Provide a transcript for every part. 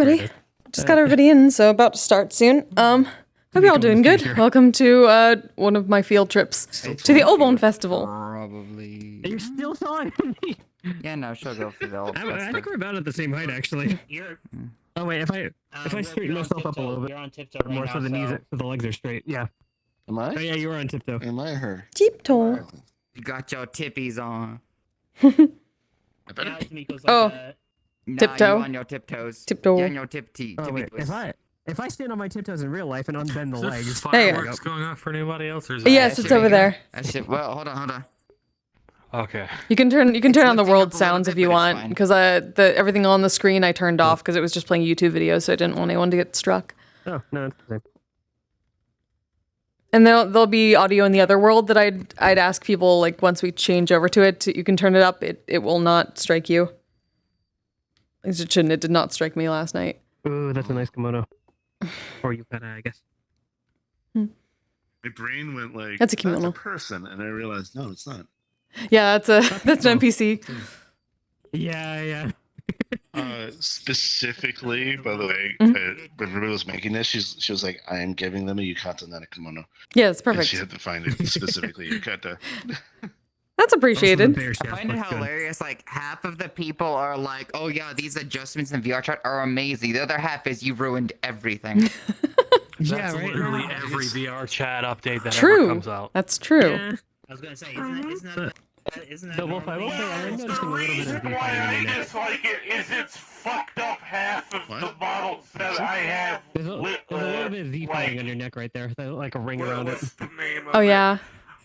everybody. Just got everybody in, so about to start soon. Hope you're all doing good. Welcome to one of my field trips to the Obon Festival. Probably. You're still taller than me. Yeah, no, she'll go for the old I think we're about at the same height, actually. Oh wait, if I straighten myself up a little bit, you're on tiptoe more so the legs are straight. Yeah. Am I? Oh yeah, you were on tiptoe. Am I her? Tiptoe. You got your tippies on. I better. Nah, Tiptoe. you on your tiptoes. Tiptoe. You on your tippy Oh wait, toes. if I stand on my tiptoes in real life and unbend the legs, Fireworks going off for anybody else, or is Yes, it's over there. That shit. Well, hold on. Okay. You can turn on the lifting world up a little sounds bit, if you but it's want, fine. because everything on the screen I turned off because it was just playing YouTube videos, so I didn't want anyone to get struck. oh no, it's the same. And there'll be audio in the other world that I'd ask people, like, once we change over to it, you can turn it up. It will not strike you. At least it shouldn't. It did not strike me last night. Ooh, that's a nice kimono. Or yukata, I guess. My brain went like, That's a kimono. person, and I realized, no, it's not. Yeah, that's an NPC. Yeah. Specifically, by the way, when Ruby was making this, she was like, I am giving them a yukata, not a kimono. Yeah, it's And perfect. she had to find it specifically yukata. That's appreciated. I find it hilarious. Like, half of the people are like, "Oh yeah, these adjustments in VRChat are amazing." The other half is, "You ruined everything." That's literally every VRChat update that True. ever comes out. That's true. Yeah. I was gonna say, isn't that So Wolf, I will say I am noticing a little bit of Why I dislike it is it's fucked up half of the models that I have. There's a little bit of V fighting on your neck right there, like a ring around it. What's the name of Oh it? yeah.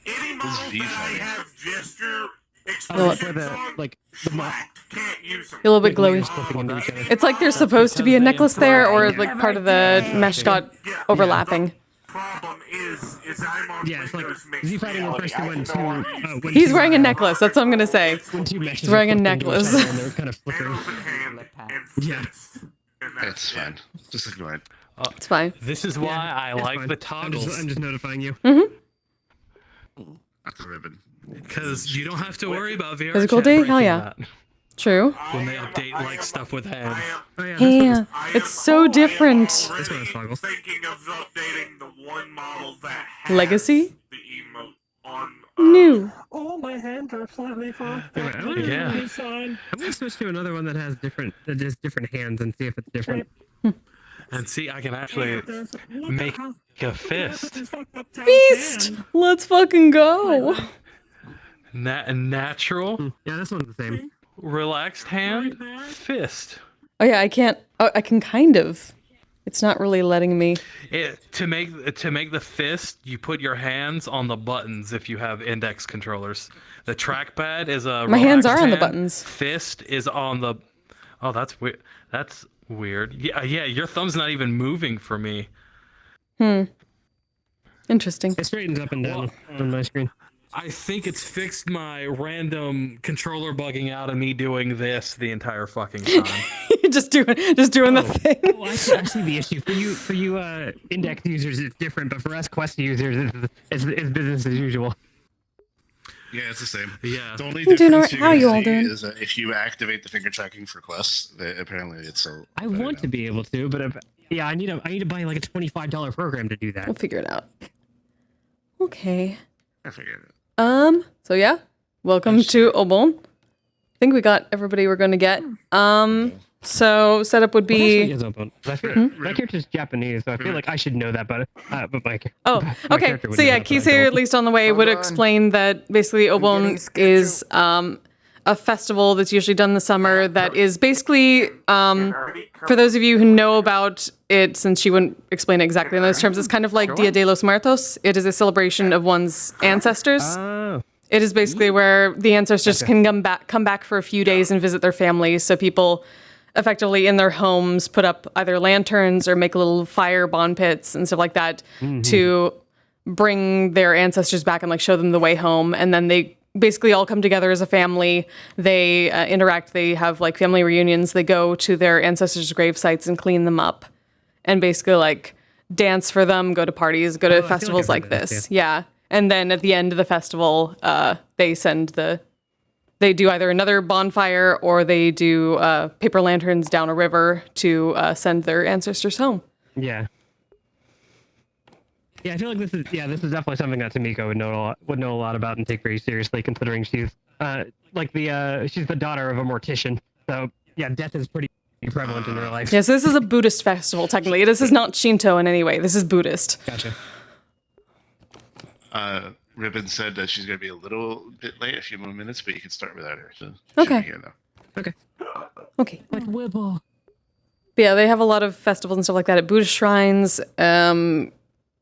Any models V that I fighting? have gesture Oh, expressions where the on, the flat, can't use them. A little bit glowy. flipping into each other. It's like there's supposed to be a necklace there, or like part of the mesh got overlapping. Problem is I'm on Yeah, it's like Windows Mixed Z fighting refers to Reality. when He's wearing a necklace. That's what I'm gonna say. when two meshes He's wearing a are flipped into each necklace. other and they're kind of flickering. Open hand and Yeah. fist. And that's It's fine. Just ignore it. It's fine. This is why I It's like fine. the I'm toggles, just notifying you. That's a ribbon. because you don't have to worry about VRChat Physical day? breaking Hell yeah. that True. when they update like stuff with hands. Oh yeah, Yeah. It's so different. That's what I was talking about. Thinking of updating the one model that has Legacy? the emote on New. Oh, my hands are slightly full. Yeah. I'm gonna switch to another one that has different hands and see if it's different. And see, I can actually make a fist. Feast. Let's fucking go. Natural, Yeah, this one's the same. relaxed hand, fist. Oh yeah, I can't. Oh, I can kind of. It's not really letting me. To make the fist, you put your hands on the buttons if you have index controllers. The trackpad is a My hands relaxed are on the hand. buttons. Fist is on the. Oh, that's weird. That's weird. Yeah. Your thumb's not even moving for me. Interesting. It straightens up and down on my screen. I think it's fixed my random controller bugging out and me doing this the entire fucking time. just doing the thing. Oh, I see the issue. For you index users, it's different, but for us Quest users, it's business as usual. Yeah, it's the same. Yeah. The only I'm doing difference alright. How you all see doing? is that if you activate the finger tracking for quests, apparently it's so. I want to be able to, but I need to buy like a $25 program to do that. We'll figure it out. Okay. I figured it. So yeah, welcome to Obon. I think we got everybody we're going to get. So setup would be. My character's Japanese, so I feel like I should know that, but my Oh, my okay. character would So know yeah, that, but I Kise, don't. at least on the way, would Hold on. explain that basically Obon getting scheduled. is a festival that's usually done in the summer that is basically for those of you who know about it, since she wouldn't explain it exactly in those terms, it's kind of like Dia de los Muertos. It is a celebration of one's ancestors. Oh. It is basically where the ancestors can come back for a few days and visit their families. So people effectively in their homes put up either lanterns or make little fire bond pits and stuff like that to bring their ancestors back and like show them the way home. And then they basically all come together as a family. They interact. They have like family reunions. They go to their ancestors' grave sites and clean them up, and basically like dance for them, go to parties, go to I feel festivals like like I've heard this. this, Yeah. And then at the end of the festival, they send the they do either another bonfire or they do paper lanterns down a river to send their ancestors home. Yeah. Yeah, I feel like this is definitely something that Tamiko would know a lot about and take very seriously, considering she's she's the daughter of a mortician. So yeah, death is pretty prevalent in her life. Yes, this is a Buddhist festival, technically. This is not Shinto in any way. This is Buddhist. Gotcha. Ribbon said that she's going to be a little bit late, a few more minutes, but you can start without her. So Okay. should be here now. Okay. Okay. Like Whipple. But yeah, they have a lot of festivals and stuff like that at Buddhist shrines.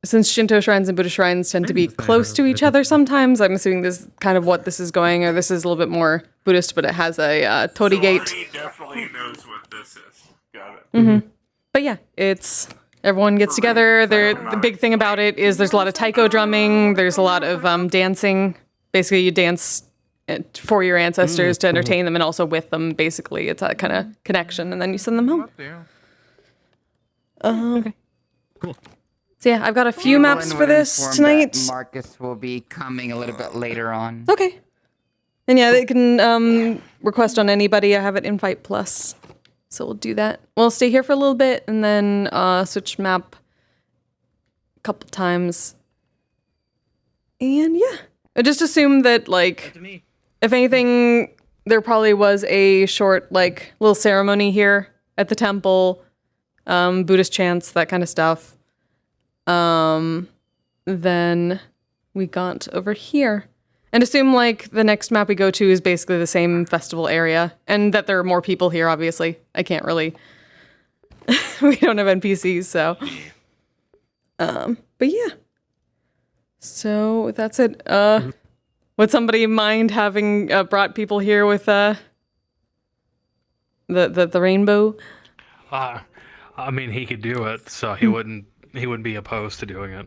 Since Shinto shrines and Buddhist shrines tend to be close to each other sometimes, I'm assuming this is kind of what this is going, or this is a little bit more Buddhist, but it has a torii gate. Arnie definitely knows what this is. Got it. Mm-hmm. But yeah, it's everyone gets together. The big thing about it is there's a lot of taiko drumming. There's a lot of dancing. Basically, you dance for your ancestors to entertain them and also with them. Basically, it's that kind of connection, and then you send them home. Okay. Cool. So yeah, I've got a few maps for this Informed tonight. that Marcus will be coming a little bit later on. Okay. And yeah, they can request on anybody. I have it invite plus. So we'll do that. We'll stay here for a little bit and then switch map a couple times. And yeah. I just assume that, like, To me. if anything, there probably was a short, like, little ceremony here at the temple. Buddhist chants, that kind of stuff. Then we got over here. And assume, like, the next map we go to is basically the same festival area. And that there are more people here, obviously. I can't really... we don't have NPCs, so... But yeah. So, that's it. Would somebody mind having brought people here with the rainbow? I mean, he could do it, so he wouldn't be opposed to doing it.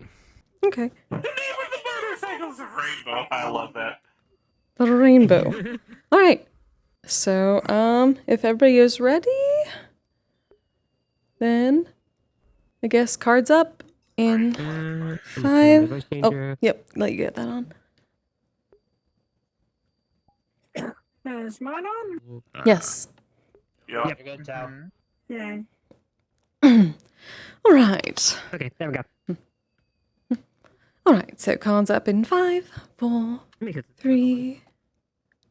Okay. The name of the motorcycles of Rainbow. I love that. The rainbow. All right. So, if everybody is ready, then I guess cards up in 5. Oh, yep. Let you get that on. Is mine on? Yes. Yep. Yep. Good job. Yeah. All right. Okay, there we go. All right. So cards up in 5, 4, 3,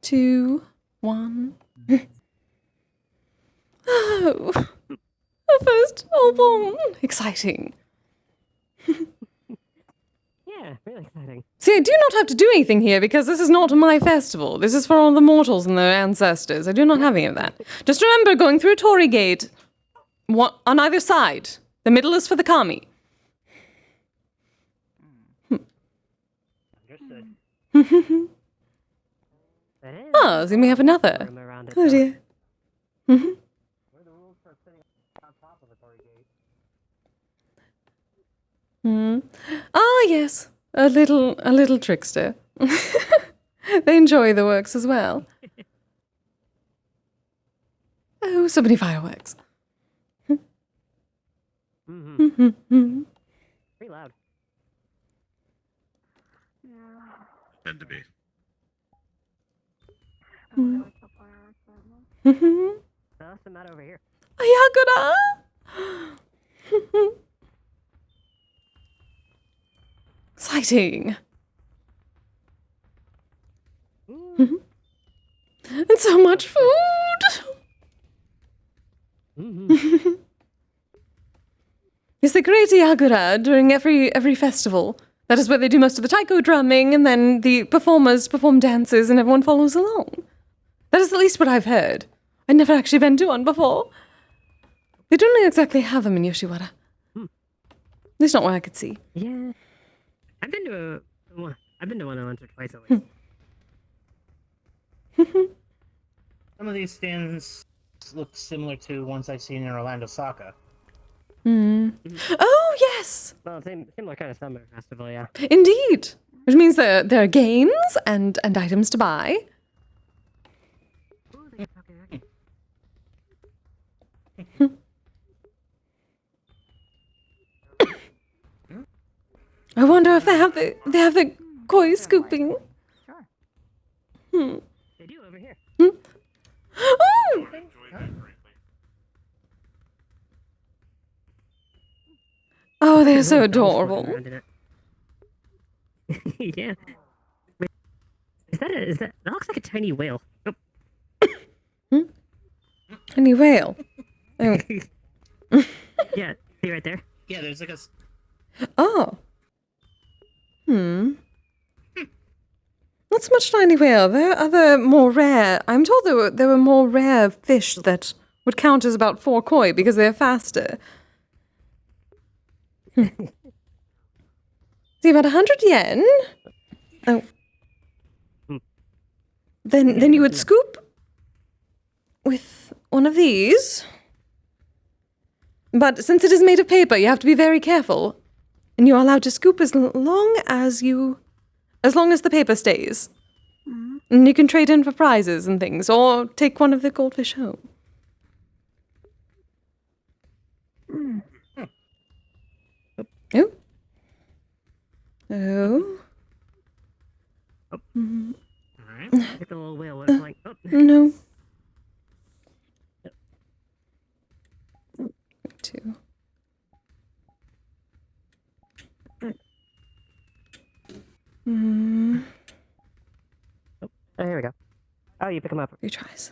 2, 1. Oh, our first Obon. Exciting. Yeah, really exciting. See, I do not have to do anything here because this is not my festival. This is for all the mortals and their ancestors. I do not have any of that. Just remember, going through a torii gate on either side. The middle is for the kami. Understood. Oh, so we have another. Oh dear. Ah, yes. A little trickster. They enjoy the works as well. Oh, so many fireworks. Pretty loud. Tend to be. What's the matter over here? Ayagura! Exciting. And so much food. It's the great Ayagura during every festival. That is where they do most of the taiko drumming, and then the performers perform dances, and everyone follows along. That is at least what I've heard. I've never actually been to one before. They don't exactly have them in Yoshiwara. At least not what I could see. Yeah. I've been to one once or twice at least. Some of these stands look similar to ones I've seen in Orlando, Saka. Oh, yes! Well, similar kind of summer festival, yeah. Indeed. Which means there are games and items to buy. I wonder if they have the koi scooping. Sure. They do over here. Oh! Oh, they're so adorable. Yeah. Wait, is that looks like a tiny whale. Oh. Tiny whale. Oh. Yeah, see right there. Yeah, there's like a. Oh. Hmm. Not so much tiny whale. There are other more rare. I'm told there were more rare fish that would count as about 4 koi because they're faster. See, about 100 yen. Oh. Then you would scoop with one of these. But since it is made of paper, you have to be very careful. And you're allowed to scoop as long as the paper stays. And you can trade in for prizes and things, or take one of the goldfish home. Oh. Oh. Alright. Get the little whale. It's like, oh. No. 2. Hmm. Oh, here we go. Oh, you pick him up. 3 tries.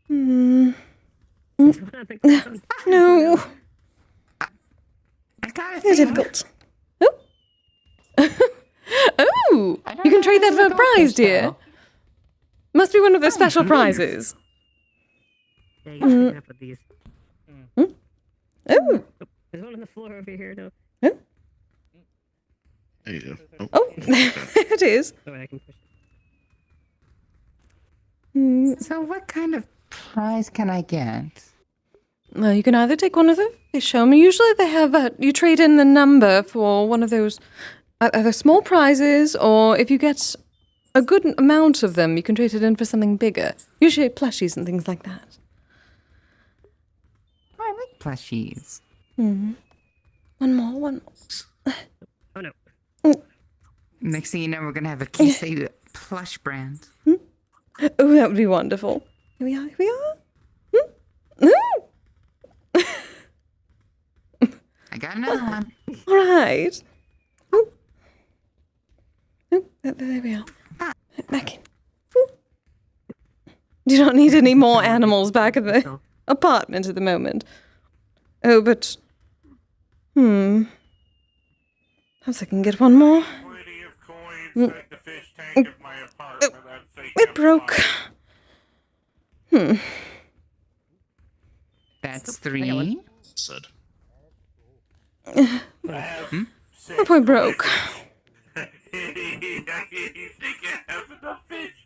Hmm. No. They're difficult. Oh. Oh! You can trade that for a prize, dear. Must be one of the special prizes. Yeah, you gotta pick it up with these. Oh. There's one on the floor over here. No. Oh. There you go. Oh, there it is. Oh, I can push it. So what kind of prize can I get? Well, you can either take one of the fish home. Usually they have you trade in the number for one of those either small prizes, or if you get a good amount of them, you can trade it in for something bigger. Usually plushies and things like that. I like plushies. One more. Oh no. Next thing you know, we're gonna have a Kise plush brand. Oh, that would be wonderful. Here we are. I got another one. All right. Oh, there we are. Back in. You don't need any more animals back at the apartment at the moment. Oh, but... Perhaps I can get one more. Plenty of coins at the fish tank of my apartment. I'd say It broke. That's 3. Said. My boy broke. You think it has enough fish?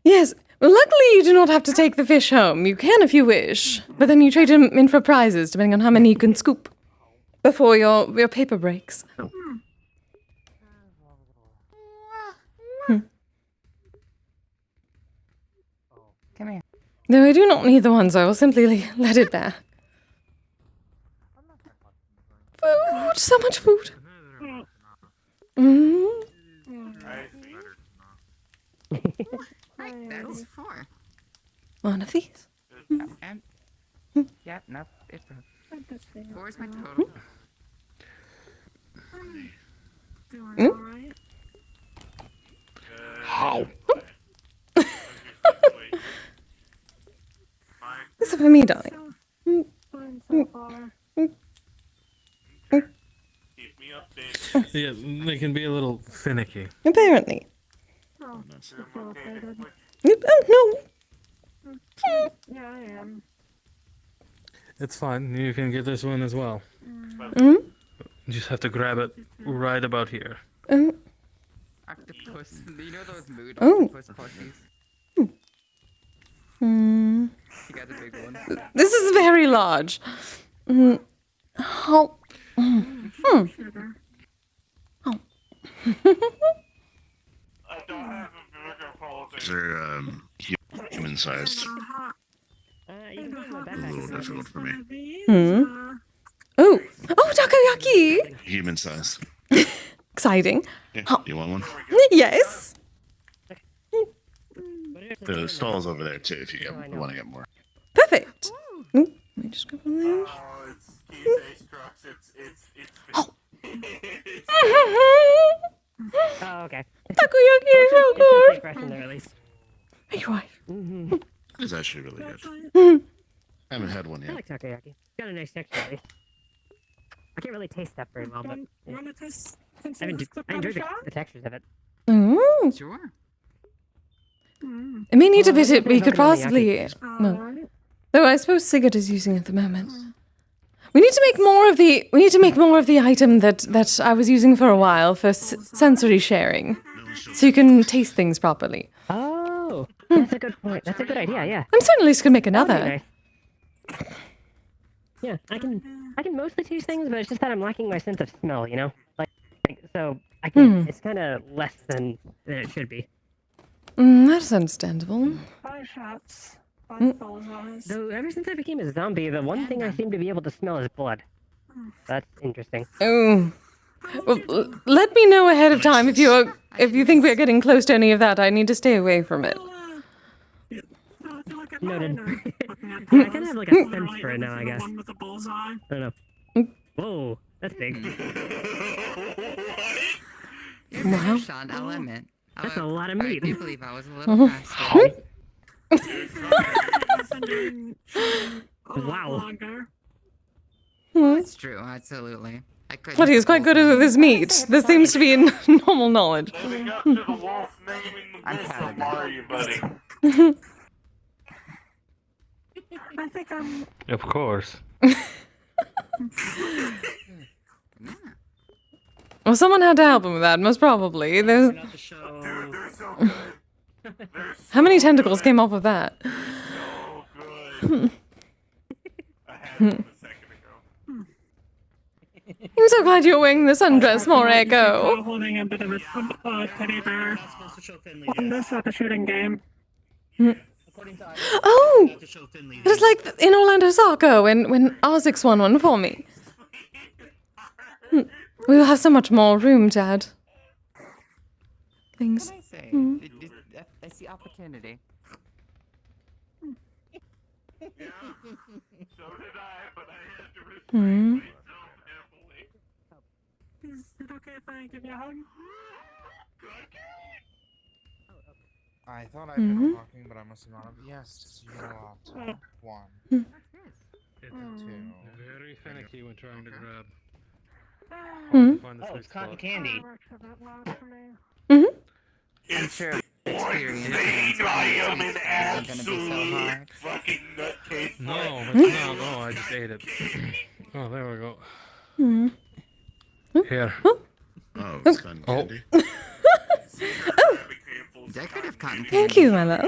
Yes. Well, luckily you do not have to take the fish home. You can if you wish. But then you trade them in for prizes, depending on how many you can scoop before your paper breaks. Come here. No, I do not need the ones. I will simply let it back. Food! So much food! That's 4. One of these. And, yeah, no, it broke. 4 is my total. How? This is for me, darling. Keep me updated. Yeah, they can be a little finicky. Apparently. Oh, Oh, no. yeah, I am. It's fine. You can get this one as well. Mm? You just have to grab it right about here. Octopus. You know those mood Oh. octopus plushies? Hmm. You got the big one. This is very large. How? Oh. I don't have a bigger policy. They're human sized. You can put it in my A backpack. little difficult for me. Oh. Oh, takoyaki! Human sized. Exciting. exciting. Yeah, Oh. you want one? Yes. The stall's over there too. If you want to get more. Perfect. Let me just go from there. Oh, it's Kise trucks. It's Oh. Oh, okay. Takoyaki is so It's a good. fresh in there at least. You're right. It's actually really good. I haven't had one I yet. like takoyaki. It's got a nice texture at least. I can't really taste stuff very well, but yeah. I enjoy the textures of it. Mm. Sure. It may need a Well, bit. I don't We think could about possibly. yaki. No. Though I suppose Sigurd is using it at the moment. We need to make more of the. We need to make more of the item that I was using for a while for sensory sharing, so you can taste things properly. Oh, that's a good point. That's a good idea. Yeah. I'm certain at least could make That'd be another. nice. Yeah, I can mostly taste things, but it's just that I'm lacking my sense of smell. You know, like so I can. It's kind of less than it should be. That's understandable. 5 shots. 5 bullseyes. Though ever since I became a zombie, the one thing I seem to be able to smell is blood. That's interesting. Oh. Well, let me know ahead of time if you think we're getting close to any of that. I need to stay away from it. Noted. I kind of have like a sense for it now, I guess. One with a bullseye. I don't know. Whoa, that's big. Wow. Sean, I'll admit. That's a lot of I meat. do believe I was a little faster. Wow. It's true, absolutely. I couldn't. But he's quite good at his meat. This seems to be normal knowledge. living up to the wolf naming the I'm wolf. proud of How are you, buddy? I think I'm. Of course. Well, someone had to help him with that, most probably. There's Not to show. They're so good. They're so how many tentacles came off of that? good. I had them a second ago. I'm so glad you're wearing this undress, more echo. Holding a bit of a teddy bear. Not supposed to show Finley. On this at the shooting game. According to Oh, not to show Finley. it is like in Orlando Soccer when Ozix won one for me. We will have so much more room to add things. What can I say? I see opportunity. Yeah. So did I, but I had to restrain Hmm. myself heavily. Is it okay if I give you a hug? I thought I'd been talking, but I must not have. Yes, you are. 1, It's 2. very finicky when trying to grab. Hmm. Find the Oh, sweet it's cotton spot. candy. Works a bit loud for me. I'm sure One experience thing I am an isn't gonna be so absolute hard. fucking nutcase. No, it's not. No, I just ate it. Oh, there we go. Hmm. Here. Oh, it's cotton candy. Decorative cotton candy. Thank you, my love.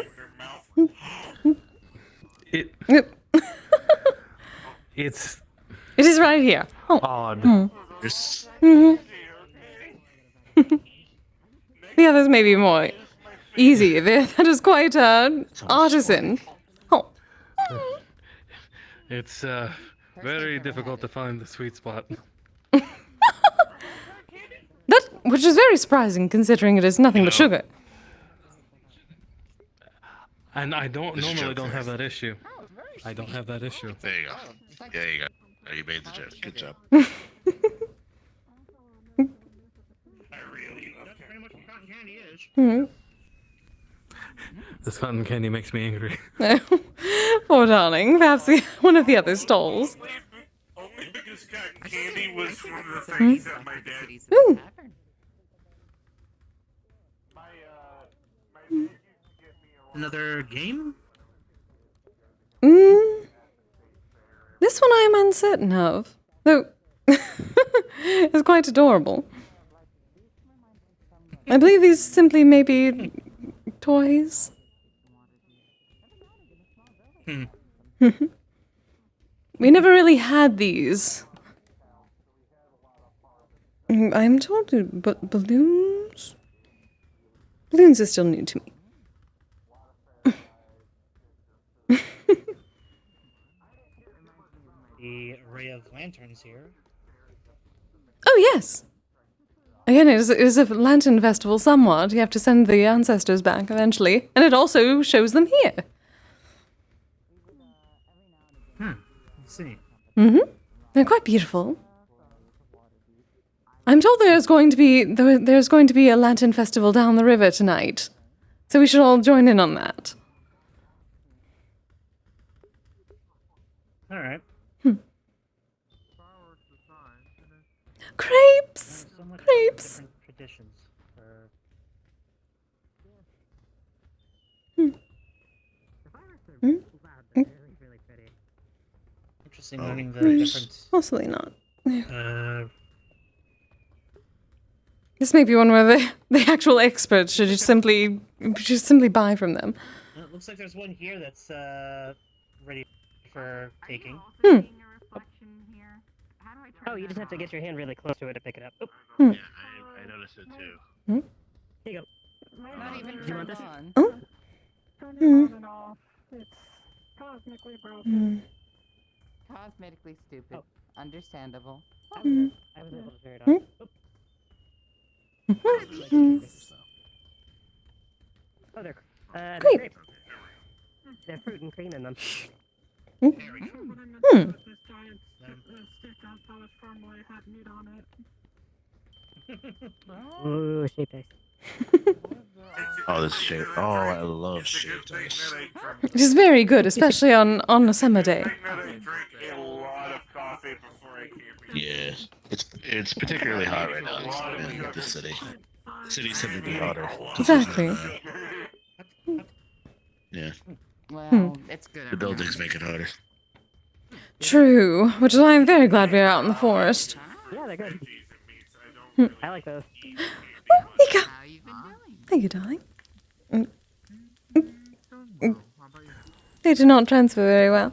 It. Yep. It's It is right here. Oh. odd. This The others may be more easy. That is quite artisan. Oh. It's very difficult to find the sweet spot. That, which is very surprising considering it is nothing but sugar. And I don't This is normally joke don't there. have that issue. I don't have that issue. There you go. There you go. Oh, you made the joke. Good job. That's pretty much what cotton candy is. Hmm. This cotton candy makes me angry. Poor darling. Perhaps one of the other stalls. Only because cotton candy was one of the things that my dad. Ooh. My dad used to get me a lot. Another game? This one I am uncertain of. Though, it's quite adorable. I believe these simply may be toys. We never really had these. I'm told to, but balloons? Balloons are still new to me. The array of lanterns here. Oh, yes. Again, it is a lantern festival somewhat. You have to send the ancestors back eventually. And it also shows them here. Let's see. Mm-hmm. They're quite beautiful. I'm told there's going to be a lantern festival down the river tonight. So we should all join in on that. All right. Crepes! So much Crepes! different traditions. Interesting learning the difference. Possibly not. Uh, This may be one where the actual experts should just simply buy from them. it looks like there's one here that's ready for taking. Oh, you just have to get your hand really close to it to pick it up. Oop. Yeah, I noticed it too. Here you go. Not even Do you want this? on. Oh. Turn it on and off. It's cosmically broken. Cosmetically stupid. Understandable. I was able to turn it on. Oop. Oh, they're Great. grapes. They have fruit and cream in them. When I met this giant stick on polished formula had meat on it. Ooh, shape dice. Oh, this shape. Oh, I love shape dice. It is very good, especially on a summer day. Yeah, it's particularly hot right now in the city. Cities tend to be hotter. Exactly. Yeah, Well, it's good. the buildings make it hotter. True, which is why I'm very glad we're out in the forest. Yeah, they're good. I like those. Oh, Mika! How you been doing? Thank you, darling. They do not transfer very well.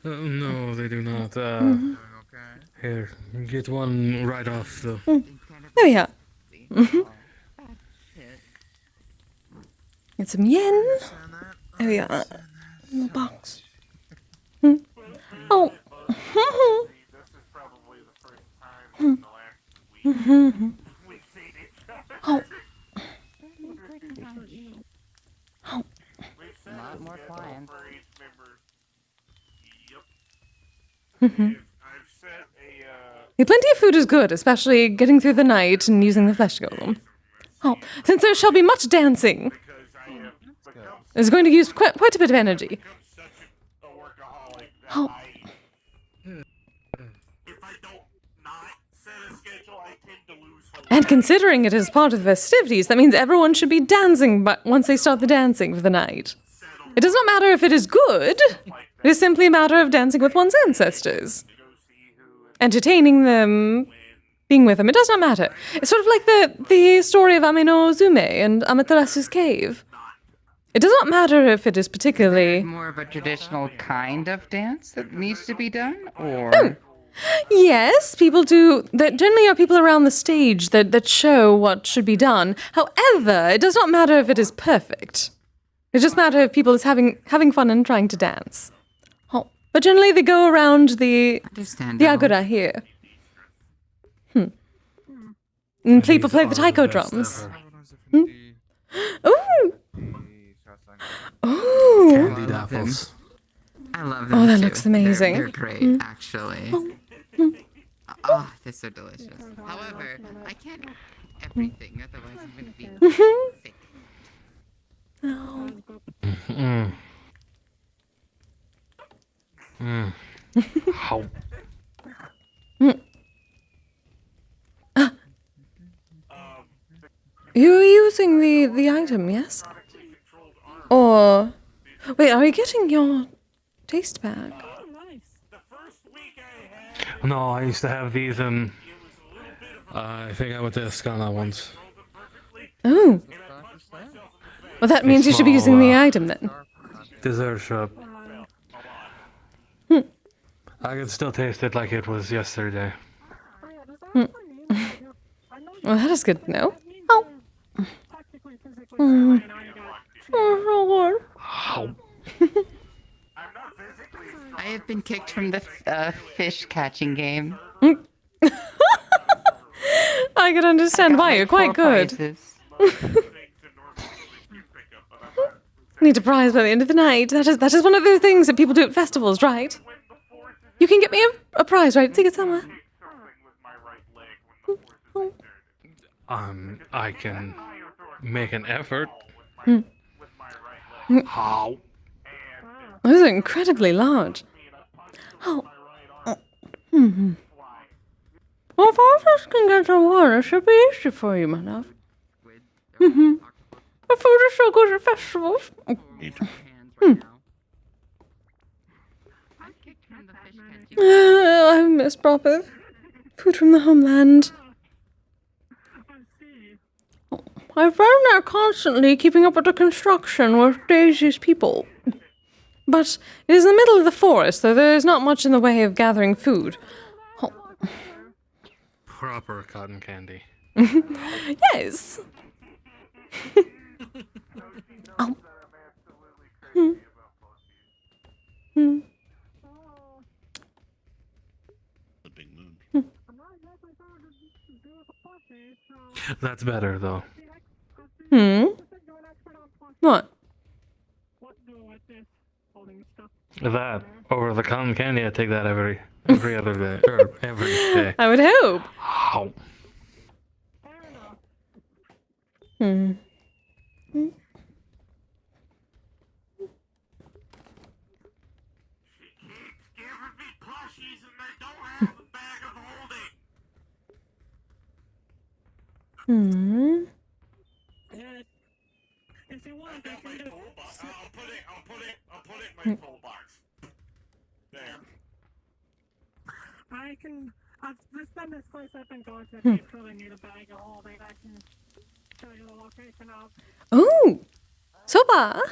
No, they do not. Here, get one right off the. There we are. Get some yen. There we are. In the box. Oh. Oh. Oh. A lot more clients. Plenty of food is good, especially getting through the night and using the flesh golem. Oh, since there shall be much dancing, it's going to use quite a bit of energy. Oh. And considering it is part of the festivities, that means everyone should be dancing once they start the dancing for the night. It does not matter if it is good, it is simply a matter of dancing with one's ancestors. Entertaining them, being with them, it does not matter. It's sort of like the story of Amino Uzume and Amaterasu's cave. It does not matter if it is particularly... More of a traditional kind of dance that needs to be done, or... Yes, people do. There generally are people around the stage that show what should be done. However, it does not matter if it is perfect. It just matters if people is having fun and trying to dance. Oh, but generally they go around the agora here. And people play the taiko drums. Ooh! Ooh! Candied apples. I love them. Oh, that too. looks amazing. They're great, actually. Oh, they're so delicious. However, I can't eat everything, otherwise I'm gonna be sick. Oh. How? You're using the item, yes? Or... Wait, are you getting your taste back? No, I used to have these and I think I went to Escana once. Oh. Well, that means you should be using the item then. Dessert shop. I can still taste it like it was yesterday. Well, that is good to know. Oh. Oh, How? I have been kicked from the fish catching game. I can understand why. You're quite good. Need a prize by the end of the night. That is one of those things that people do at festivals, right? You can get me a prize, right? Secret Summer. I can make an effort. How? Those are incredibly large. Oh. Well, if all of us can get some water, it should be easy for you, my love. The food is so good at festivals. I miss proper food from the homeland. I've been there constantly, keeping up with the construction with Daisy's people. But it is in the middle of the forest, so there is not much in the way of gathering food. Oh. Proper cotton candy. Yes. Oh. The big moon. That's better, though. What? That over the cotton candy, I take that every other day or every day. I would hope. Ow. If you want, I can do. I'll put it in my toolbox. There. I can. This been this place I've been going to. If you truly need a bag of holding, I can show you the location of. Oh, soba.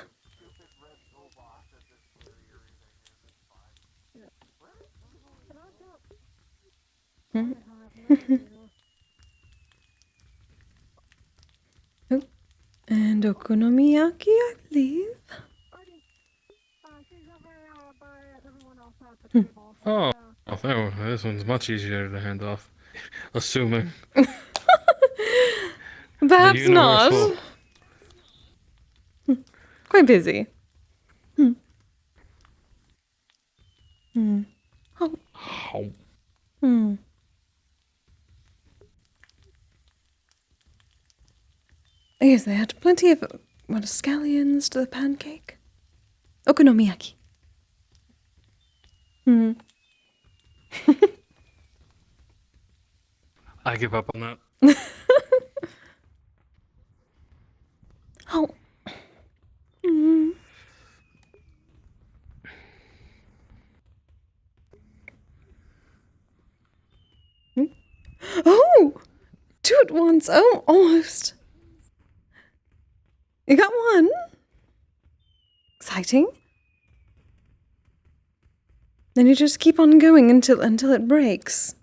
And okonomiyaki, I believe. Oh, this one's much easier to hand off. Assuming. Perhaps not. Quite busy. Yes, they had plenty of scallions to the pancake. Okonomiyaki. I give up on that. Oh. Oh! Two at once. Oh, almost. You got one. Exciting. Then you just keep on going until it breaks.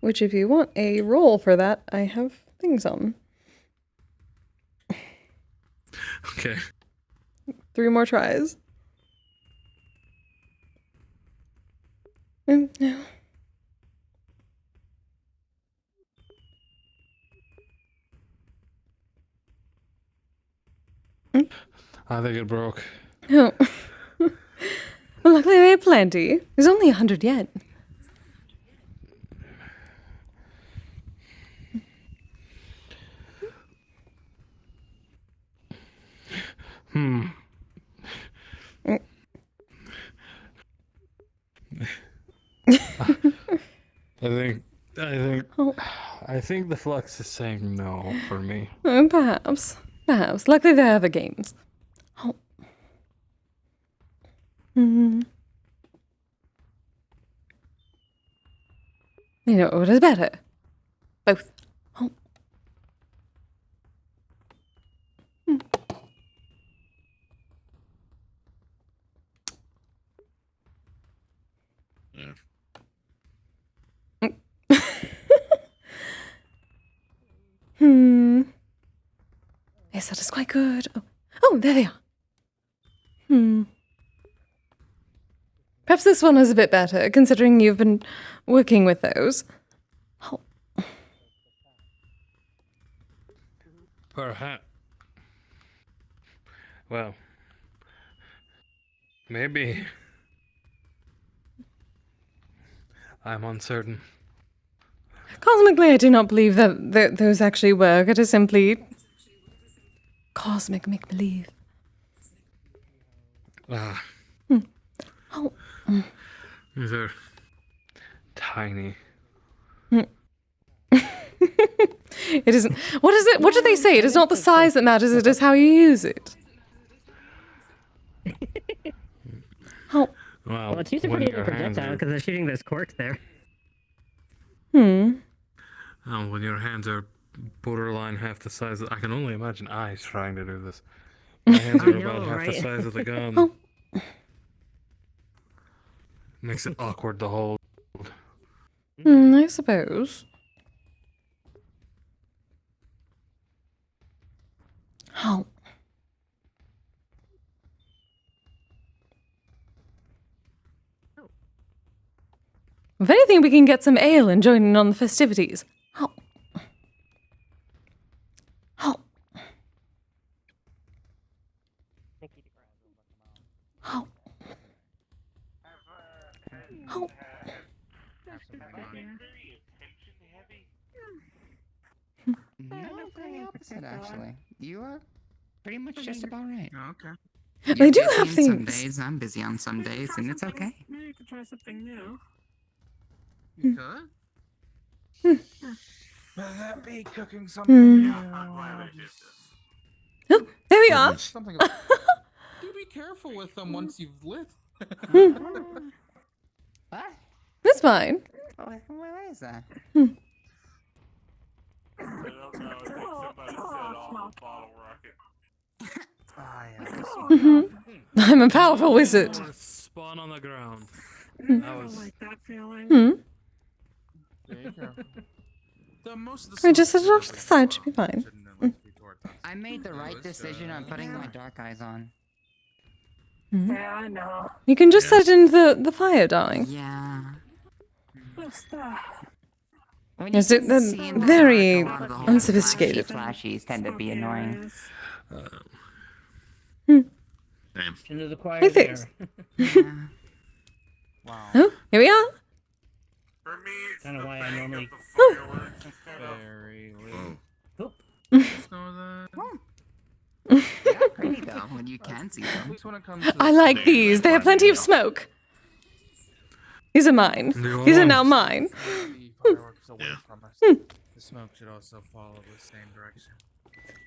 Which, if you want a roll for that, I have things on. Okay. 3 more tries. No. I think it broke. Oh. Well, luckily they have plenty. There's only 100 yet. I think the flux is saying no for me. Perhaps. Luckily there are other games. Oh. You know what is better? Both. Oh. Yeah. Yes, that is quite good. Oh, there they are. Perhaps this one is a bit better, considering you've been working with those. Oh. Perhaps. Well, maybe. I'm uncertain. Cosmically, I do not believe that those actually work. It is simply cosmic make-believe. Ah. Oh. These are tiny. It isn't. What is it? What did they say? It is not the size that matters. It is how you use it. Oh. Well, It's used a pretty good projectile because they're shooting those corks there. Hmm. Oh, when your hands are borderline half the size I can only imagine eyes trying to do this. My hands are about half the size of the gun. Oh. Makes it awkward to hold. I suppose. Oh. If anything, we can get some ale and join in on the festivities. Oh. Oh. Oh. Oh. No, very opposite, actually. You are pretty much just about right. Okay. They do You're have busy on some things. days, I'm busy on some days, and it's okay. Maybe you could try something new. You could? Will that be cooking something new? Oh, there we are. Something about... Do be careful with them once you've lit. What? That's fine. Where is that? Ah, yes. I'm a powerful wizard. Spawn on the ground. I That don't was. like that feeling. Very careful. The most of the We just set smoke it off to the side. Should be fine. I made the right decision on putting my dark eyes on. Yeah, I know. You can just set it in the fire, darling. Yeah. What's that? When Yes, can they're see in the very dark, all the whole unsophisticated. Flashies tend to be annoying. Damn. Into the choir Hey, there. thanks. Wow. Oh, here we are. For me, it's Kind of the why I banging normally... of the fireworks instead of Very late. Oh. Know that. They're pretty though when you can see At them. least when it comes to I like these. They have plenty of smoke. These are mine. These are now mine. the fireworks away Yeah. from us. The smoke should also follow the same direction.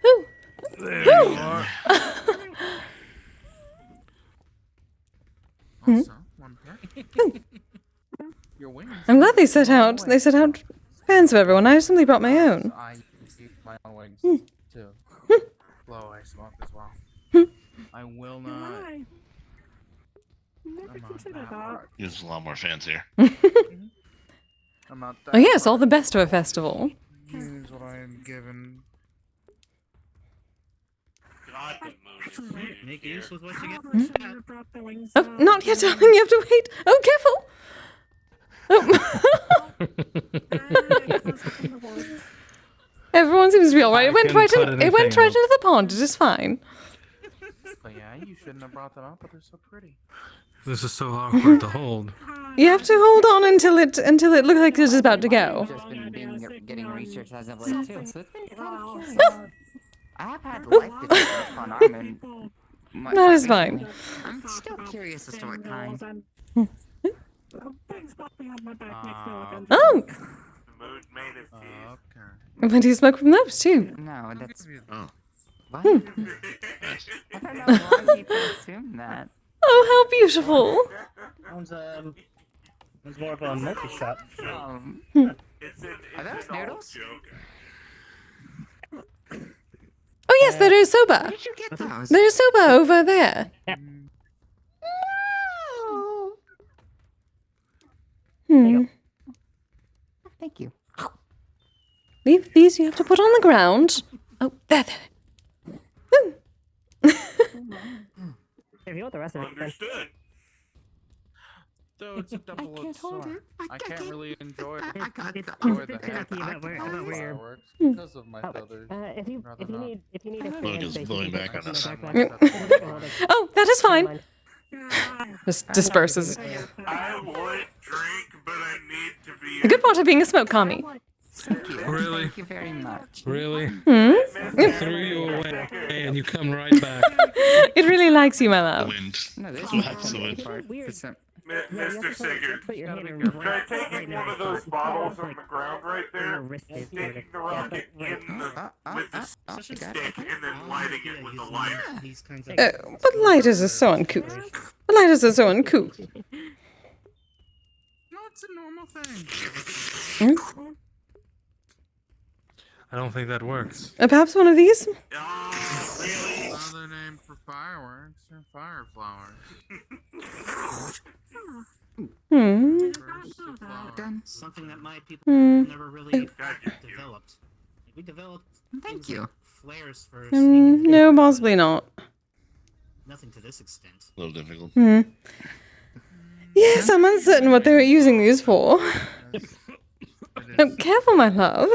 Ooh. There you are. Also, one pair. Your wings. I'm glad they set out. They set out fans of everyone. I simply brought my own. I eat my own wings too. Blow I smoke as well. I will not. Why? Never I'm not considered that that. hard. There's a lot more fans here. I'm not that Oh yes, all hard. the best of a festival. Use what I am given. God, the moon is huge Make here. use with what you get. Probably shouldn't have brought the wings Oh, out. not yet, darling. You have to wait. Oh, careful. Oh. Everyone seems to be all right. It went couldn't right put in. It went anything right else. into the pond. It is fine. But yeah, you shouldn't have brought them out, but they're so pretty. This is so awkward to hold. You have to hold on until it looks like it's about to go. Just been getting research as of late too, so it's been kind of curious. Oh, I have had life detection on arm and that is fine. I'm still curious as to what kind. Things got me on my back makes me look Oh. ungentlemanly. Oh, The mood made us tease. Okay. plenty of smoke from those too. No, that's Oh. what? I don't know why people assume that. Oh, how beautiful. One's more of a multi-shot. It's Are those all noodles? joke. Oh yes, there is soba. Where did you get those? There is soba over there. Hmm. Thank you. Leave these. You have to put on the ground. Oh, there. Woo. If you want the rest of it, then Understood. Though it's a double-edged sword. I can't really enjoy I got It's enjoy the tricky about where you're. fireworks because of my feathers. If you need a Look, fan it's space, blowing you can back on put us. it in the dark web. It'll hold it. Oh, that is fine. Mind. Just disperses. I would drink, but I need to be. The good part of being a smoke commie. Thank you. Really? Thank you very much. Really? Hmm? I threw you away and you come right back. It really likes you, my love. Wind. No, this That's is the wind. part. Weird. For some- Mr. Sigurd, Put your hand in can I take one of those bottles on the ground right there, wristed. sticking the rocket in the with the stick, and then lighting it with the lighter? These kinds of But lighters are so uncouth. But lighters are so uncouth. No, it's a normal thing. I don't think that works. Perhaps one of these? Oh, really? Another name for fireworks or fire flowers. bursts of flower. Done. Something that my people never really developed. We developed Thank things you. like flares for sneaking. No, possibly not. Nothing to this extent. A little difficult. Yes, I'm uncertain what they were using these for. Oh, careful, my love.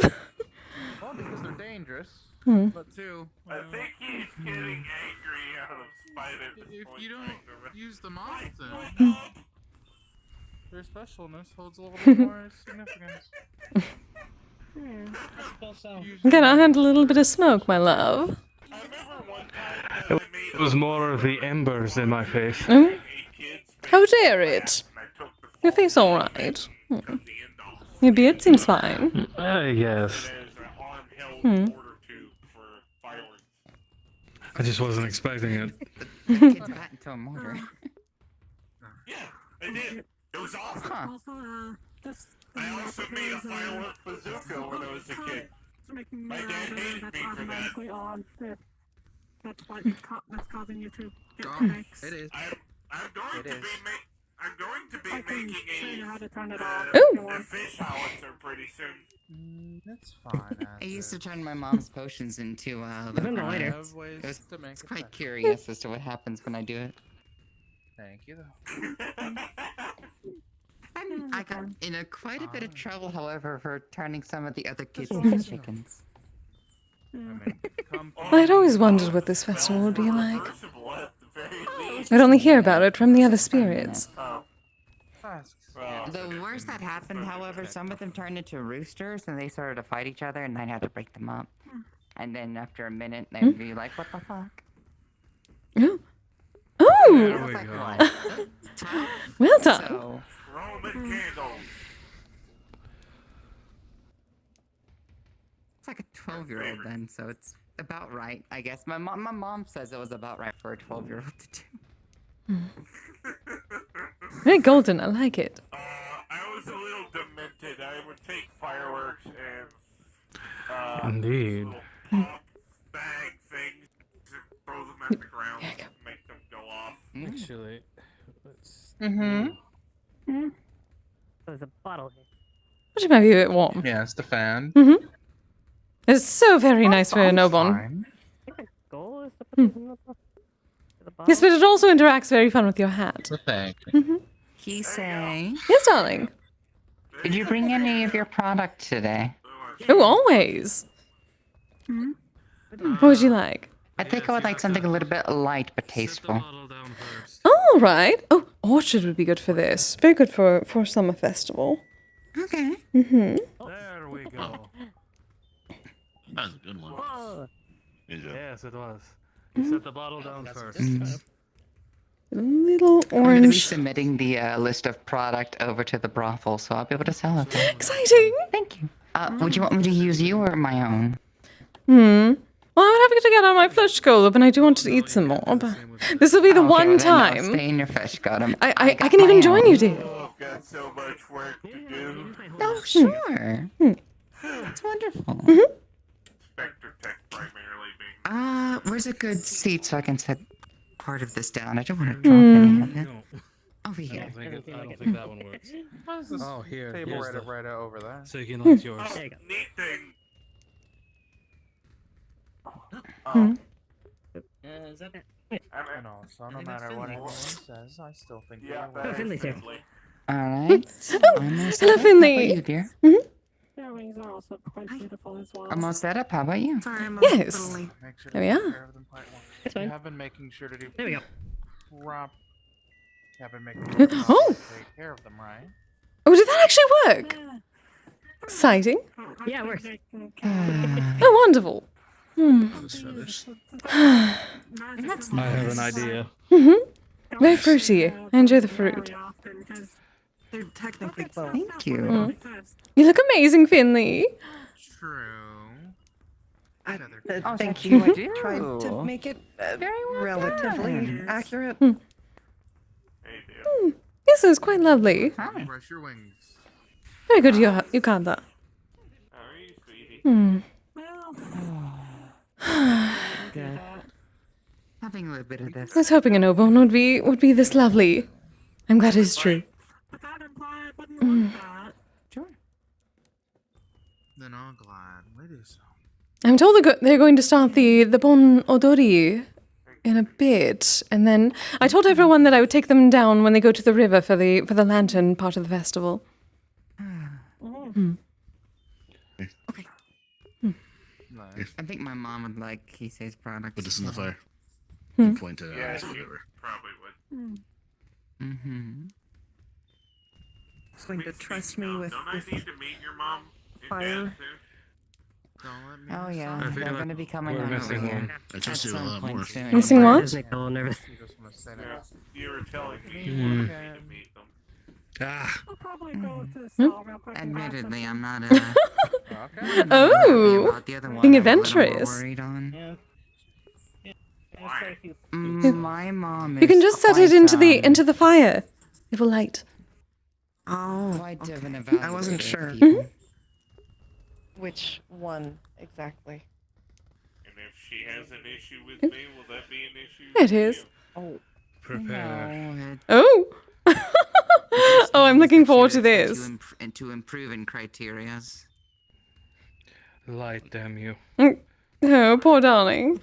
Well, because they're dangerous. Hmm. But two, I think he's getting angry out of spite at this if point. you don't use them often, their specialness holds a little bit more significance. Can I handle a little bit of smoke, my love? I remember one time that I made It was more of the embers in my face. Hmm? 8 kids How dare it? and I took the Your face all right. cut the end off. Your beard seems fine. Yes. There's an arm-held water tube for fireworks. I just wasn't expecting it. Kids got into a mortar. Yeah, I did. It was awesome. Huh. Also, this. I also made a firework bazooka when I was a kid. Making My me dad hated that's me for that. automatically on. That's what that's causing you to get Oh, headaches. it is. I'm going It to is. be I'm going to be I can making show you how to turn it a off. Ooh. a fish howitzer pretty soon. That's fine. I used to turn my mom's potions into Even little the I lighter. grenades. have ways It was- to make It's it quite better. curious as to what happens when I do it. Thank you, though. I got in quite a bit of trouble, however, for turning some of the other kids Oh, into no. chickens. I mean, come I'd always wondered what this festival would be like. Reversible at the very least. I'd only hear about it from the other spirits. Oh, fast. well. The worst that happened, however, some of them turned into roosters and they started to fight each other, and I'd have to break them up. And then after a minute, they'd be like, "What the fuck?" Oh, I oh, was we like, go. "What?" Tough. well done. So, Roman candles. it's like a 12-year-old then, so it's about right, I guess. My mom says it was about right for a 12-year-old to do. Very golden. I like it. I was a little demented. I would take fireworks and Indeed. little pop bag things and throw them at the ground There you go. and make them go off. Actually, let's... There's a bottle here. But it might be a bit warm. Yeah, it's the fan. It's so very nice for an Obon. Fine. I think the goal is to put this in the bottle. Yes, but it also interacts very fun with your hat. So thank Kise, Yes, darling. did you bring any of your product today? Oh, always. What would you like? I think I would like something a little bit light but Set the tasteful. bottle down first. All right. Oh, orchard would be good for this. Very good for summer festival. Okay. Mm-hmm. There we go. That was a good one. Whoa. Good job. Yes, it was. You set the bottle down first. Little I'm going to be orange. submitting the list of product over to the brothel, so I'll be able to sell it there. Exciting. Thank you. Would you want me to use you or my own? Well, I would have to get on my flesh golem, and I do want to eat some more. But this will be the Okay, one well, then I'll time. stay in your fish garden. I got can even my join own. you, dear. Oh, I've got so much work to do. Oh, sure. That's wonderful. Spectre tech primarily being. Where's a good seat so I can set part of this down? I don't want to drop any of it. No, Over I here. don't think, I don't think that one works. Oh, here. Table here's right the- over there. So you can light yours. There you go. Neat thing. And also, no matter what anyone says, I still think Yeah, you're that Finley's is here. Finley. Alright. Oh, Almost hello, set up. How about Finley. you, dear? Their wings are also quite beautiful as well. Almost set up. How about you? Sorry, I'm Yes. late. Make sure There to we take are. care of them quite well. That's You fine. have been making sure to do There we go. prop. You have been making sure to Oh. properly take care of them, right? Oh, did that actually work? Exciting. Yeah, it works. Oh, wonderful. Those feathers. I have an idea. Very fruity. I enjoy the fruit. They're technically close. Thank you. Mm. You look amazing, Finley. True. Thank you. I do. tried to make it Very well relatively done. accurate. Hey, dear. Yes, it was quite lovely. Hi. Brush your wings. Very good, Yukanda. How are you, sweetie? Good. Having a little bit of this. I was hoping an Obon would be this lovely. I'm glad it's true. Sure. Then all glad. Wait a second. I'm told they're going to start the Bon Odori in a bit, and then I told everyone that I would take them down when they go to the river for the lantern part of the festival. Nice. I think my mom would like Kise's products. Put this in the fire. Hmm. Point to Yeah, eyes, she whatever. probably would. Mm-hmm. Going to trust me with Don't I this need to meet your mom and fire. dad too? Don't let me Oh miss yeah, out. I feel they're like gonna be coming we're on over missing here one. I at trust you a some lot point more. soon. Missing what? Does make me a little nervous. You just want to say that. You were telling me Hmm. you need to meet them. Ah, I'll probably go to the stall real quick and grab Admittedly, something. I'm not Okay. Oh, about the other one. being I'm a little more adventurous. worried on. Yeah. Yeah. There's quite a few. My mom is You can just set it quite, into the fire. It will light. Oh, quite okay. of an I wasn't evaluator of sure people. which one exactly. And if she has an issue with me, will that be an issue? It with is. you? Oh, Prepare. No, it Oh. just Oh, I'm means looking that she forward would to expect this. you to improve in criterias. Light, damn you. Oh, poor darling.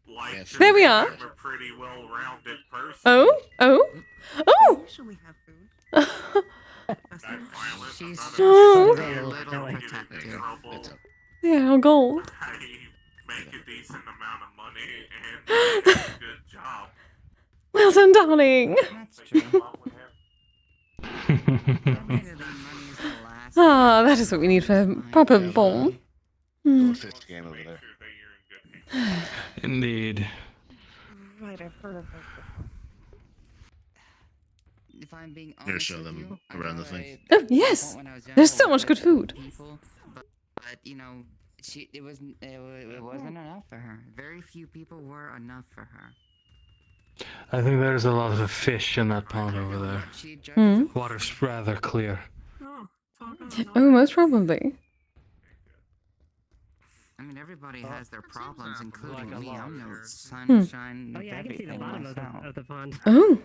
Like Yes. to There we think are. I'm a pretty well-rounded person. Oh, oh, usually have food. oh. Not violent, She's I'm just not Oh. a little Don't get into protective. trouble. it's up. Yeah, gold. I make a decent amount of money and I do a good job. Well done, darling. That's true. Mom would have Admittedly, money is the last Ah, thing that is what we need for I proper buy. bomb. Little fish game over make there. sure that you're in good hands. Indeed. Right, I've heard of those before. If I'm being Gonna honest show with them you, I around know the thing. Oh, yes. when I was There's younger, so much good with food. People, but you know, it wasn't enough for her. Very few people were enough for her. I think there's a lot of fish in that pond over there. She judges Hmm. us Water's rather clear. Oh, it's all good. Oh, most probably. I mean, everybody has their problems, like including a me. I'm no large- sunshine. Oh yeah, I can see the everything bottom myself. of the pond. Oh,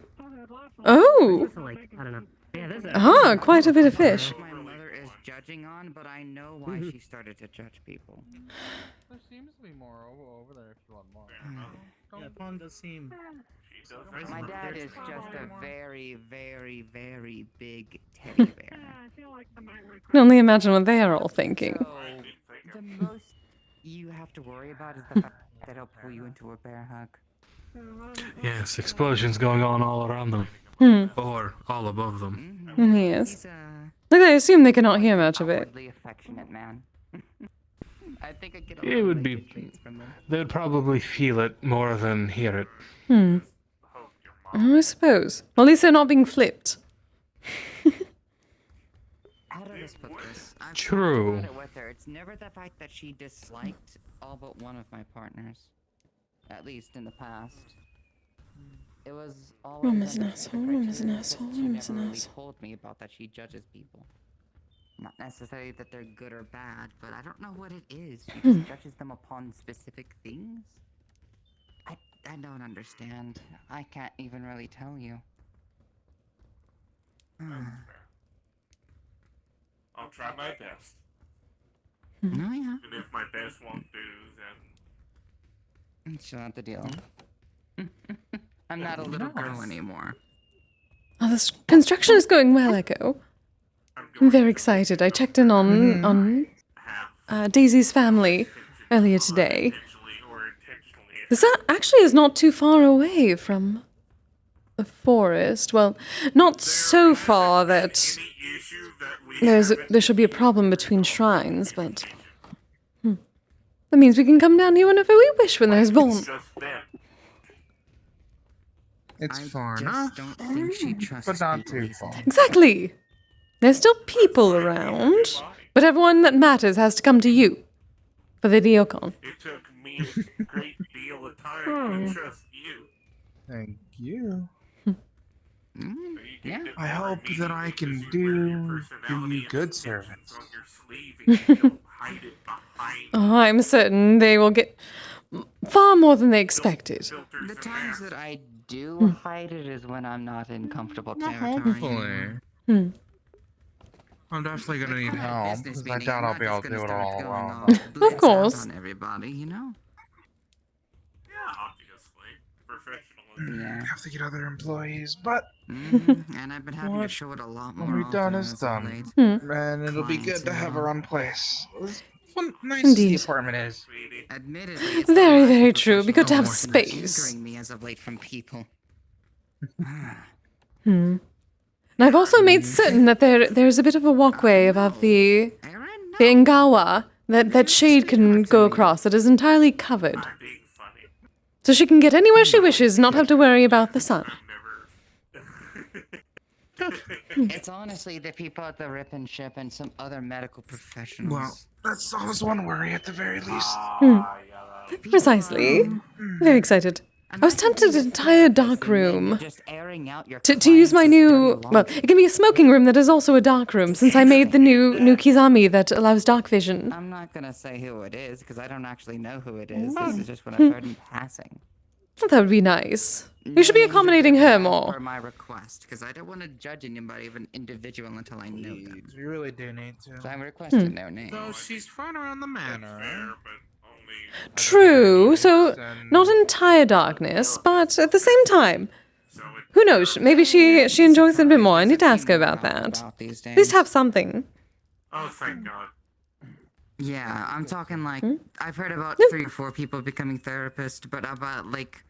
oh. This is like, I don't know. Yeah, there's a. Ah, quite a bit of fish. My mother is judging on, but I know why she started to judge people. There seems to be more over there if you want more. Yeah, pond does seem. She does My Surprisingly, dad there's is just a more. very, very, very big teddy bear. Yeah, I feel like I might I can only imagine what they are all thinking. So, the most you have to worry about is the fact that he'll pull you into a bear hug. Yes, explosions going on all around them. Hmm. Or all above them. Yes. He's a Look, I assume they cannot hear much of it. outwardly affectionate man. I think I get a It lot of would really be- good traits from him. They'd probably feel it more than hear it. Hmm. Oh, I suppose. Well, at least they're not being flipped. How do I just put this? I've True. talked about it with her. It's never the fact that she disliked all but one of my partners. At least in the past. It was always Mom is an under asshole, the Mom is an criteria that asshole, she Mom is never an really asshole. told me about that she judges people. Not necessarily that they're good or bad, but I don't know what it is. She just judges them upon specific things. I don't understand. I can't even really tell you. I'll try my best. No, yeah. And if my best won't do, then She'll have to deal. I'm not a little girl anymore. Oh, this construction is going well, Echo. I'm very excited. I checked in on Daisy's family earlier today. This actually is not too far away from the forest. Well, not so far that there should be a problem between shrines, but that means we can come down here whenever we wish when there's born. It's far I enough, just don't think she trusts but not people too easily. far. Exactly. There's still people around, but everyone that matters has to come to you for the Diocon. It took me a great deal of time to trust you. Thank you. Yeah. I hope that I can do you good service. Oh, I'm certain they will get far more than they expected. The times that I do hide it is when I'm not in comfortable territory. Hopefully. I'm definitely gonna need help, Business because I meeting, doubt I'm I'll not be able just to do it gonna all start going alone. all but- blitz out course. on everybody, you know? Obviously. Professionalism. Yeah. I have to get other employees, but And I've been having to What show it a lot more when we're done often is as of done. late. And it'll be good to have our own place. Nice Indeed. the apartment is. Admittedly, it's Very, not very true. It'd be good to have not space. angering me as of late from people. And I've also made certain that there's a bit of a walkway above the Ngawa that Shade can go across that is entirely covered. So she can get anywhere she wishes, not have to worry about the sun. It's honestly the people at the Rip and Ship and some other medical professionals. Well, that's always one worry at the very least. Precisely. Very excited. I was tempted to entire dark room Just airing out your to use my clients' new. dirty Well, laundry. it can be a smoking room that is also a dark room, since I made the new Kizami that allows dark vision. I'm not gonna say who it is because I don't actually know who it is. This is just what I've heard in passing. That would be nice. We should be accommodating her more. For my request, because I don't want to judge anybody of an individual until I know them. We really do need to. So I'm requesting no name. So she's fine around the manor. True, so not entire darkness, but at the same time, who knows? Maybe she enjoys it a bit more. I need to ask her about that. At least have something. Oh, thank God. Yeah, I'm talking like I've heard about 3 or 4 people becoming therapists, but about like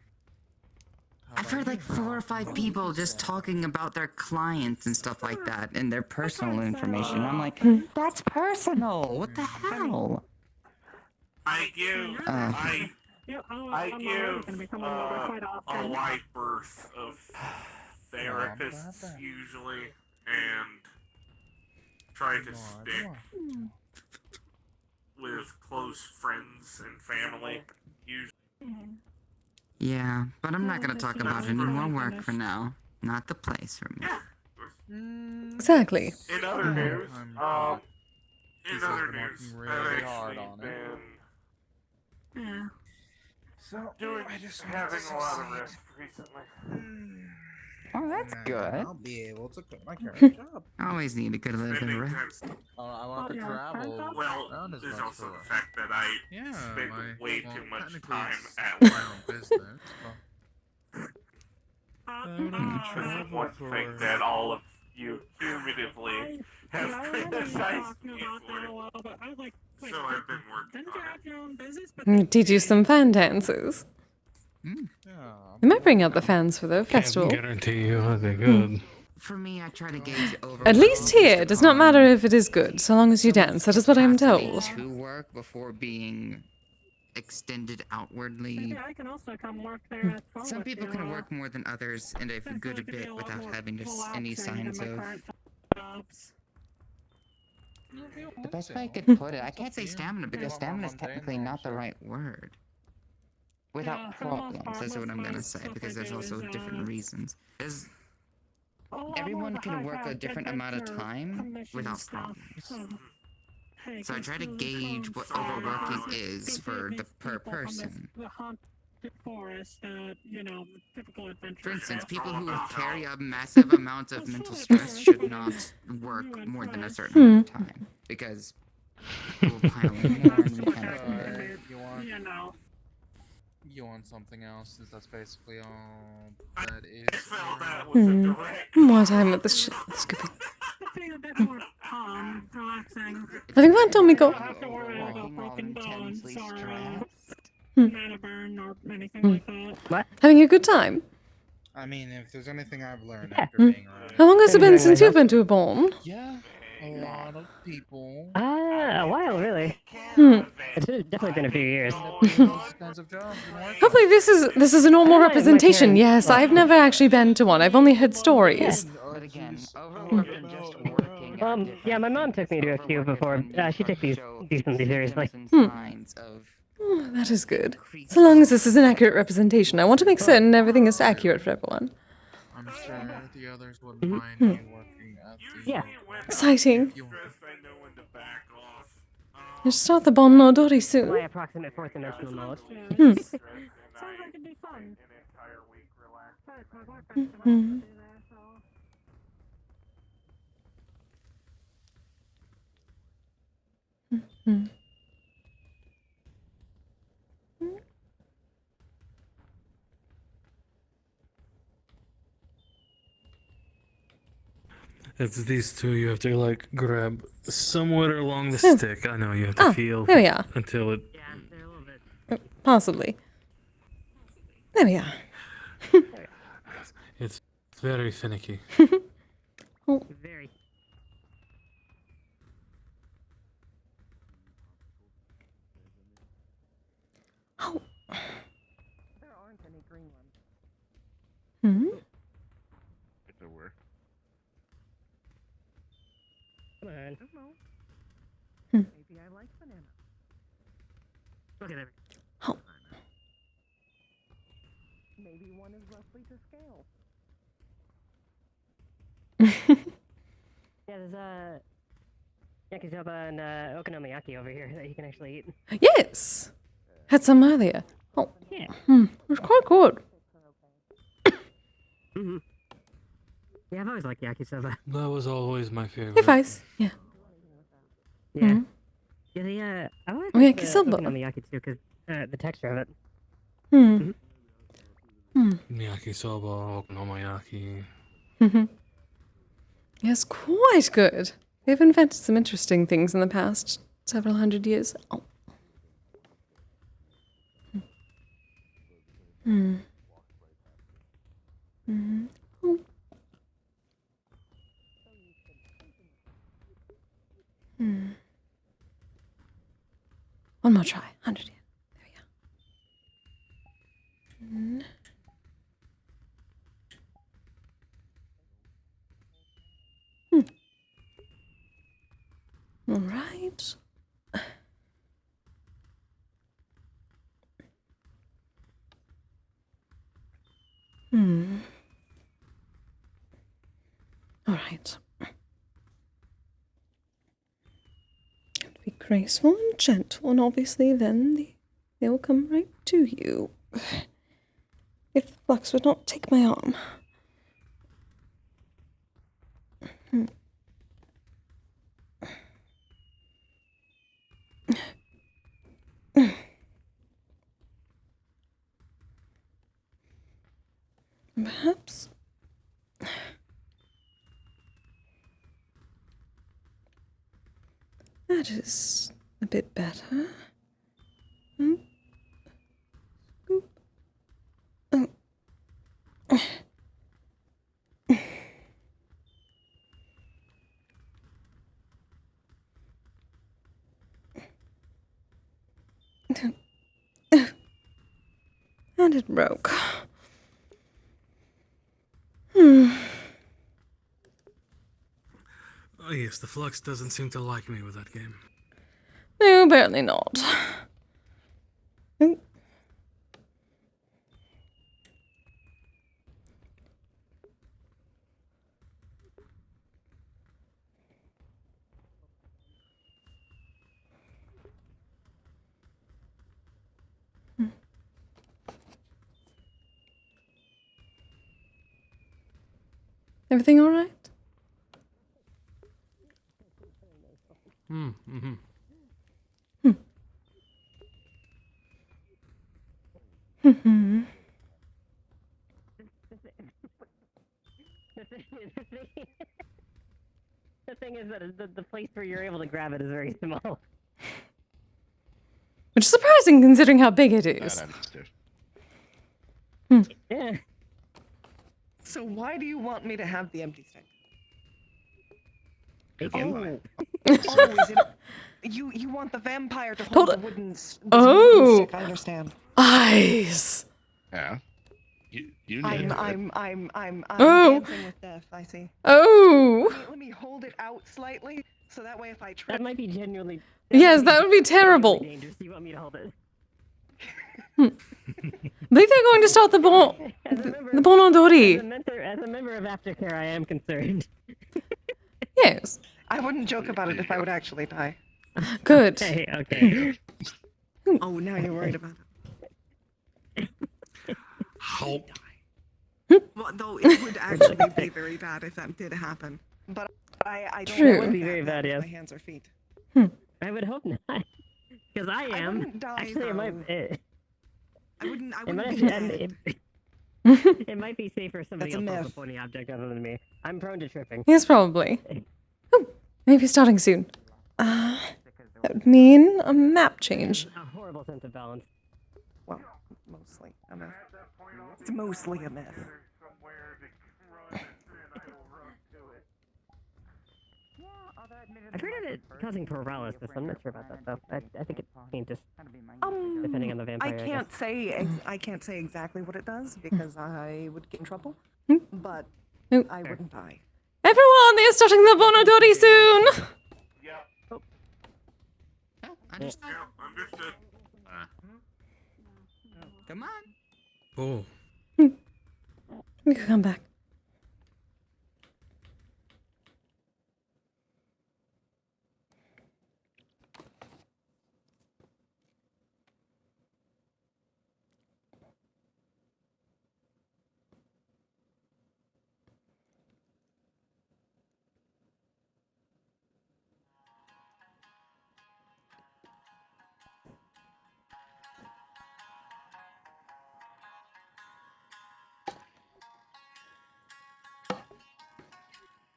I've heard like 4 or 5 people just talking about their clients and stuff like that and their personal information. I'm like, that's personal. What the hell? I give a wide berth of therapists usually, and try to stick with close friends and family. Usually. Yeah, but I'm not gonna talk about any more work for now. Not the place for me. Exactly. In other news, I've really hard actually on it. been So having a lot of rest recently. Oh, that's good. I'll be able to quit my current job. Always need a good little bit of Spending rest. time. I won't have to travel. Well, around as there's much also for the work. fact that I spend way too much technically time it's at my work. own business. It's one thing that all of you cumulatively have criticized me for. So I've been working on it. Did you some fan dances? We might bring out the fans for the festival. Can't guarantee you are they good. For me, I try to gauge over. At least here, it does not matter if it is good, so long as you dance. That is what I am told. To work before being extended outwardly. Maybe I can also come work there as well. Some with people you, can work more than others, and a since good there could be bit a lot without more having any collapsing signs in my of. current jobs. The best way I could put it, I can't say stamina because stamina is technically not the right word. Without Yeah, for the most problems, part, that's what I'm most gonna of say, the because stuff I there's do also is, different reasons. There's a lot more everyone of the can work a high-tech different amount of adventure time commission without stuff. problems. Hey, So I try to consider gauge what overworking is for the per person. The haunted forest, you know, typical adventure. For instance, stuff. people who carry a massive amount of mental stress should not work more than a certain amount of time, because it will pile in more and we kind of You know. You want something else, since that's basically all that is. More time with this could be. Something a bit more calm, relaxing. Having fun, Tomiko. Don't have to worry about broken bones or Hmm. mana burn or anything like that. What? Having a good time. I mean, if there's anything I've learned Yeah. after being around. How long has it been Enjoying since you've myself. been to Obon? Yeah, a lot of people. A while, really. Hmm. It's definitely been a few years. end up doing those kinds of jobs and work. Hopefully this is a normal My representation. parents- Yes, I've never actually been to one. I've only heard stories. But again, overworked and just working are Yeah, my mom took me to a few before. She took these decently seriously. signs of Oh, that is good. So long as this is an accurate representation. I want to make certain everything is accurate for everyone. I'm sure the others wouldn't mind you working at the. Yeah. Exciting. You- You start the Bon Nodori soon. My approximate fourth dimensional knowledge. Sounds like it'd be fun. But my boyfriend's supposed to Mhm. be there, so. Hmm. It's these two you have to like grab somewhere along the Oh. stick. I know you have to Ah, feel there we are. until it. Yeah, they're a little bit. Possibly. There we are. It's very finicky. Very. Oh. There aren't any green ones. Hmm. If there were. Come on. I don't know. Hmm. Maybe I like banana. Look at that. Oh. Maybe one is roughly to scale. Yeah, there's a yakisoba and okonomiyaki over here that you can actually eat. Yes. Had some earlier. Oh. Yeah. It was quite good. Mm-hmm. Yeah, I've always liked yakisoba. That was always my Hey, favorite. Vice. Yeah. Yeah. Mhm. Yeah, I always Oh, liked the yakisoba. okonomiyaki too, because the texture of it. Hmm. Hmm. Yakisoba, okonomiyaki. Yes, quite good. They've invented some interesting things in the past several hundred years. Oh. Hmm. Hmm. Oh. Hmm. One more try. 100 yen. There we go. All right. All right. Have to be graceful and gentle, and obviously then they will come right to you. If the flux would not take my arm. Perhaps. That is a bit better. Oop. Oh. And it broke. Oh yes, the flux doesn't seem to like me with that game. No, apparently not. Oop. Everything all right? Hmm. The thing is that the place where you're able to grab it is very small. Which is surprising considering how big it is. Yeah. So why do you want me to have the empty stick? Oh. Oh, is it? You want the vampire to hold the wooden stick? I understand. Eyes. Yeah. You I'm Oh. dancing with death. I see. Oh. Let me hold it out slightly, so that way if I trip. That might be genuinely. Yes, that would be terrible. Dangerous. You want me to hold it? I believe they're going to start the Bon Odori. As a member of Aftercare, I am concerned. Yes. I wouldn't joke about it if I would actually die. Good. Okay. Oh, now you're worried about it. How? Well, though it would actually be very bad if that did happen. But I don't True. know It would be very bad, with yes. my hands or feet. I would hope not. Because I am. wouldn't die, Actually, it might. I wouldn't It might, be dead. it might be safer if somebody That's a else holds myth. the pointy object other than me. I'm prone to tripping. Yes, probably. Oh, maybe starting soon. That would mean a map change. A horrible sense of balance. Well, mostly a myth. It's mostly a myth. I've heard of it causing paralysis. I'm not sure about that though. I think it's just depending on the vampire. I can't say exactly what it does because I would get in trouble. But I wouldn't die. Everyone, they're starting the Bon Odori soon! Understood. Understood. Come on. Oh. We could come back.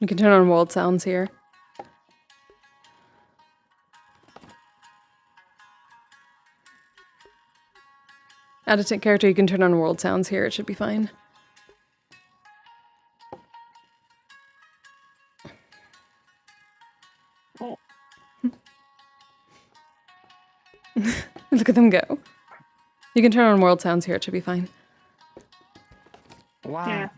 You can turn on world sounds here. Add a tick character, you can turn on world sounds here. It should be fine. Look at them go. You can turn on world sounds here. It should be fine. Wow.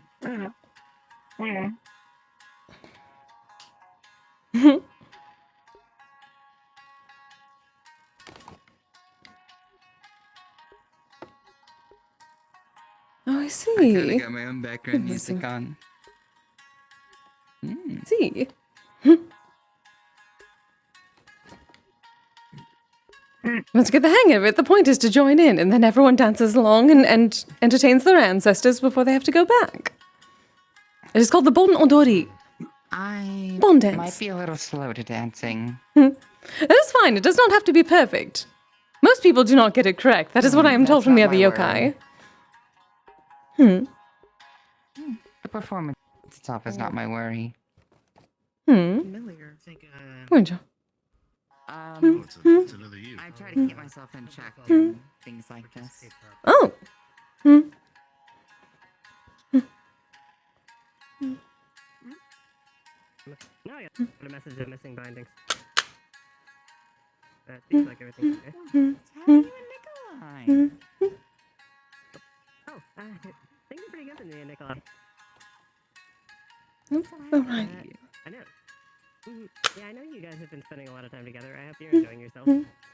Oh, I I see. kind of got my own background Interesting. music on. See. Once you get the hang of it, the point is to join in, and then everyone dances along and entertains their ancestors before they have to go back. It is called the Bon Odori. I Bon dance. might be a little slow to dancing. It is fine. It does not have to be perfect. Most people do not get it correct. That is what I am told That's from the not other my yokai. worry. The performance itself is not my worry. Familiar. Would you? It's another you. I try to keep myself in check during things like this. Oh. No, I got a message of missing bindings. Seems like everything's okay. How are you and Nikolai? Oh, things are pretty good for me and Nikolai. Oh, right. I know. Yeah, I know you guys have been spending a lot of time together. I hope you're enjoying yourself.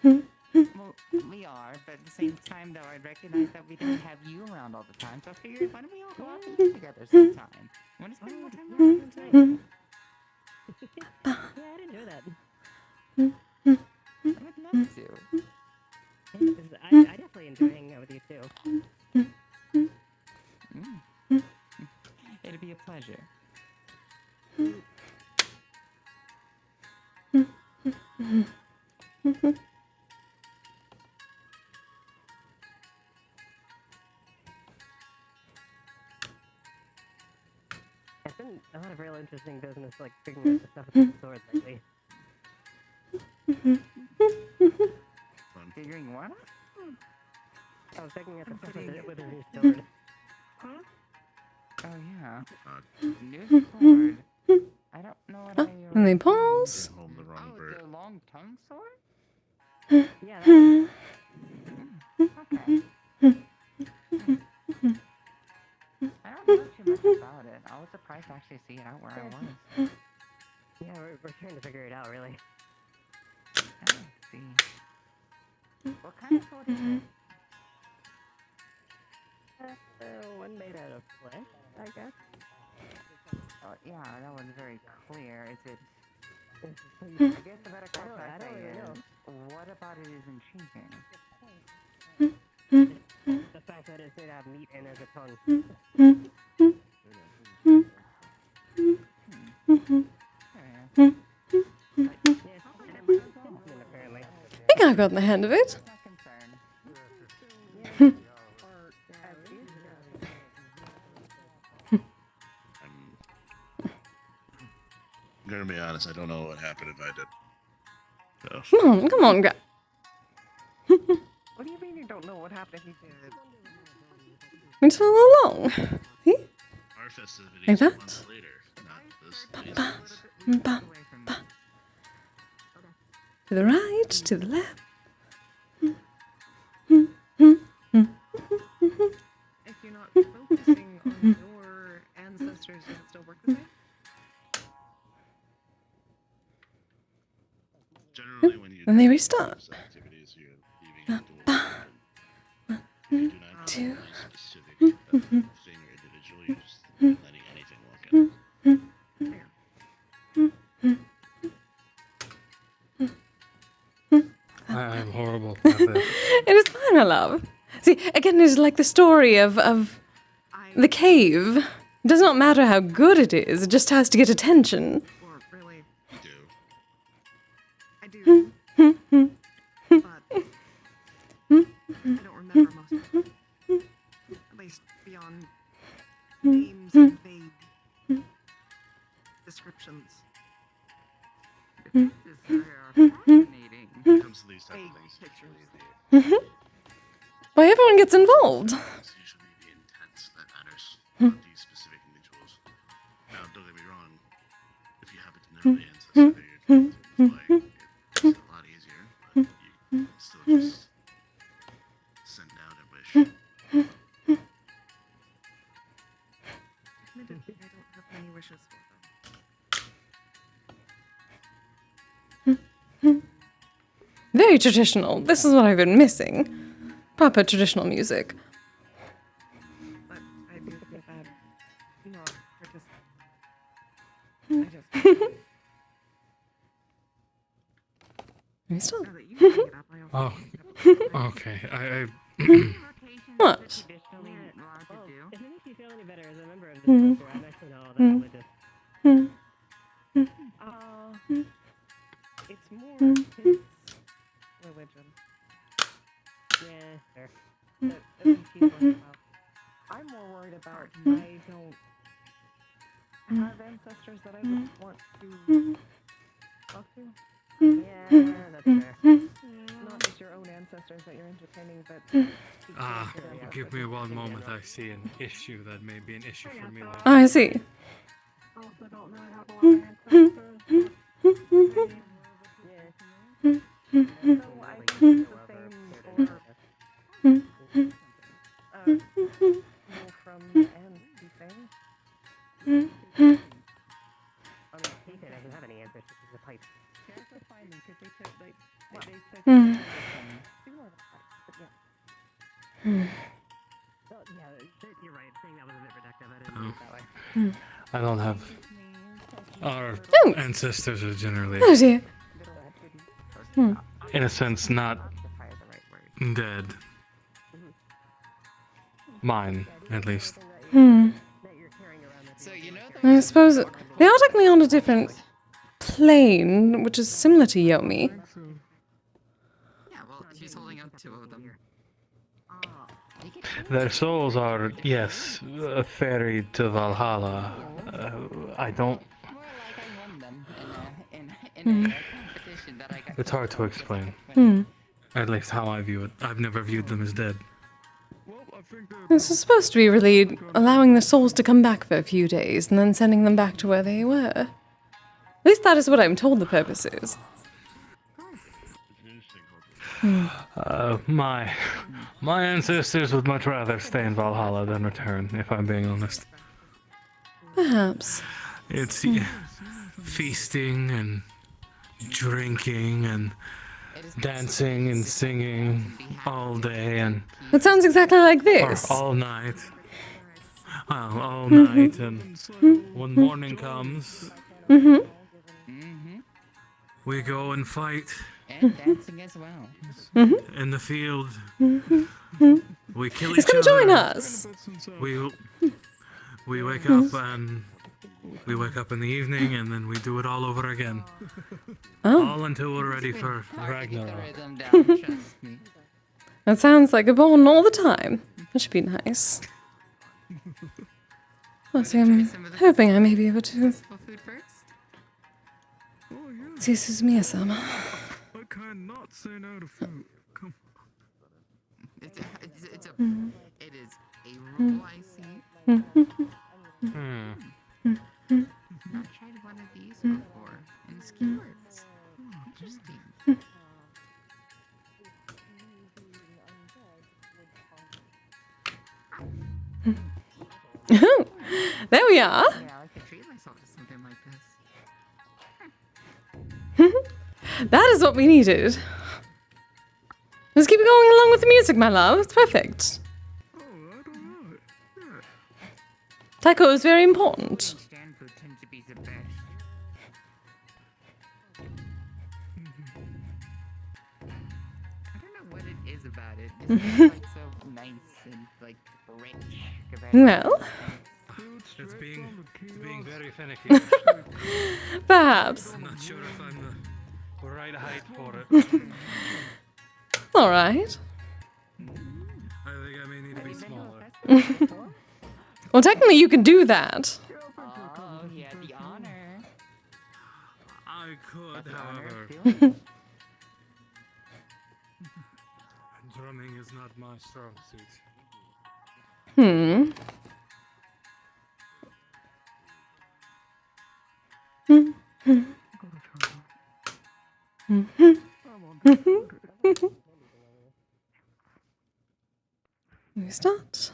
Well, we are, but at the same time, though, I recognize that we don't have you around all the time, so I figured, why don't we all go out and eat together sometime? Want to spend more time around tonight? Yeah, I'd enjoy that. I would love to. I definitely enjoy hanging out with you too. It'd be a pleasure. been a lot of real interesting business, like figuring out the stuff with the swords lately. Figuring what? I was figuring out the stuff with his new sword. Huh? Oh yeah. New sword. I don't know what And they pause. Home the wrong Oh, bird. the long tongue sword? Yeah, that one. Okay. I don't know too much about it. I was surprised to actually see it out where I was. Yeah, we're trying to figure it out, really. I see. What kind of sword is it? One made out of flesh, I guess. Oh, yeah, that one's very clear. Is it... I guess the better question I say is, what about it is intriguing? The fact that it's made out of meat and has a tongue. Apparently. I think I got the hand of it. I'm gonna be honest, I don't know what happened if I did. So. Come on, What do you mean you don't know what happened if you did? It's all along. See? Our festivities Like that? months later, not this. Ba. To the right, to the left. If you're not focusing on your ancestors, does it still work the same? Generally, when you And they restart. activities, you're leaving it to a you do not have Two. a specific thing or individual, you're just letting anything walk in. I'm horrible at this. It is fine, my love. See, again, it's like the story of the cave. It does not matter how good it is, it just has to get attention. Or really, You do. I do. But I don't remember most of it. At least beyond names and vague descriptions. This is fascinating. When it comes to these type of things, usually Why everyone gets involved. it's usually the intent that matters. Not these specific individuals. Now, don't get me wrong. If you happen to know the ancestor that you're trying to fly, it's a lot easier, but you can still just send out a wish. Admittedly, I don't have many wishes for them. Very traditional. This is what I've been missing. Proper traditional music. But I do feel bad. No, Restart. now that you bring it up, I also Oh, okay. I What? Traditionally allowed to do. If it makes you feel any better as a member of this culture, I'm actually not all that religious. it's more his religion. Yeah, sure. That at least he's worried about. I'm more worried about I don't have ancestors that I would want to talk to. Yeah, that's fair. Not just your own ancestors that you're entertaining, but give me one moment. I see an issue that may be an issue for me. Oh, I see. Also don't really have a lot of ancestors. So I think it's the same for Wolfram and Kise. I mean, Kise doesn't have any answers, she's a pipe. Character find them because they took they said sooner than that, but yeah. Well, yeah, you're right. Saying that was a bit reductive. I didn't mean it that way. I don't have. Our ancestors are generally, Oh dear. in a sense, not dead. Mine, at least. So you know I suppose they are technically on a different plane, which is similar to Yomi. Yeah, well, she's holding up two of them. Their souls are, yes, ferried to Valhalla, I don't. More like I won them in a competition that I got. It's hard to explain. Hmm. At least how I view it. I've never viewed them as dead. This is supposed to be really allowing the souls to come back for a few days and then sending them back to where they were. At least that is what I'm told the purpose is. My ancestors would much rather stay in Valhalla than return, if I'm being honest. Perhaps. It's feasting and drinking and dancing and singing all day and It sounds exactly like this. or all night. Well, all night, and when morning comes, we go and fight. And dancing as well. In the field. We kill Please each come other. join us. We wake up and we wake up in the evening and then we do it all over again. Oh. All until we're ready for Ragnarok. That sounds like Obon all the time. That should be nice. Well, see, I'm hoping I may be able to. This is me, some. I cannot say no to food. Come It is a rule I see. Not tried one of these before. And skewers. Interesting. Oh, there we are. Yeah, I could treat myself to something like this. That is what we needed. Just keep going along with the music, my love. It's perfect. Taco is very important. Stand food tends to be the best. I don't know what it is about it. It's just like so nice and like rich. Well, It's being very finicky. perhaps. I'm not sure if I'm the right height for it. All right. I think I may need to be smaller. Well, technically, you can do that. Oh, he had the honor. I could, however. Drumming is not my strong suit. Hmm. We start.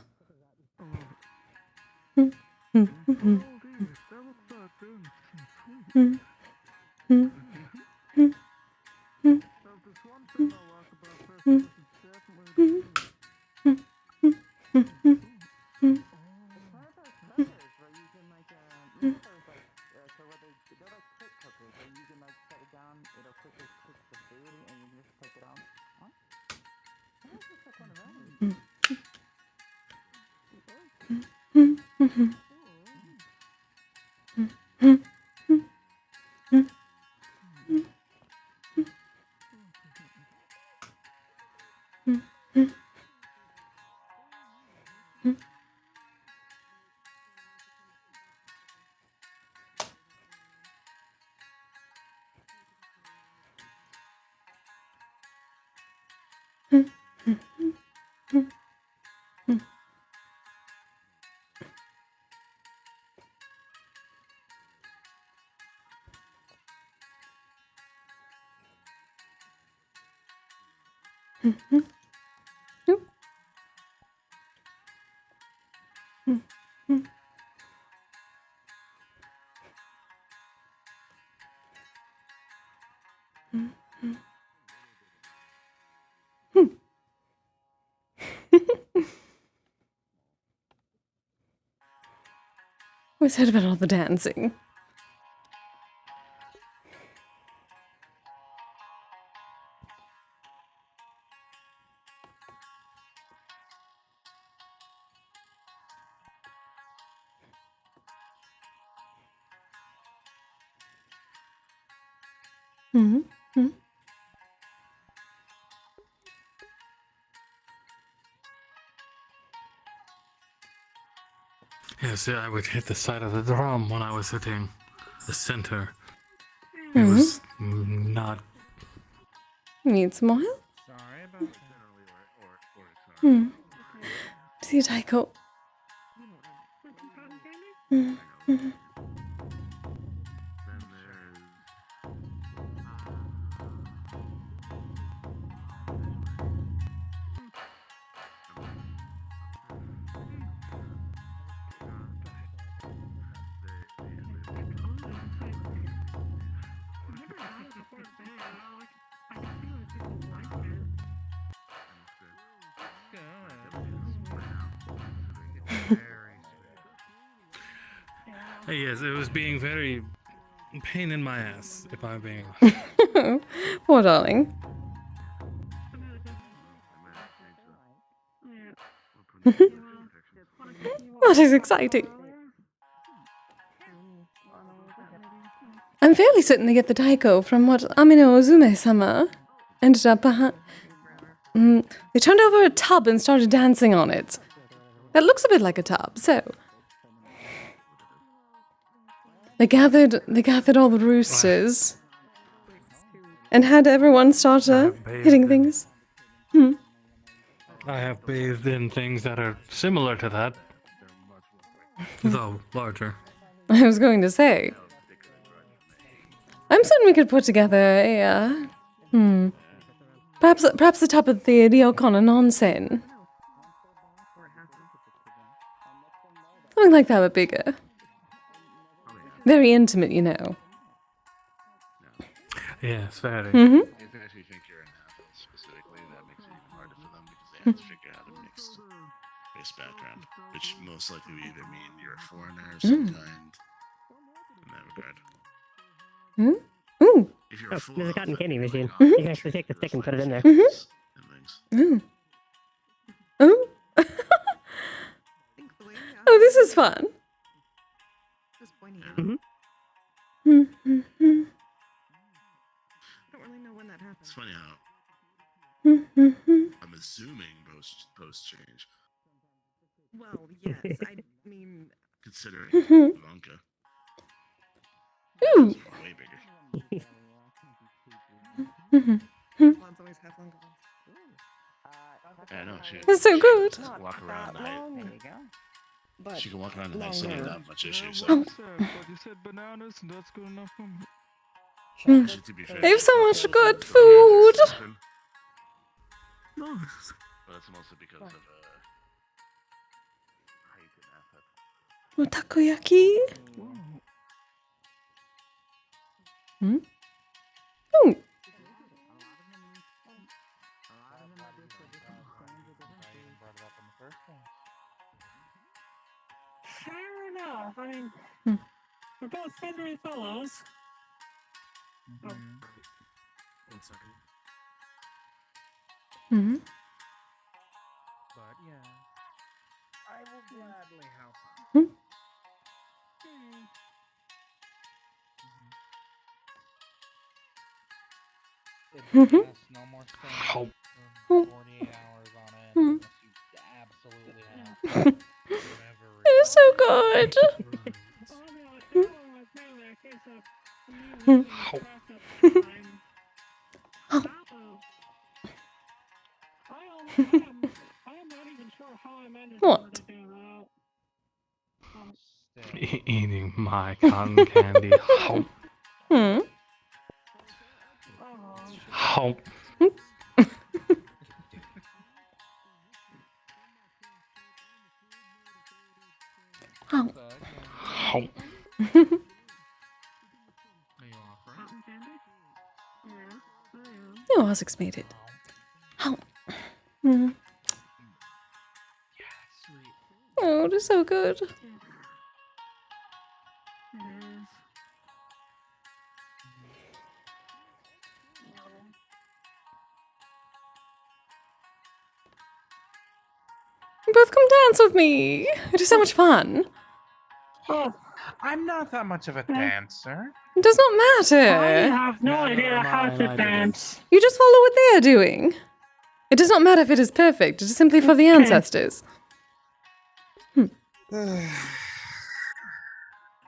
We said about all the dancing. Mm-hmm. Yes, yeah, I would hit the side of the drum when I was hitting the center. It was not. Need some more help? Sorry about See a Taiko. Mm. Mhm. Then there's Yes, it was being very pain in my ass, if I'm being honest. Poor darling. That is exciting. I'm fairly certain they get the Taiko from what Amino Ozume-sama ended up behind. They turned over a tub and started dancing on it. That looks a bit like a tub, so. They gathered all the roosters and had everyone start hitting things. I have bathed in things that are similar to that, though larger. I was going to say. I'm certain we could put together a, perhaps the top of the Ryokon and Onsen. Something like that, but bigger. Very intimate, you know. Yes, very. If you actually think you're in Athens specifically, that makes it even harder for them because they have to figure out a mixed race background, which most likely would either mean you're a foreigner of some kind in that regard. Ooh. If you're a full There's a cotton candy machine. Mhm. You can actually take the stick and put it in there. Ooh. Oh. Oh, this is fun. It's funny how I'm assuming post change. Well, yes, I mean, Considering Ivanka. Ooh. Way bigger. blondes always have longer ones. I know she. That's so good. Walk around the height. There you go. But She can walk around the night city without much issue. So. But you said bananas, and that's good enough for me. Actually, to be fair, They have so much good food. But that's mostly because of height and asset. Takoyaki. Ooh. Fair enough. I mean, we're both feathery fellows. One second. But yeah, I will gladly help. No more staying for 48 hours on end unless you absolutely have to. It is so good. What? Eating my cotton candy. How? Oh. How? Oh, Ozix made it. Oh. Oh, they're so good. You both come dance with me. It is so much fun. Oh, I'm not that much of a dancer. It does not matter. I have no idea how to dance. You just follow what they are doing. It does not matter if it is perfect. It is simply for the ancestors.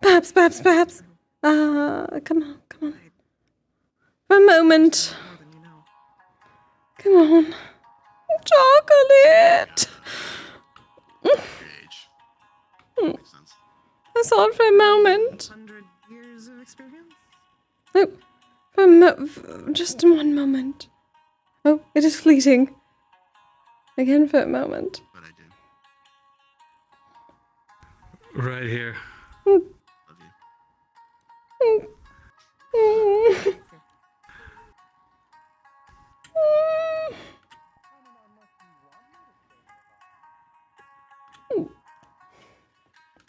Perhaps. Come on. For a moment. Come on. Chocolate! That's all for a moment. 100 years of experience? Oh, just one moment. Oh, it is fleeting. Again for a moment. But I do. Right here. Love you.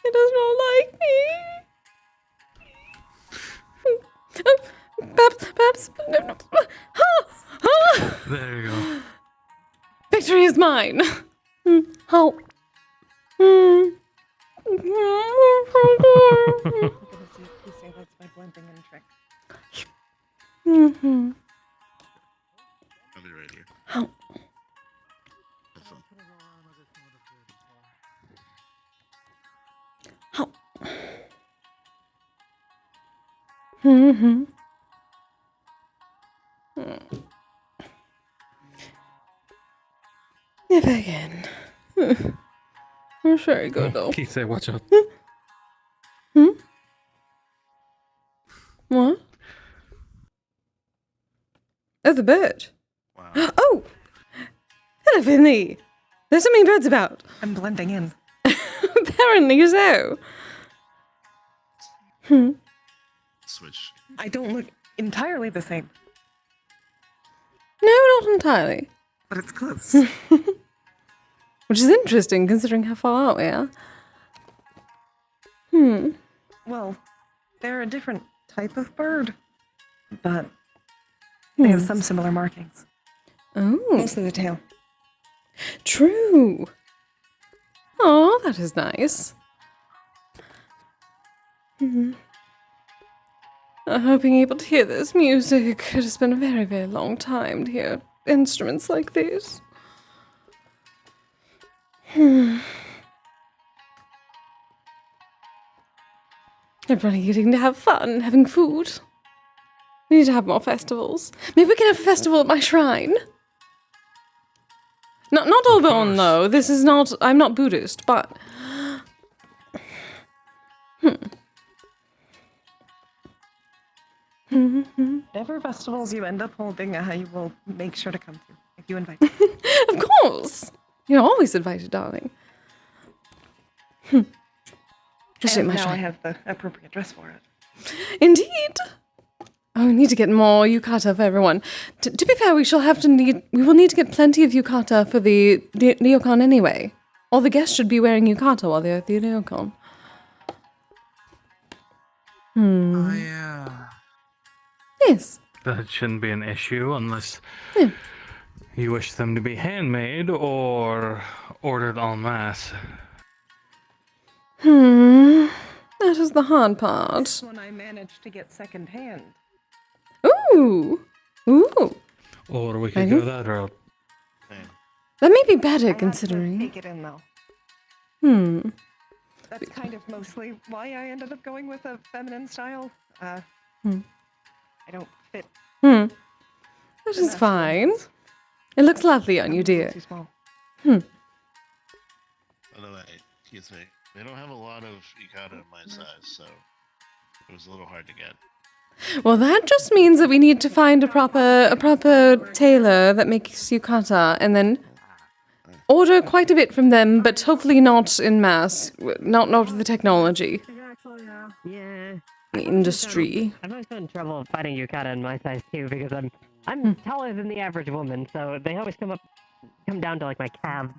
He does not like me. Oh, perhaps. There you go. Victory is mine. Oh. Kise, that's my blending in trick. I'll be right here. Oh. Have fun. Never again. I'm sure I go though. Kise, watch out. What? Oh, the bird. Wow. Oh! Hello, Finley. There's so many birds about. I'm blending in. Apparently so. Switch. I don't look entirely the same, No, not entirely. but it's close. Which is interesting considering how far out we are. Well, they're a different type of bird, but they have some similar markings. Oh. Mostly the tail. True. Oh, that is nice. I hope being able to hear this music. It has been a very, very long time to hear instruments like this. Everybody getting to have fun, having food. We need to have more festivals. Maybe we can have a festival at my shrine. Not Obon though. This is not. I'm not Buddhist, but. Whatever festivals you end up holding, you will make sure to come to if you invite me. Of course. You're always invited, darling. Just at And my now I shrine. have the appropriate dress for it. Indeed. Oh, we need to get more yukata for everyone. To be fair, we will need to get plenty of yukata for the neocon anyway. All the guests should be wearing yukata while they're at the neocon. Yes. That shouldn't be an issue unless you wish them to be handmade or ordered en masse. That is the hard part. This one I managed to get secondhand. Ooh. Or we could go that route. That may be better I have to considering. take it in though. That's kind of mostly why I ended up going with a feminine style. I don't fit. That is fine. It looks lovely on you, dear. Too small. By the way, Kise, they don't have a lot of yukata in my size, so it was a little hard to get. Well, that just means that we need to find a proper tailor that makes yukata, and then order quite a bit from them, but hopefully not in mass, not with the technology. Yeah. The industry. I've always been in trouble finding yukata in my size too because I'm taller than the average woman, so they always come down to like my calves.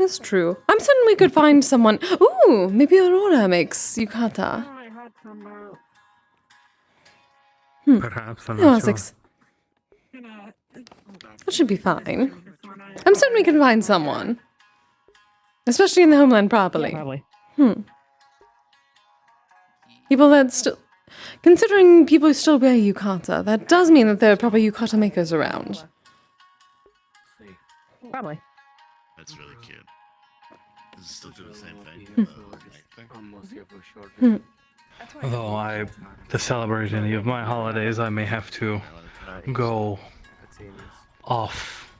That's true. I'm certain we could find someone. Ooh, maybe Aurora makes yukata. Perhaps, I'm Oh, not sure. Essex. That should be fine. I'm certain we can find someone. Especially in the homeland properly. Yeah, probably. People that still... Considering people who still wear yukata, that does mean that there are proper yukata makers around. Probably. That's really cute. Does it still do the same thing? Although to celebrate any of my holidays, I may have to go off.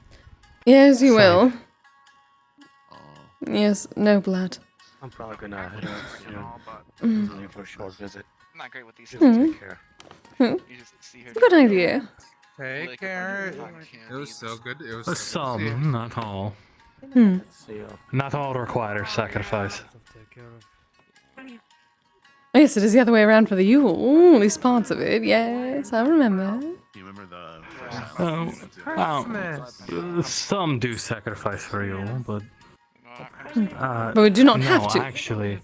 Yes, you site. will. Yes, no blood. I'm probably gonna head out soon. Mm. Only for a short visit. Not great with these Just things. take care. Hmm. You just see her Good idea. Take care. It was so good. It was so good to see Some, you. not all. Hmm. Not all require sacrifice. Yes, it is the other way around for the Yule. Ooh, these parts of it. Yes, I remember. You remember the Some do sacrifice for you, but But we do not no, have to. actually,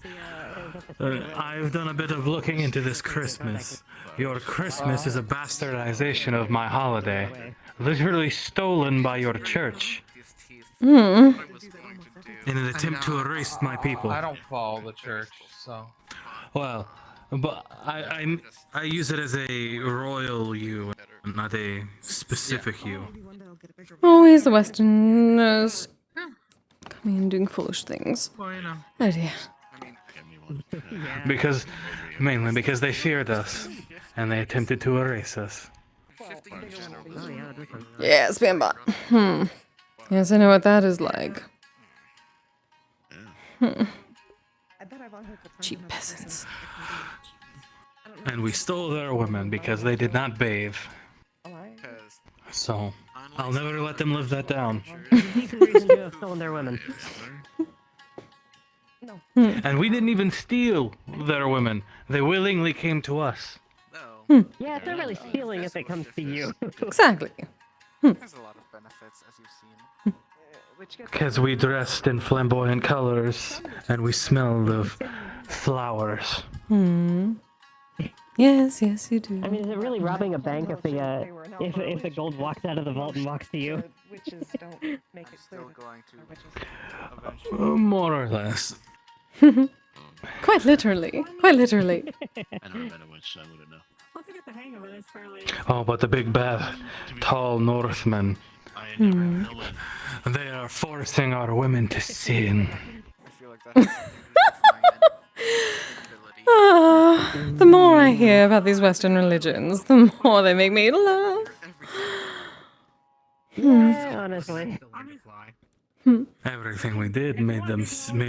I've done a bit of looking into this Christmas. Your Christmas is a bastardization of my holiday, literally stolen by your church. Hmm. In an attempt to erase my people. I don't follow the church, so. Well, but I use it as a royal you, not a specific you. Always the Westerners coming and doing foolish things. Well, you know. Oh dear. Mainly because they feared us, and they attempted to erase us. Yes, Bamba. Hmm. Yes, I know what that is like. Hmm. Cheap peasants. And we stole their women because they did not bathe. So, I'll never let them live that down. Decent reason to have stolen their women. And we didn't even steal their women. They willingly came to us. Yeah, it's not really stealing if it comes to you. Exactly. There's a lot of benefits, as you've seen. Because we dressed in flamboyant colors, and we smelled of flowers. Hmm. Yes, yes, you do. I mean, is it really robbing a bank if the gold walks out of the vault and walks to you? Witches don't make it clear. Still going to More or less. Quite literally. Quite literally. I never met a witch, so I wouldn't know. Once I get the hang of it, it's fairly. Oh, but the big bad, tall Northmen. Hmm. They are forcing our women to sin. I feel like that's Ah, the more I hear about these Western religions, the more they make me laugh. Yeah, honestly. Everything we did made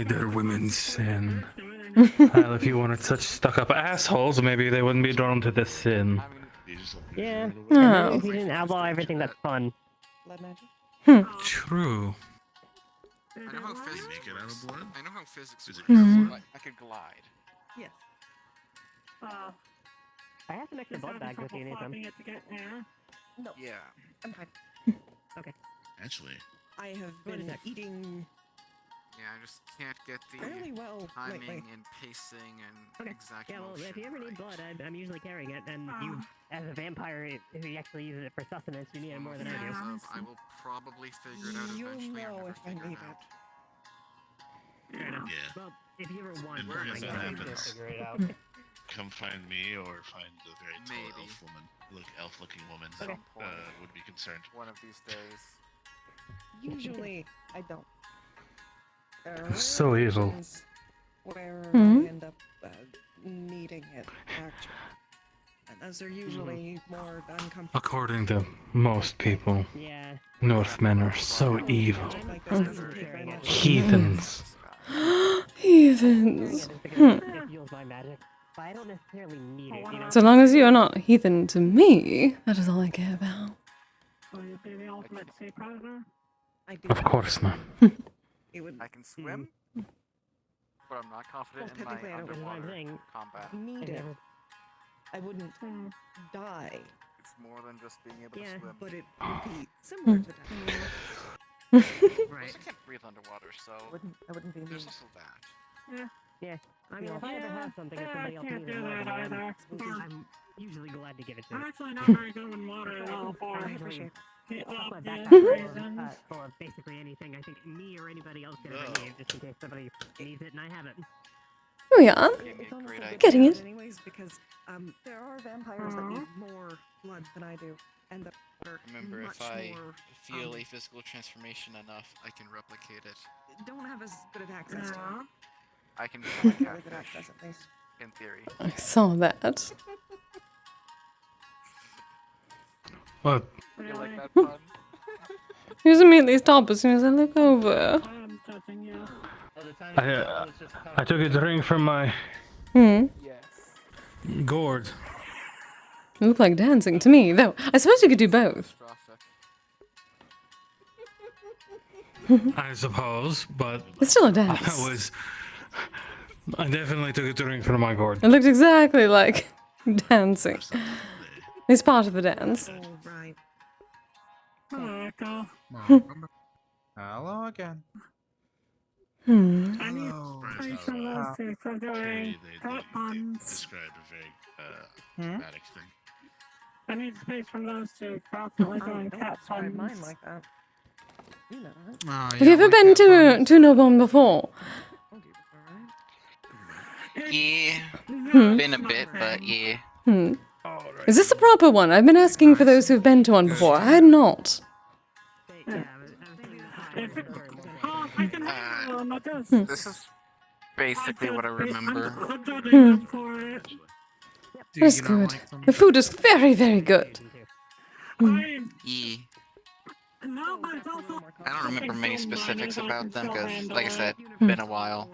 their women sin. Well, if you weren't such stuck-up assholes, maybe they wouldn't be drawn to this sin. Yeah. Oh. If you didn't outlaw everything that's fun. True. I know how physics works. I know how physics works. Mhm. I could glide. Yes. I have some extra blood bags if you need them. It to get there. No. Yeah. I'm fine. Okay. Actually, I have What is been it? eating Yeah, I just can't get the fairly well timing lately. and pacing and Okay. exact Yeah, well, motion if you ever need right. blood, I'm usually carrying it, and you, as a vampire who actually uses it for sustenance, you need it more than I do. I will probably figure it out You'll eventually. I've know never if I figured need it out. Fair enough. yeah. Well, if you ever want And blood, I as can that help you happens, figure it out. come find me or find the very tall Maybe. elf woman, elf-looking woman. Okay. Would be concerned. One of these days. Usually, I don't. There are So rare evil. occasions where Hmm? I end up needing it, actually. And those are usually more uncomfortable. According to most people, Yeah. Northmen are so evil. Like this doesn't take very much. Heathens. Heathens. It fuels my magic. But I don't necessarily need it, you know? So long as you are not heathen to me, that is all I care about. Will you be the ultimate sea predator? I do. Of course not. It would I can swim, but I'm not confident in my technically, I don't really underwater think- combat. need it. I wouldn't Hmm. die. It's more than just being able Yeah, to swim. but it would be similar to that. Right. I can't breathe underwater, so I wouldn't be there's mean. also that. Yeah. I mean, if I ever have something and Yeah, somebody I else can't needs it do more that than I am, either. I'm usually glad to give it to I'm them. actually not very good with water at all for I Usually, appreciate the I'll put my obvious backpack reasons. full of basically anything I think me or anybody else could ever need, just in case somebody needs it and I have it. Oh yeah. Gave me It's a honestly great good idea. Getting to it. know anyways, because there are vampires that need more blood than I do, and that are Remember, much if I more, feel a physical transformation enough, I can replicate it. don't have as good of access to it. I can become a Really good catfish. access, at least. In theory. I saw that. What? You like that pun? He was immediately stop as soon as I look over. I'm touching you. I took a drink from my Hmm. gourd. It looked like dancing to me, though. I suppose you could do both. I suppose, but It's still a dance. I definitely took a drink from my gourd. It looked exactly like dancing. It's part of the dance. Right. Hello, Echo. Hello again. Hmm. I need space from those two for doing cat puns. Described a very dramatic thing. I need space from those two constantly doing cat Describe mine puns. like that. You know it. Have you ever been to an Obon before? Yeah. Hmm. Been a bit, but yeah. Hmm. Is this the proper one? I've been asking for those who've been to one before. I had not. This is basically what I remember. That's good. The food is very, very good. Yeah. I I don't remember many specifics about them because, like I said, been a while.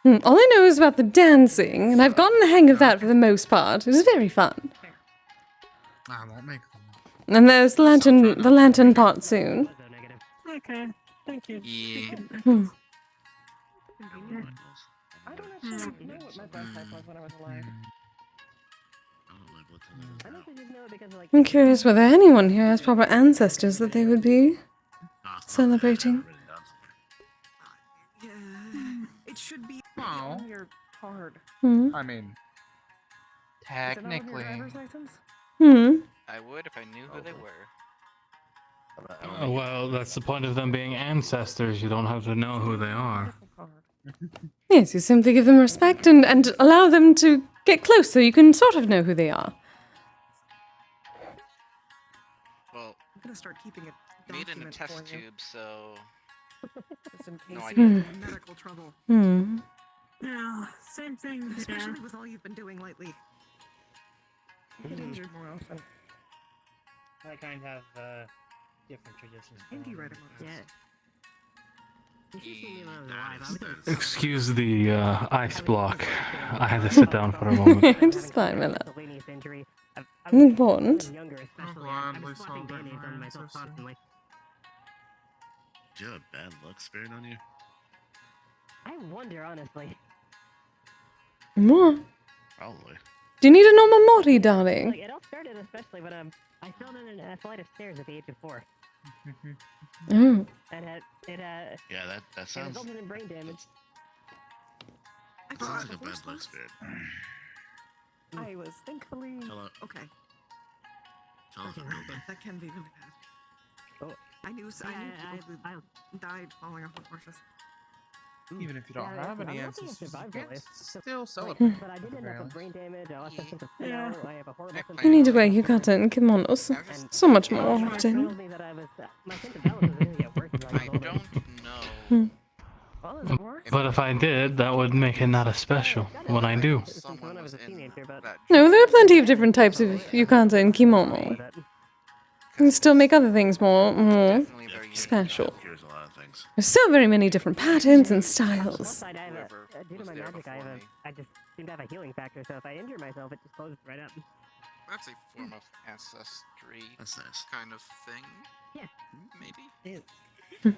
All I know is about the dancing, and I've gotten the hang of that for the most part. It was very fun. I won't make them. And there's the lantern part soon. Okay, thank you. Yeah. Hmm. I don't actually know what my birth type was when I was alive. I don't think you know because like. I'm curious whether anyone here has proper ancestors that they would be celebrating. Yeah, it should be Oh. on your card. Hmm. I mean, Technically, I would if I knew who they were. Well, that's the point of them being ancestors. You don't have to know who they are. Yes, you simply give them respect and allow them to get close so you can sort of know who they are. Well, I'm gonna start keeping it. made in a test tube, so Just in case no you idea. get in medical trouble. Hmm. Yeah, same thing Especially here. with all you've been doing lately. You get injured more often. My kind have different traditions. Indie right about this. Excuse the ice block. I had to sit down for a moment. Just fine, my love. Important. Do you have a bad luck spirit on you? I wonder, honestly. More? Probably. Do you need a normal Mori, darling? Like, it all started especially when I fell down a flight of stairs at the age of 4. Oh. And Yeah, that it sounds. resulted in brain damage. Sounds like a bad luck spirit. I was thankfully okay. Tell us a real bit. That can be really bad. I knew people who died falling off of horses. even if you don't have any I'm lucky I ancestors, you survived can all this. still celebrate. But I did end up with brain damage. I lost my sense of Yeah. smell. I have a horrible sense You of need to wear Yucatan kimonos so much more often. told me that I was my sense of balance was going to get worse as I I got older. don't know. Hmm. Well, is it worse? But if I did, that would make it not as special when I do. Since when I was a teenager, but No, there are plenty of different types of yukata and kimono. You can still make other things more special. Cures a lot of things. There's so very many different patterns and styles. I have due to my magic, I just seem to have a healing factor. So if I injure myself, it just closes right up. That's a form of ancestry. That's nice. Kind of thing. Yeah. Maybe.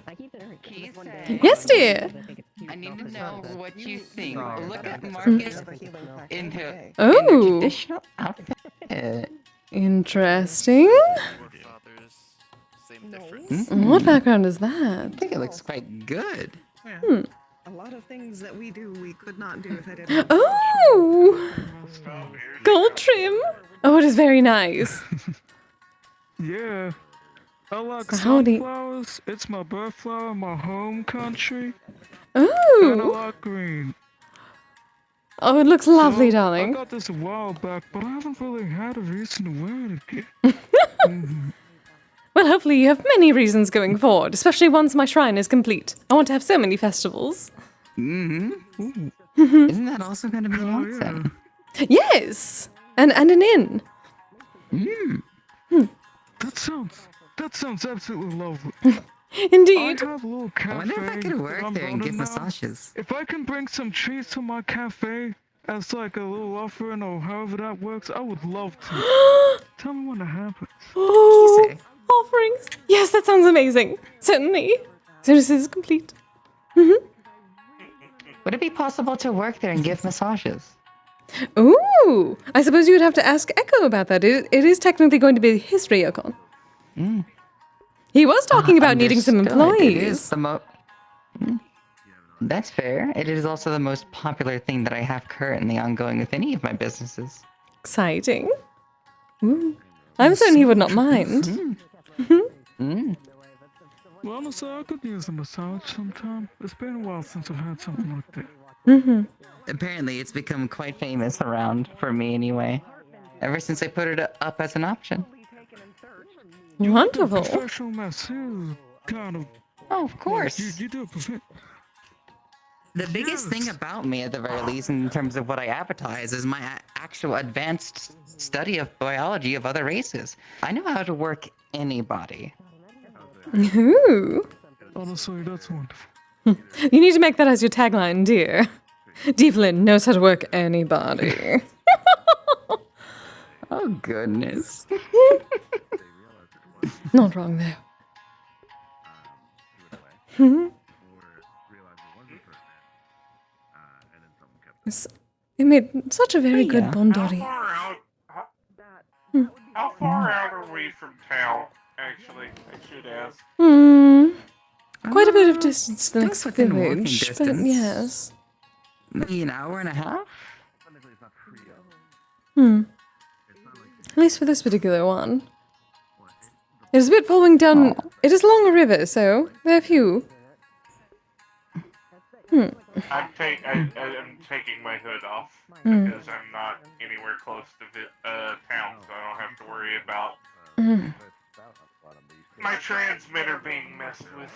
I keep it early. Kise. Yes, dear. I need to know what you think. Sorry. Look at Marcus into Oh. traditional outfit. Interesting. Same difference. What background is I that? think it looks quite good. Hmm. A lot of things that we do, we could not do if I didn't. Oh! Gold trim. Oh, it is very nice. Yeah. I like Howdy. sunflowers. It's my birth flower, my home country. And I Oh! like green. Oh, it looks lovely, I darling. got this a while back, but I haven't really had a reason to wear it again. Well, hopefully you have many reasons going forward, especially once my shrine is complete. I want to have so many festivals. Mm-hmm. Isn't that also going to be an onsen? Yes, and an inn. That sounds absolutely lovely. Indeed. I have a little cafe. I wonder if I could work that I'm there and give running now. massages. If I can bring some trees to my cafe as like a little offering or however that works, I would love to. Tell me when it happens. Oh, offerings. Yes, that sounds amazing. Certainly. As soon as this is complete. Would it be possible to work there and give massages? Ooh, I suppose you would have to ask Echo about that. It is technically going to be his Ryokon. He was talking about needing some Understood. It employees. is the That's fair. It is also the most popular thing that I have currently ongoing with any of my businesses. Exciting. Ooh. I'm certain he would not mind. Well, honestly, I could use a massage sometime. It's been a while since I've had something like that. Apparently, it's become quite famous around, for me anyway. Ever since I put it up as an option. Wonderful. Professional masseuse, kind of. Oh, of course. You do a The biggest thing about me, at the very least, in terms of what I advertise, is my actual advanced study of biology of other races. I know how to work anybody. Ooh. Honestly, that's wonderful. You need to make that as your tagline, dear. Devlin knows how to work anybody. Oh, goodness. Not wrong there. It made such a very good Bondori. How far out are we from town, actually? I should ask. Quite a bit of distance to the next within walking village, but distance. yes. Maybe an hour and a half? At least for this particular one. It is a bit following down. It is along a river, so there are few. I'm taking my hood off because I'm not anywhere close to town, so I don't have to worry about my transmitter being messed with.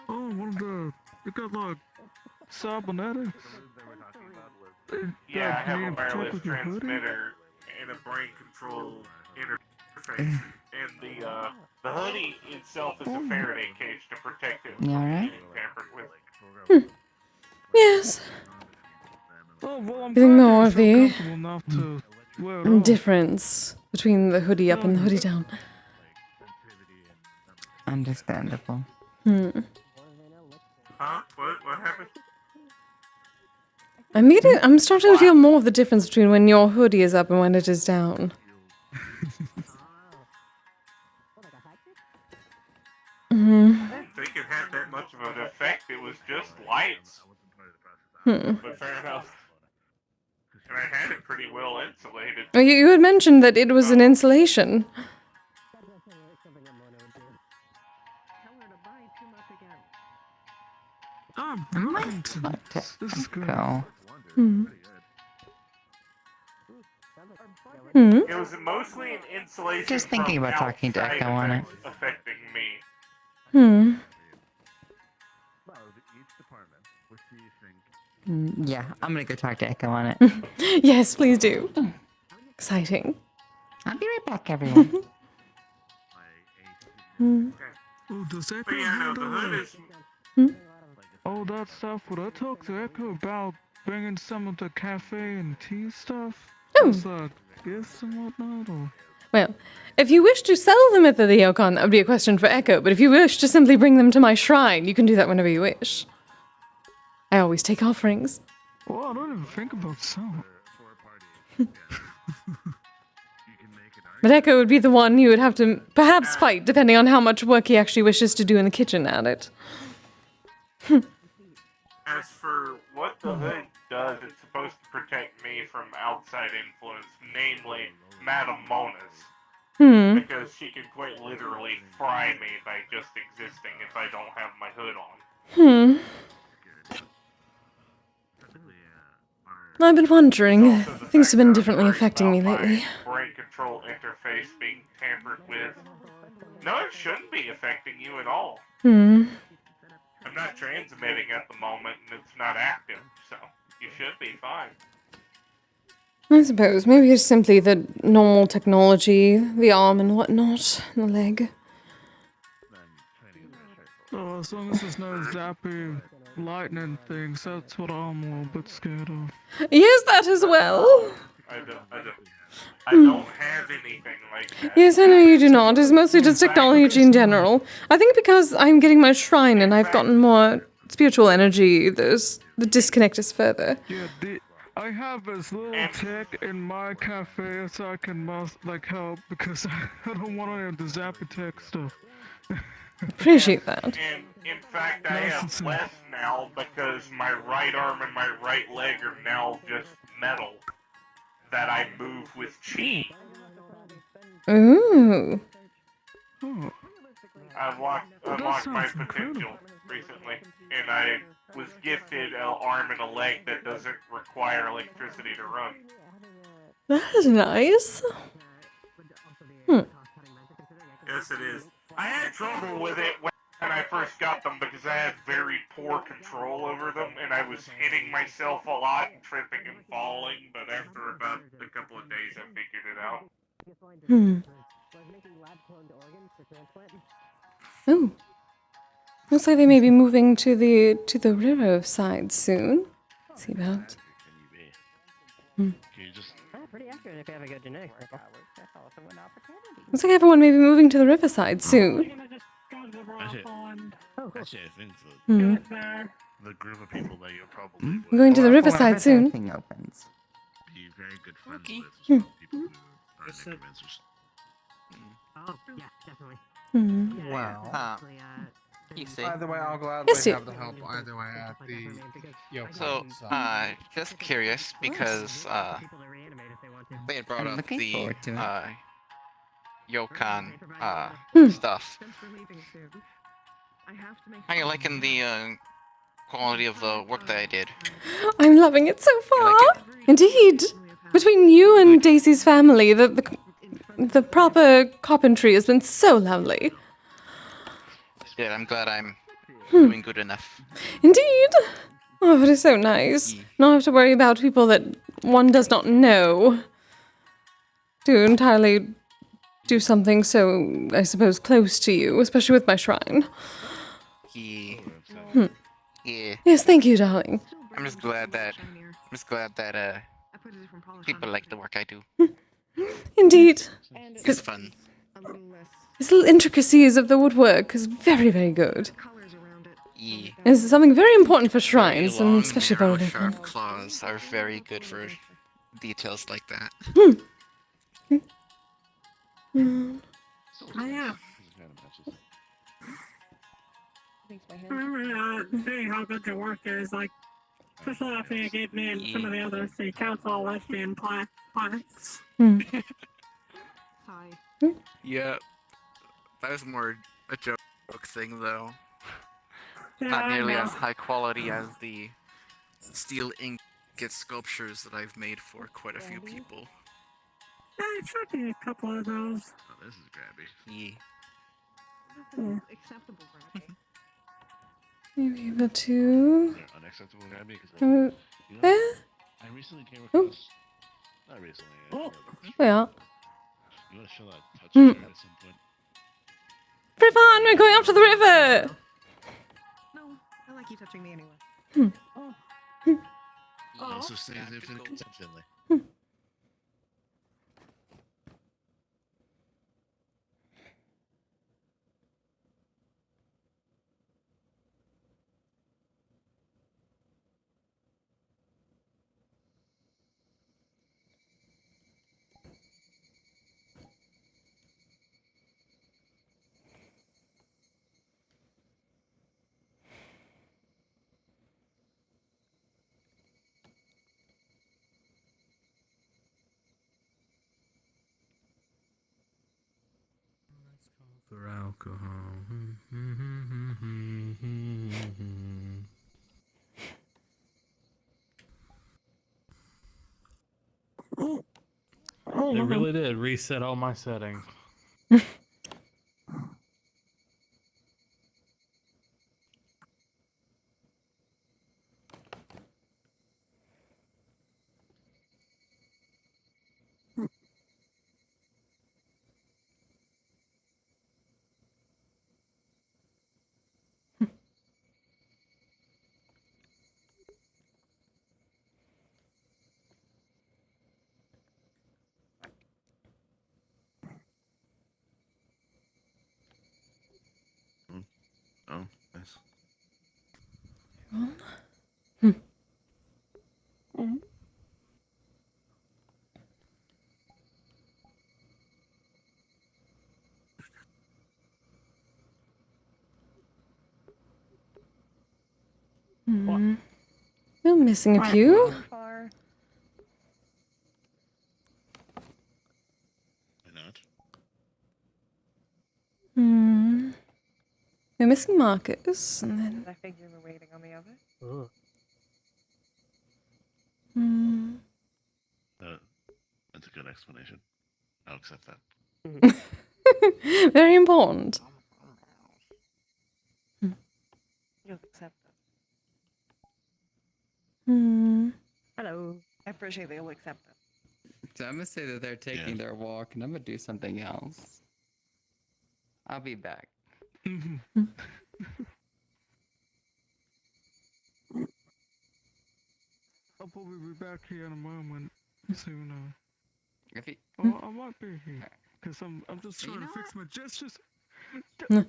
Oh, one of the. You got like cybernetics. Yeah, I have a wireless transmitter and a brain control interface, and the hoodie itself is a Faraday cage to protect it from alright? being tampered with. Yes. Oh, well, I'm Getting glad more you of feel the comfortable enough to wear it on. difference between the hoodie up and the hoodie down. Understandable. Huh? What happened? I'm starting to feel more of the difference between when your hoodie is up and when it is down. I didn't think it had that much of an effect. It was just lights. But fair enough. And I had it pretty well insulated. Oh, you had mentioned that it was an insulation. This is good. Go. It was mostly an insulation. Just thinking from about talking to outside Echo on it. effects affecting me. Yeah, I'm gonna go talk to Echo on it. Yes, please do. Exciting. I'll be right back, everyone. Oh, does Echo But yeah, no, handle the hood it? is. All that stuff? Would I talk to Echo about bringing some of the cafe and tea stuff? As gifts and whatnot, or? Well, if you wish to sell them at the Ryokon, that would be a question for Echo, but if you wish to simply bring them to my shrine, you can do that whenever you wish. I always take offerings. Well, I don't even think about selling. But Echo would be the one you would have to perhaps fight, depending on how much work he actually wishes to do in the kitchen at it. As for what the hood does, it's supposed to protect me from outside influence, namely Madame Mona's. Because she can quite literally fry me by just existing if I don't have my hood on. I've been wondering. Things have been differently affecting me lately. Brain control interface being tampered with. No, it shouldn't be affecting you at all. I'm not transmitting at the moment, and it's not active, so you should be fine. I suppose. Maybe it's simply the normal technology, the arm and whatnot, the leg. Oh, as long as there's no zappy lightning things, that's what I'm a little bit scared of. Yes, that as well. I don't have anything like that. Yes, I know you do not. It's mostly just technology in general. I think because I'm getting my shrine and I've gotten more spiritual energy, the disconnect is further. Yeah, I have as little tech in my cafe as I can help because I don't want any of the zappy tech stuff. Appreciate that. And in fact, I have less now because my right arm and my right leg are now just metal that I move with chi. Ooh. I've unlocked my potential recently, and I was gifted an arm and a leg that doesn't require electricity to run. That is nice. Yes, it is. I had trouble with it when I first got them because I had very poor control over them, and I was hitting myself a lot, tripping and falling, but after about a couple of days I figured it out. Oh. Looks like they may be moving to the river side soon. See about. Pretty accurate if you have a good genetics sample. Looks like everyone may be moving to the riverside soon. Actually, I think the group of people that you're probably I'm going to the riverside soon. Thing opens. be very good friends with some people who are necromancers. Oh, yeah, definitely. Wow. Kise. Either way, I'll gladly Yes, you- have the help either way at the So, side. just curious because they had brought up looking the forward to it. Yokan stuff. How you liking the quality of the work that I did? I'm loving it so far. Indeed. Between you and Daisy's family, the proper carpentry has been so lovely. Yeah, I'm glad I'm doing good enough. Indeed. Oh, it is so nice. Not have to worry about people that one does not know. To entirely do something so, I suppose, close to you, especially with my shrine. Yeah. Yes, thank you, darling. I'm just glad that people like the work I do. Indeed. It's fun. These little intricacies of the woodwork is very, very good. Yeah. It's something very important for shrines, and especially for Narrow, other sharp claws are very good for details like that. Oh yeah. I remember saying how good your work is, like, especially after you gave me and some of the others the council lesbian plaques. Yeah, that was more a joke thing, though. Yeah, Not I nearly know. as high quality as the steel ingot sculptures that I've made for quite a few people. Yeah, I tried to get a couple of those. Oh, this is grabby. Yeah. Acceptable grabby. Maybe able to. They're unacceptable grabby because There? I recently came across. Not recently. Yeah. You want to show that touch at some point? Rivan, we're going up to the river! No, I like you touching me anyway. Also stays infinite consumptionly. For alcohol. It really did reset all my settings. Hmm. Hmm. I'm missing a few. Far. Why not? Hmm. We're missing Marcus, and then. I figure we're waiting on the other. Hmm. That's a good explanation. I'll accept that. Very important. You'll accept that. Hmm. Hello. I appreciate that you'll accept that. So I'm gonna say that they're taking their walk, and I'm gonna do something else. I'll be back. I'll probably be back here in a moment soon. If he... Oh, I might be here because I'm just You trying know to fix my gestures. I'm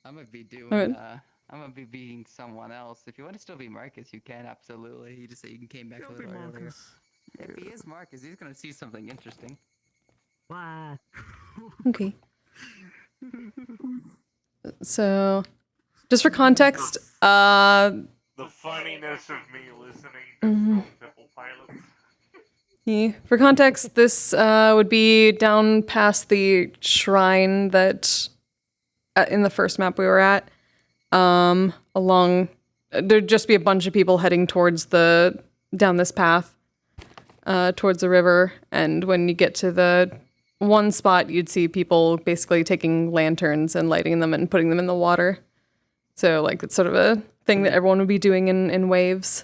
gonna be doing. Alright. I'm gonna be being someone else. If you want to still be Marcus, you can absolutely. You just say you came back a I'll little be earlier. Marcus. If he is Marcus, he's gonna see something interesting. Why? Okay. So, just for context, The funniness of me listening to Stone Temple Pilots. yeah, for context, this would be down past the shrine that in the first map we were at. Along, there'd just be a bunch of people heading towards down this path, towards the river. And when you get to the one spot, you'd see people basically taking lanterns and lighting them and putting them in the water. So like it's sort of a thing that everyone would be doing in waves.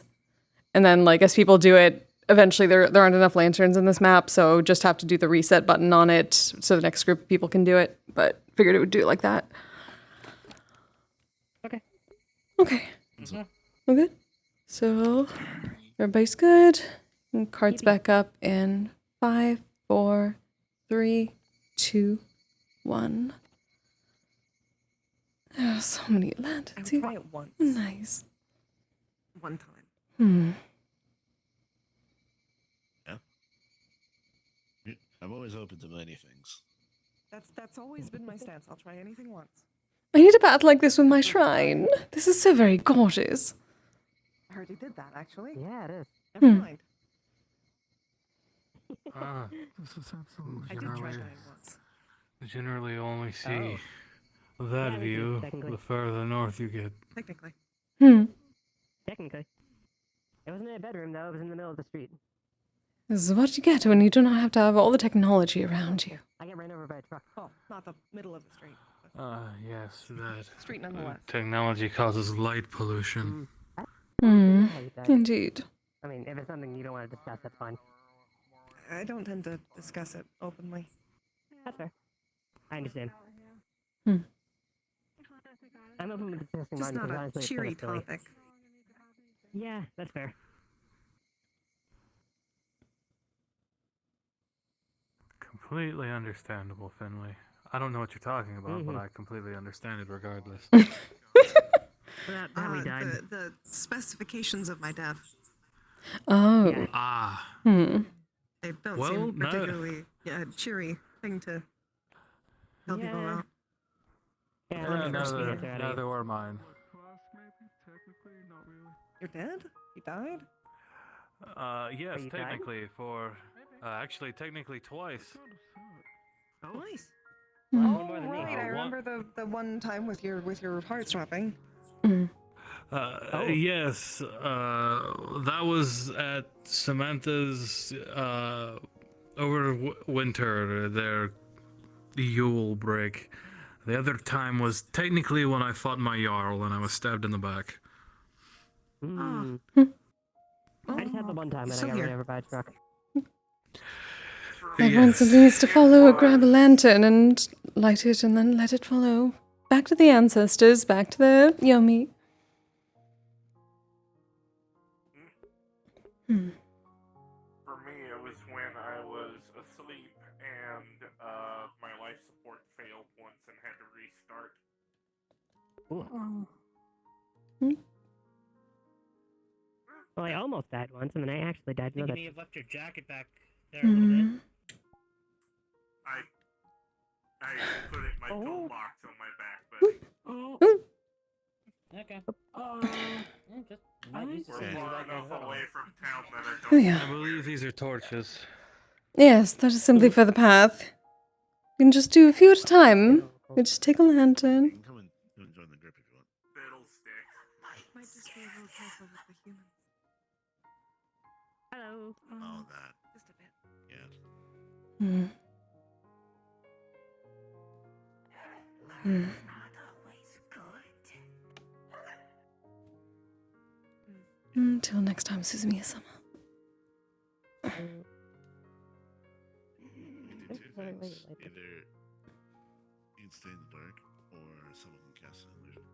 And then like as people do it, eventually there aren't enough lanterns in this map, so just have to do the reset button on it so the next group of people can do it. But figured it would do it like that. Okay. Okay. All good? So everybody's good. And cards back up in 5, 4, 3, 2, 1. Oh, so many lanterns. I'll try it once. Nice. One time. Yeah. I'm always open to many things. That's always been my stance. I'll try anything once. I need a bath like this with my shrine. This is so very gorgeous. I heard you did that, actually. Yeah, it is. Never mind. This is absolutely I did try dying once. Generally only see that view the further north you get. Technically. Technically. It wasn't in a bedroom, though. It was in the middle of the street. This is what you get when you do not have to have all the technology around you. I got ran over by a truck. Oh, not the middle of the street. Yes, that Street nonetheless. technology causes light pollution. Indeed. I mean, if it's something you don't want to discuss, that's fine. I don't tend to discuss it openly. That's fair. I understand. Hmm. I'm open to discussing Just mine not because a honestly, it's cheery kinda silly. topic. Yeah, that's fair. Completely understandable, Finley. I don't know what you're talking about, but I completely understand it regardless. How we died. The specifications of my death. Oh. They don't Well, seem no. particularly cheery thing to tell people about. Yeah, neither were mine. Technically, not really. You're dead? You died? Yes, you technically for... actually, technically twice. Twice. One Oh, more than me. right. I remember the one time with your heart stopping. Yes, that was at Samantha's, over winter, their Yule break. The other time was technically when I fought my Jarl and I was stabbed in the back. I just had the one time when I got ran over by a truck. Everyone simply needs to follow or grab a lantern and light it and then let it follow. Back to the ancestors, back to the Yomi. For me, it was when I was asleep and my life support failed once and had to restart. Well, I almost died once, and then I actually died I think another. you may have left your jacket back there a little bit. I put it in my toolbox on my back, buddy. Okay. Just We're far enough away from town that I Oh, don't. yeah. I believe these are torches. Yes, that is simply for the path. You can just do a few at a time. You just take a lantern. Come and join the group if you want. Fiddlesticks. Might just be a little careful with the humans. Hello. Oh, that. Just a bit. Yeah. Hmm. Hmm. Until next time, Suzumiya sama. You can do two things. Either you can stay in the dark, or someone can cast an illusion.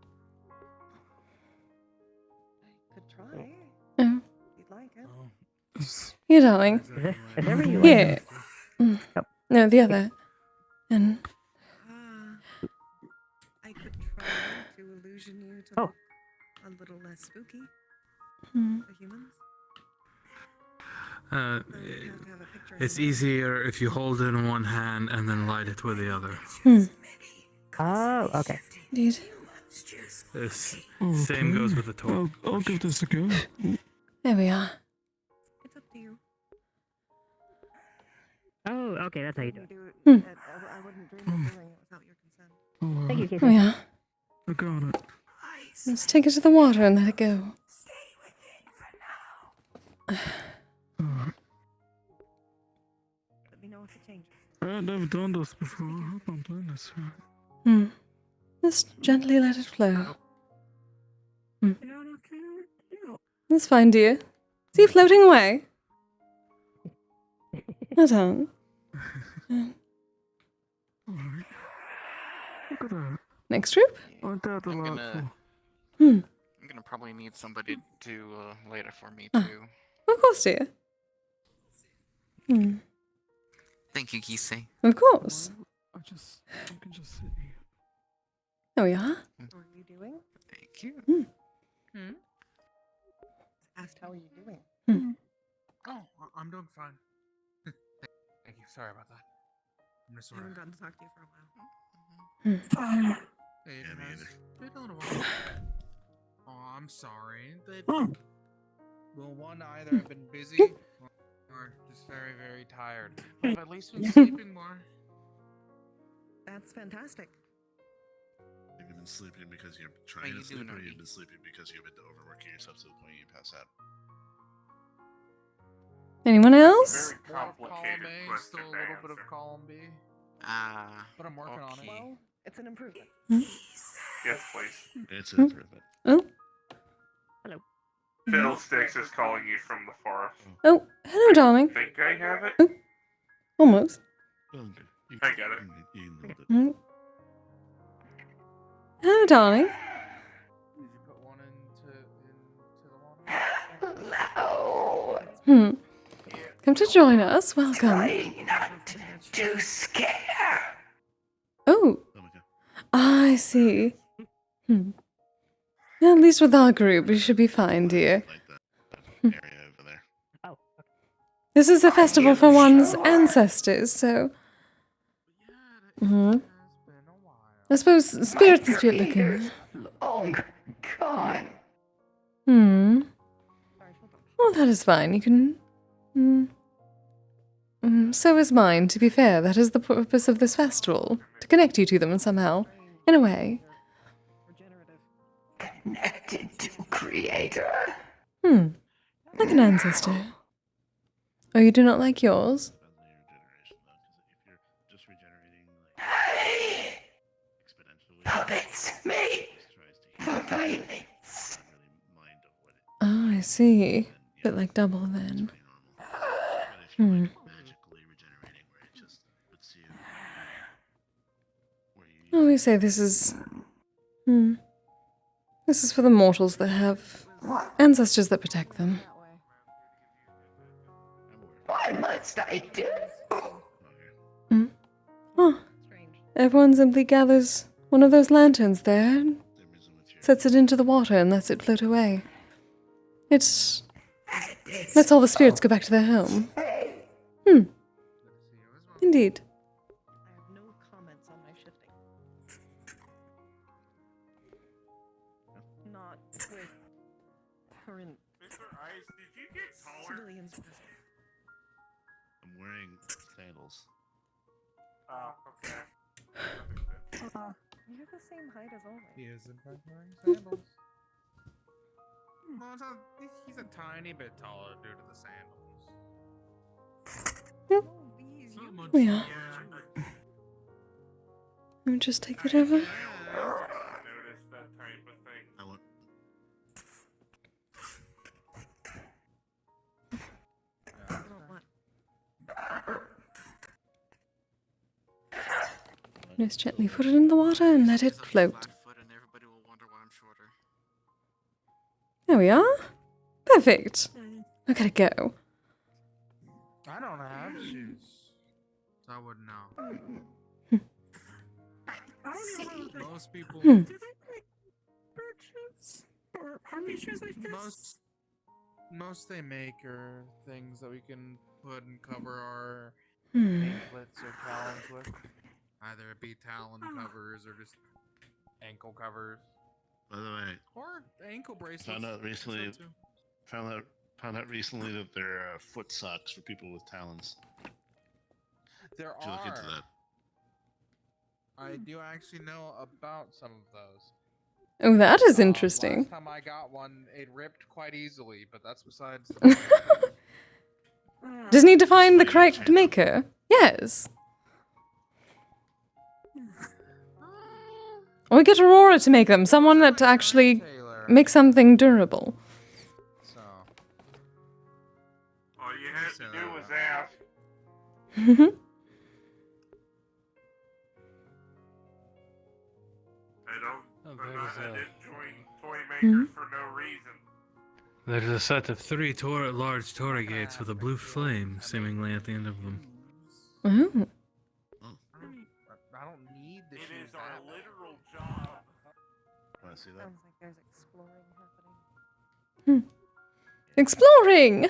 I could try. Oh. If you'd like it. Here, darling. Whatever you Here. like. No, the other. And I could try to illusion you to look a little less spooky. The humans. It's easier if you hold it in one hand and then light it with the other. Oh, okay. Indeed. This same goes with the torch. I'll give this a go. There we are. It's up to you. Oh, okay, that's how you do it. I wouldn't dream of doing it without your consent. Thank you, Kise. There we are. I got it. Let's take it to the water and let it go. Let me know if it changes. I've never done this before. I hope I'm doing this right. Just gently let it flow. That's fine, dear. See you floating away. Well done. Alright. Look at that. Next group? Aren't that delightful? I'm gonna probably need somebody to later for me too. Of course, dear. Thank you, Kise. Of course. I can just sit here. There we are. How are you doing? Thank you. Asked how are you doing? Oh, I'm doing fine. Thank you. Sorry about that. I'm just I sort haven't of. gotten to talk to you for a while. It Yeah, me has either. been a little while. Oh, I'm sorry. Well, one, either I've been busy or just very, very tired. But I've at least been sleeping more. That's fantastic. Have you been sleeping because you're How trying you to sleep, doing, or Arby? you've been sleeping because you've been overworking yourself to the point you pass out? Anyone else? Very More of complicated column A, question still a to little bit of answer. column B. But I'm working on it. Well, it's an improvement. Yes, please. It's an improvement. Oh. Hello. Fiddlesticks is calling you from the forest. Oh, hello, darling. Think I have it? Oh, almost. Well, you I get it. You nailed it. Hello, darling. Did you put one into the water? Come to join us. Welcome. Too scared. Oh. I see. At least with our group, we should be fine, dear. Area over there. This is a festival for one's ancestors, so... I suppose spirits is good looking. Long gone. Well, that is fine. You can... So is mine, to be fair. That is the purpose of this festival. To connect you to them somehow. In a way. Connected to Creator. Like an ancestor. Oh, you do not like yours? Puppets made for violence. Oh, I see. Bit like double then. Oh, we say this is... This is for the mortals that have ancestors that protect them. What must I do? Oh, everyone simply gathers one of those lanterns there. sets it into the water and lets it float away. It lets all the spirits go back to their home. Indeed. I have no comments on my shifting. Not with current Mr. Ice, did you get taller? civilians present. I'm wearing sandals. Oh, okay. You're the same height as always. He is in fact wearing sandals. Well, he's a tiny bit taller due to the sandals. We are. Let me just take it over. Notice that type of thing. I want. Just gently put it in the water and let it float. There we are. Perfect. I gotta go. I don't have shoes. So I wouldn't know. Most people. Or how many shoes like this? Most they make are things that we can put and cover our Hmm. anklets or talons with. Either it be talon covers or just ankle covers. By the way, Or ankle bracelets. found out recently that there are foot socks for people with talons. There Did you look into are. that? I do actually know about some of those. Oh, that is interesting. Last time I got one, it ripped quite easily, but that's besides. Just need to find the correct maker. Yes. Or we get Aurora to make them. Someone that actually makes something durable. So. All you had to do was ask. I didn't join toy makers for no reason. There's a set of 3 large Torii gates with a blue flame seemingly at the end of them. Oh. I don't need the shoes. It is our literal job. Want to see that? Sounds like there's exploring happening. Exploring!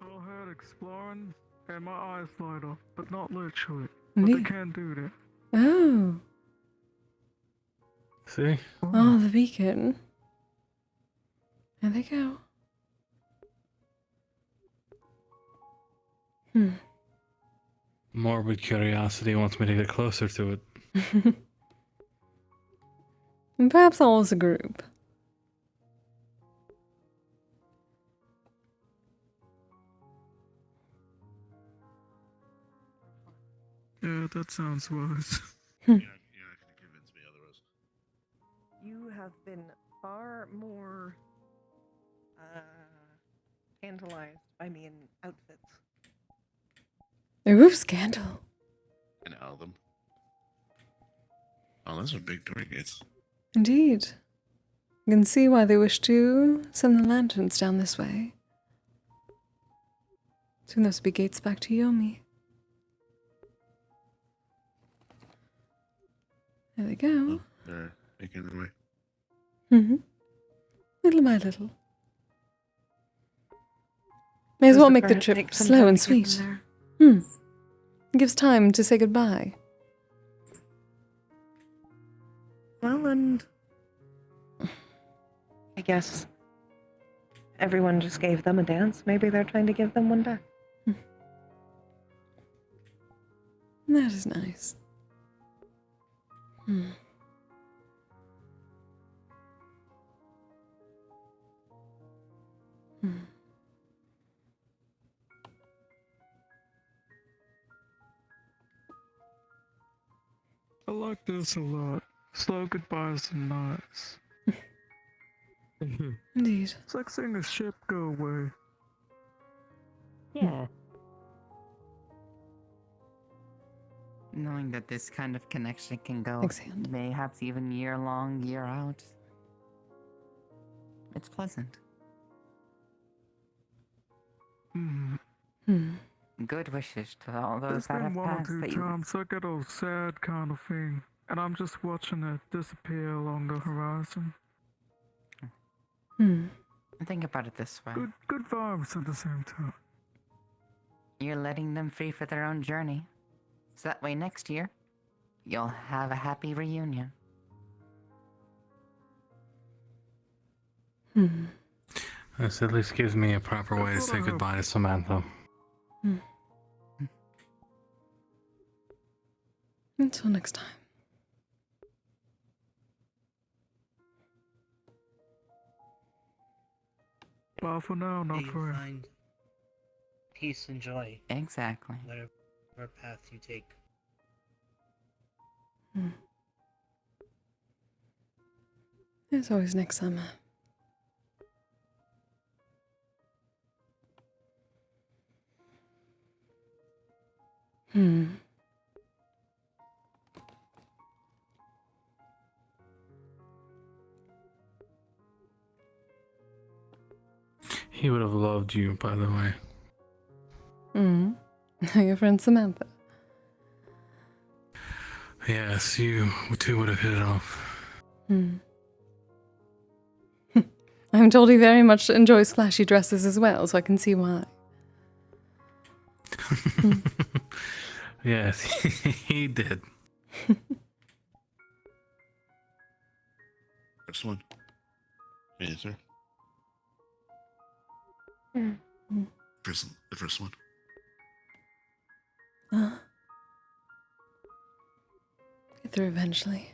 Go ahead exploring, and my eyes light up, but not literally. But Indeed. they can do that. Oh. See? Oh, the beacon. There they go. Morbid curiosity wants me to get closer to it. And perhaps all as a group. Yeah, that sounds wise. You're not gonna convince me otherwise. You have been far more tantalized by me in outfits. Ooh, scandal. An album. Oh, those are big Torii gates. Indeed. You can see why they wish to send the lanterns down this way. Soon those will be gates back to Yomi. There they go. Oh, they're making their way. Little by little. May as well make the trip slow and sweet. It gives time to say goodbye. Well, and I guess everyone just gave them a dance. Maybe they're trying to give them one back. That is nice. I like this a lot. Slow goodbyes are nice. Indeed. It's like seeing a ship go away. Yeah. Knowing that this kind of connection can go Thanks, hand. mayhaps even year long, year out. It's pleasant. good wishes to all those There's that been have one or passed two that you... times I get a sad kind of thing, and I'm just watching it disappear along the horizon. Think about it this way. Good vibes at the same time. You're letting them free for their own journey. So that way next year, you'll have a happy reunion. This at least gives me a proper way to say goodbye to Samantha. Until next time. Bye for now, not May you for real. find peace and joy. Exactly. Whatever path you take. There's always next summer. He would have loved you, by the way. Your friend Samantha. Yes, you two would have hit it off. I'm told he very much enjoys flashy dresses as well, so I can see why. Yes, he did. First one. Yes, sir. The first one. Get through eventually.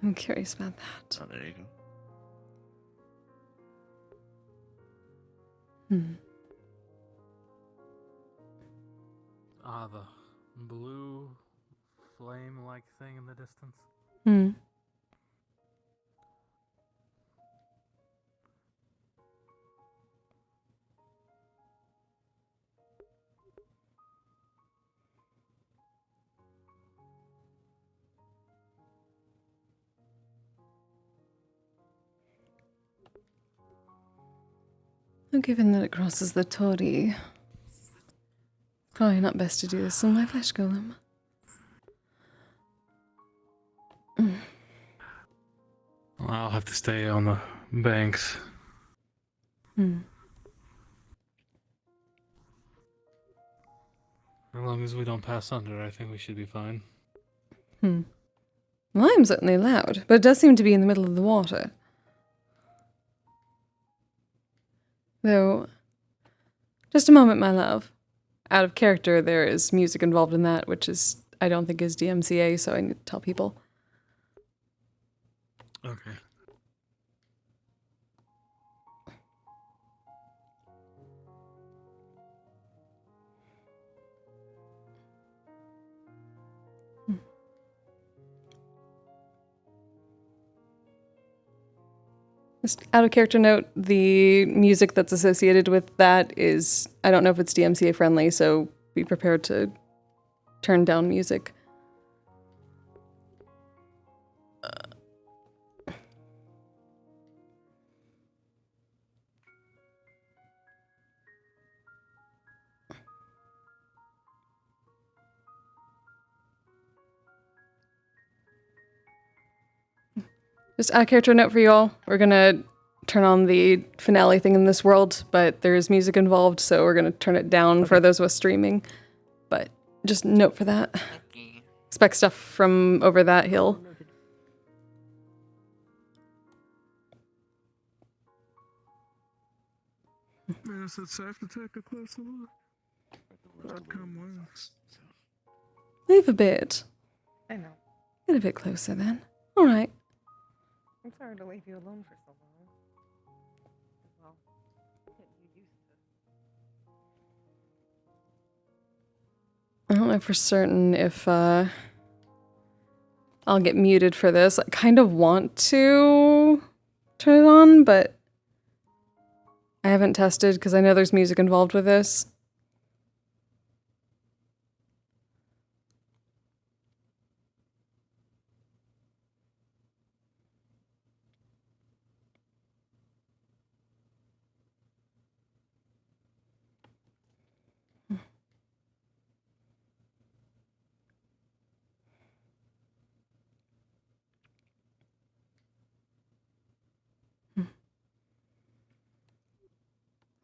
I'm curious about that. Oh, there you go. The blue flame-like thing in the distance. Well, given that it crosses the Tori, probably not best to do this on my flesh golem. Well, I'll have to stay on the banks. As long as we don't pass under, I think we should be fine. Well, I'm certainly loud, but it does seem to be in the middle of the water. Though, just a moment, my love. Out of character, there is music involved in that, which is, I don't think is DMCA, so I need to tell people. Okay. Just out of character note, the music that's associated with that is, I don't know if it's DMCA friendly, so be prepared to turn down music. Just out of character note for you all, we're gonna turn on the finale thing in this world, but there's music involved, so we're gonna turn it down for those of us streaming. But just note for that. Expect stuff from over that hill. Yes, it's safe to take a closer look. That come with. Leave a bit. I know. Get a bit closer then. Alright. I'm sorry to leave you alone for so long. Well, you used to. I don't know for certain if I'll get muted for this. I kind of want to turn it on, but I haven't tested because I know there's music involved with this.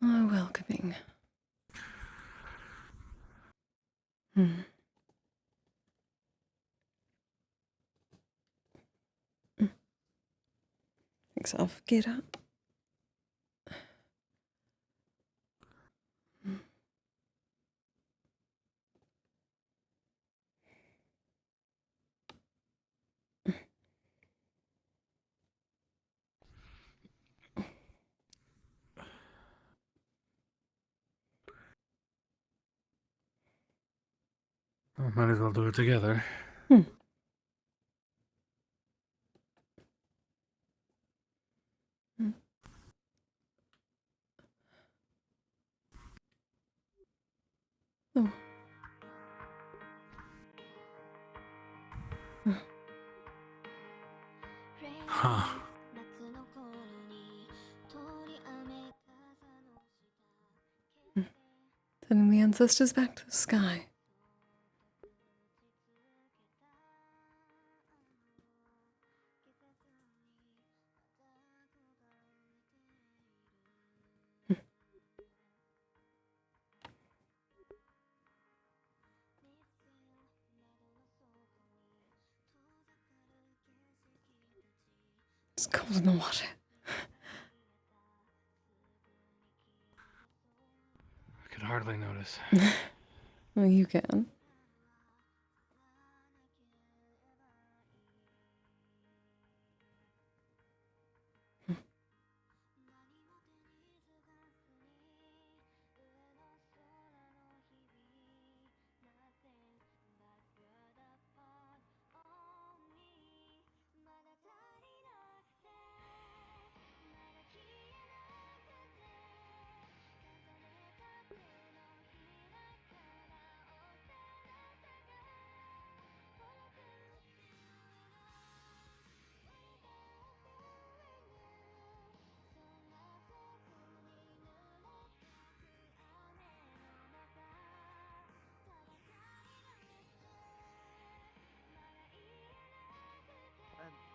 Oh, welcoming. Hmm. Thanks, I'll get up. Well, might as well do it together. Oh. Huh. Sending the ancestors back to the sky. It's cold in the water. I could hardly notice. Well, you can.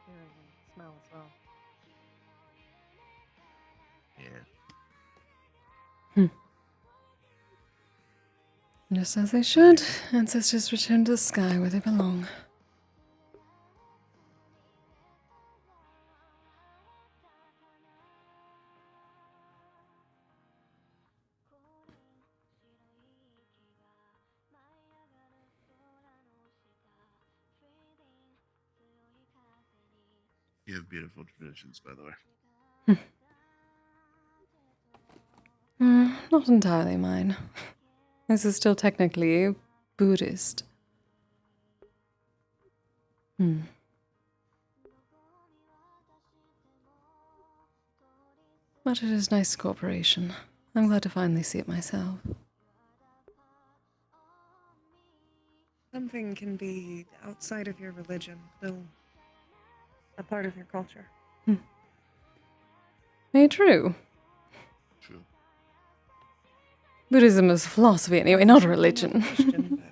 Hearing and smell as well. Yeah. Just as they should, ancestors return to the sky where they belong. You have beautiful traditions, by the way. Not entirely mine. This is still technically Buddhist. But it is nice cooperation. I'm glad to finally see it myself. Something can be outside of your religion, still a part of your culture. Very true. True. Buddhism is philosophy anyway, not a religion. Christian,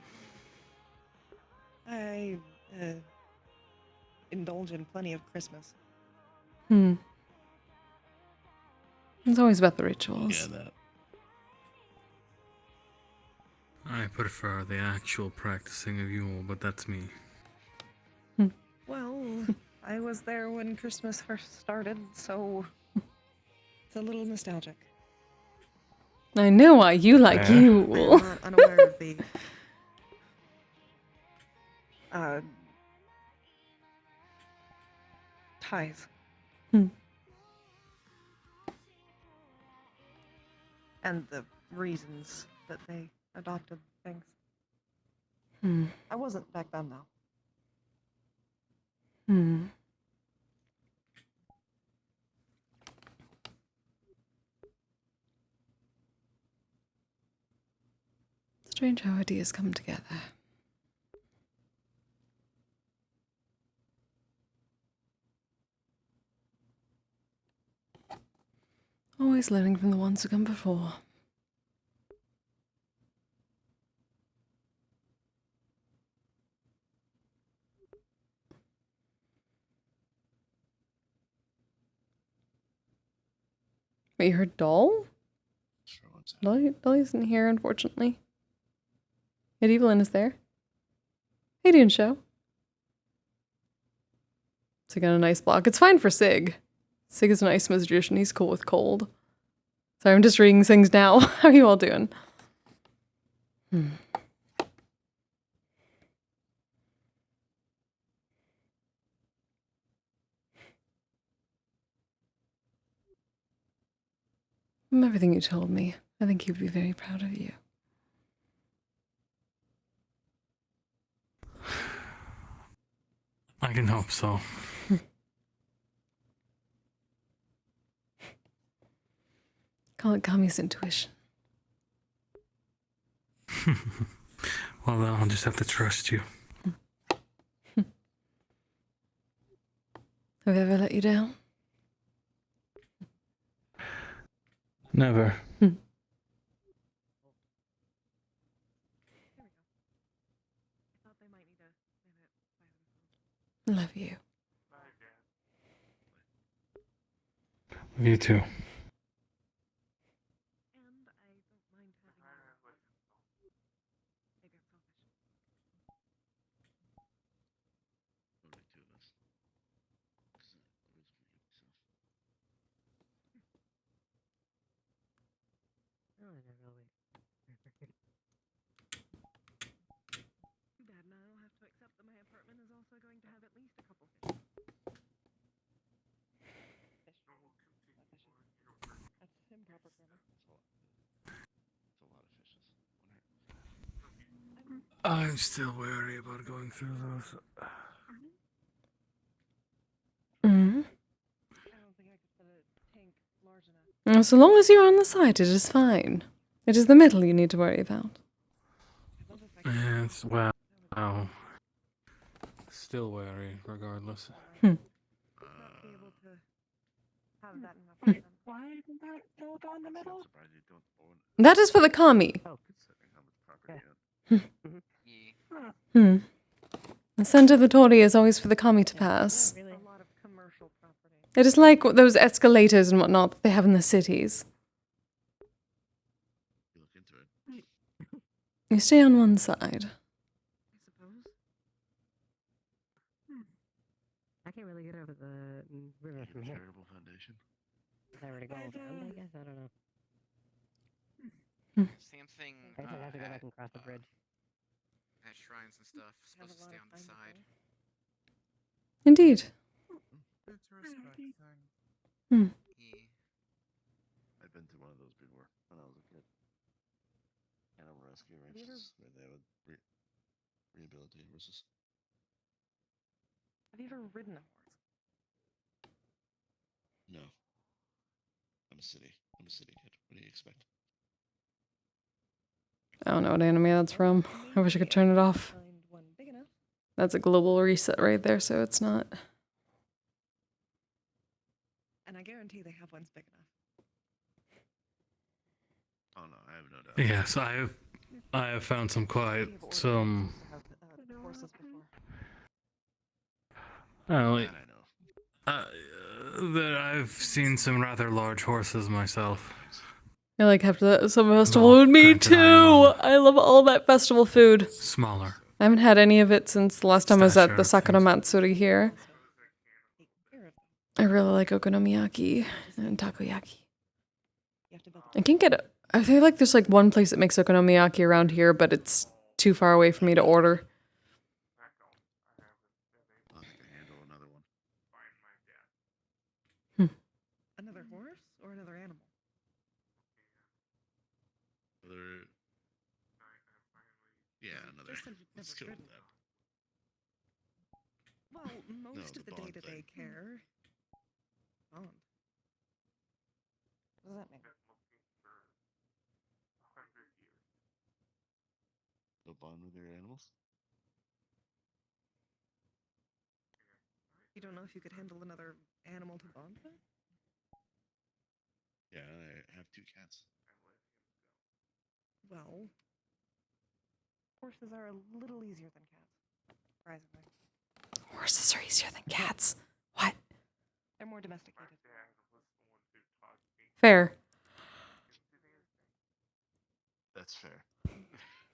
but I indulge in plenty of Christmas. It's always about the rituals. Yeah, that. I prefer the actual practicing of Yule, but that's me. Well, I was there when Christmas first started, so it's a little nostalgic. I know why you like I Yule. am not unaware of the ties. And the reasons that they adopted things. I wasn't back then, though. Strange how ideas come together. Always learning from the ones who come before. Wait, you heard doll? Dolly isn't here, unfortunately. Yet Evelyn is there. Hey, doing show. So I got a nice block. It's fine for Sig. Sig is an ice magician. He's cool with cold. Sorry, I'm just reading things now. How are you all doing? From everything you told me, I think he'd be very proud of you. I can hope so. Call it Kami's intuition. Well, then I'll just have to trust you. Have I ever let you down? Never. Love you. You too. Too bad now I'll have to accept that my apartment is also going to have at least a couple fish. That's improper grammar. I'm still wary about going through those. Mm-hmm. I don't think I could put a tank large enough. Well, so long as you're on the side, it is fine. It is the middle you need to worry about. Yes, well, still wary, regardless. Why isn't that go down the middle? That is for the Kami. The center of the Tori is always for the Kami to pass. It is like those escalators and whatnot that they have in the cities. You stay on one side. I can't really get over the river from here. Foundation. If I were to go around, I guess, I don't know. Same thing. I guess I'd have to go back and cross the bridge. At shrines and stuff, supposed to stay on the side. Indeed. It's a respect thing. Hmm. I've been through one of those before when I was a kid. Animal rescue ranches where they would rehabilitate horses. Have you ever ridden a horse? No. I'm a city kid. What do you expect? I don't know what anime that's from. I wish I could turn it off. That's a global reset right there, so it's not. And I guarantee they have ones big enough. Oh no, I have no doubt. Yes, I have found some Horses before. That I've seen some rather large horses myself. I like have some festival food. Me too. I love all that festival food. Smaller. I haven't had any of it since the last time I was at the Sakura Matsuri here. I really like okonomiyaki and takoyaki. I can't get it. I feel like there's like one place that makes okonomiyaki around here, but it's too far away for me to order. I think I handle another one. Another horse or another animal? Another. Let's go with that. Well, most of the day-to-day care. Bond. What does that mean? Go bond with your animals? You don't know if you could handle another animal to bond with? Yeah, I have 2 cats. Well, horses are a little easier than cats, surprisingly. Horses are easier than cats. What? They're more domesticated. Fair. That's fair.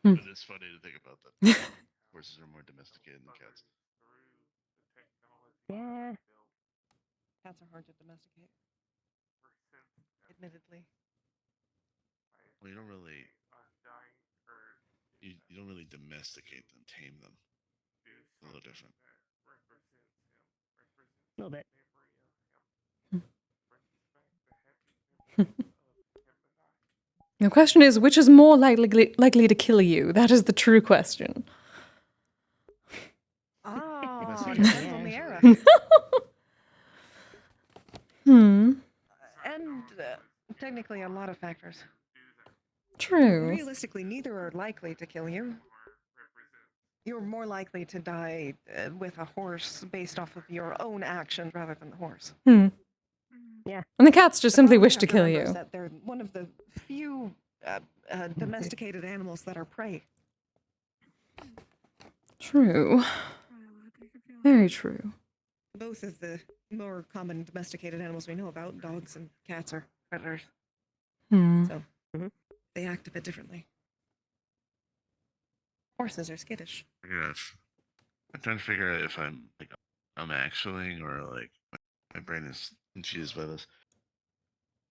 Hmm. But it's funny to think about that. Horses are more domesticated than cats. Yeah. Cats are hard to domesticate. Admittedly. Well, you don't really. You don't really domesticate them, tame them. It's a little different. A little bit. The question is, which is more likely to kill you? That is the true question. Oh, Yeah. depends on the era. Hmm. And technically a lot of factors. True. Realistically, neither are likely to kill you. You're more likely to die with a horse based off of your own actions rather than the horse. Hmm. Yeah. And the cats just simply wish Have to kill remember is you. that they're one of the few domesticated animals that are prey. True. Very true. Both of the more common domesticated animals we know about, dogs and cats, are predators. Hmm. So they act a bit differently. Horses are skittish. I'm trying to figure out if I'm actually or like my brain is confused by this.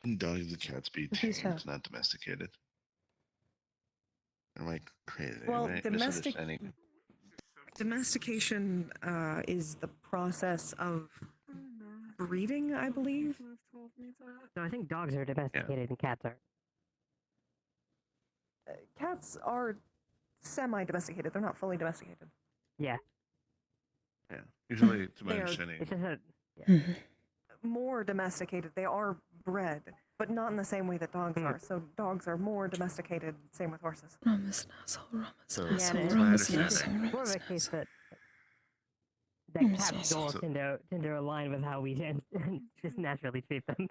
Can dogs and cats be tamed, not domesticated? Am I crazy? Well, Am I misunderstanding? domestication is the process of breeding, I believe. So I think dogs are domesticated and cats are. Cats are semi-domesticated. They're not fully domesticated. Yeah. Yeah. Usually, to my They are- understanding, It's just a. More domesticated. They are bred, but not in the same way that dogs are. So dogs are more domesticated. Same with horses. Ramos an asshole, Ramos So, an asshole, to my Ramos an understanding, asshole. More of a case that Mm, cats so- don't tend to align with how we just naturally treat them.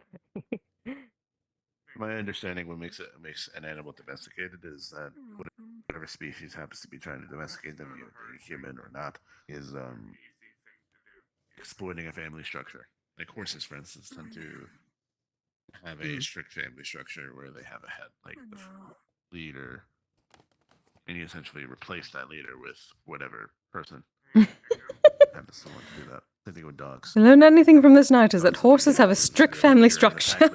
my understanding, what makes an animal domesticated is that whatever species happens to be trying to domesticate them, either they're human or not, is exploiting a family structure. Like horses, for instance, tend to have a strict family structure where they have a head, like the leader, and you essentially replace that leader with whatever person happens to want to do that. Same thing with dogs. I learned anything from this night is that horses have a strict family structure.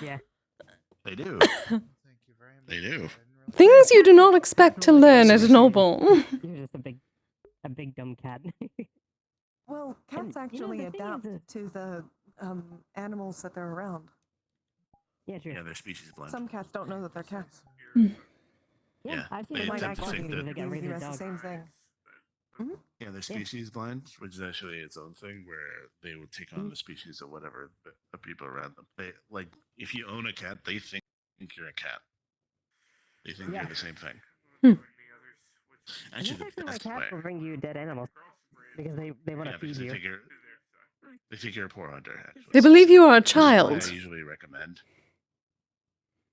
Yeah. They do. They do. Things you do not expect to learn at an Obon. You're just a big dumb cat. Well, cats actually adapt to the animals that they're around. Yeah, true. Yeah, they're species blind. Some cats don't know that they're cats. Yeah, I've seen they them tend to actually think because they that. got raised as the dogs. same thing. Yeah, they're species blind, which is actually its own thing, where they will take on the species of whatever the people around them. They like if you own a cat, they think you're a cat. They think you're the same thing. And that's actually why cats will bring you dead animals because they want to feed you. They think you're a poor hunter. Actually. They believe you are a This is why child. I usually recommend.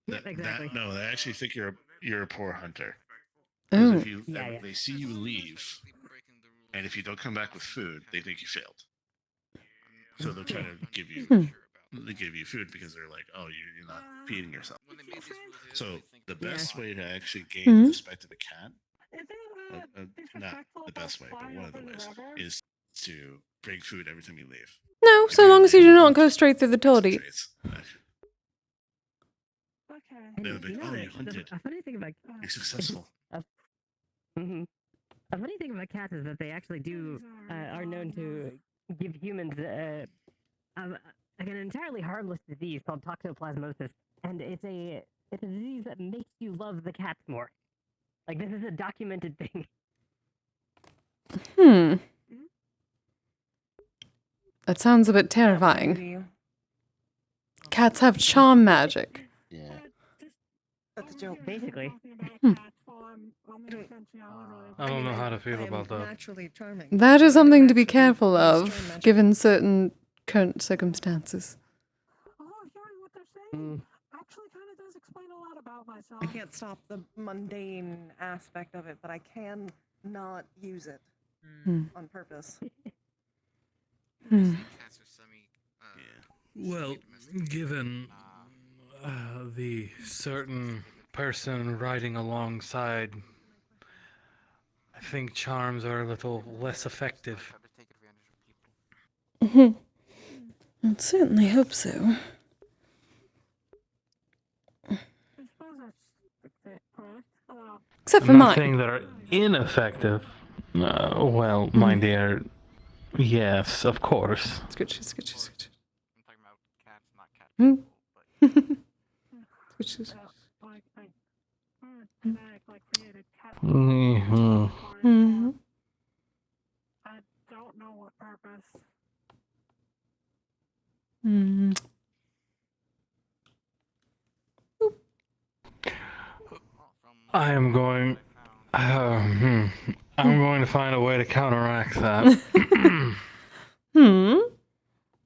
Exactly. No, they actually think you're a poor hunter. Oh. If you they see you leave, and if you don't come back with food, they think you failed. So they'll try to give you food because they're like, oh, you're not feeding yourself. So the best way to actually gain the respect of a cat, not the best way, but one of the ways, is to bring food every time you leave. No, so long as you do not go straight through the toddy. They'll be like, oh, you hunted. A funny thing about You're successful. A funny thing about cats is that they actually are known to give humans like an entirely harmless disease called toxoplasmosis, and it's a disease that makes you love the cats more. Like this is a documented thing. That sounds a bit terrifying. Cats have charm magic. Yeah. That's a joke. Basically. I don't know how to feel about that. Naturally charming. That is something to be careful of, given certain current circumstances. Actually, kind of does explain a lot about myself. I can't stop the mundane aspect of it, but I can not use it on purpose. Well, given the certain person riding alongside, I think charms are a little less effective. I'd certainly hope so. Except for I'm mine. not saying that are ineffective. Well, my dear, yes, of course. Scooch. I'm talking about cats, not cat people. Scooch. Mhm. I don't know what purpose. I am going. I'm going to find a way to counteract that.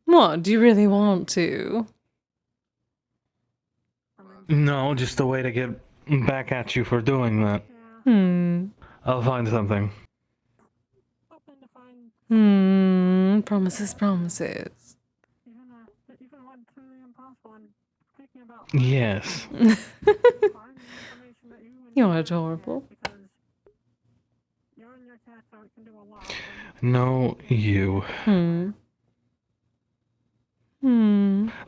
What, do you really want to? No, just a way to get back at you for doing that. I'll find something. Promises. Yes. You're adorable. No, you.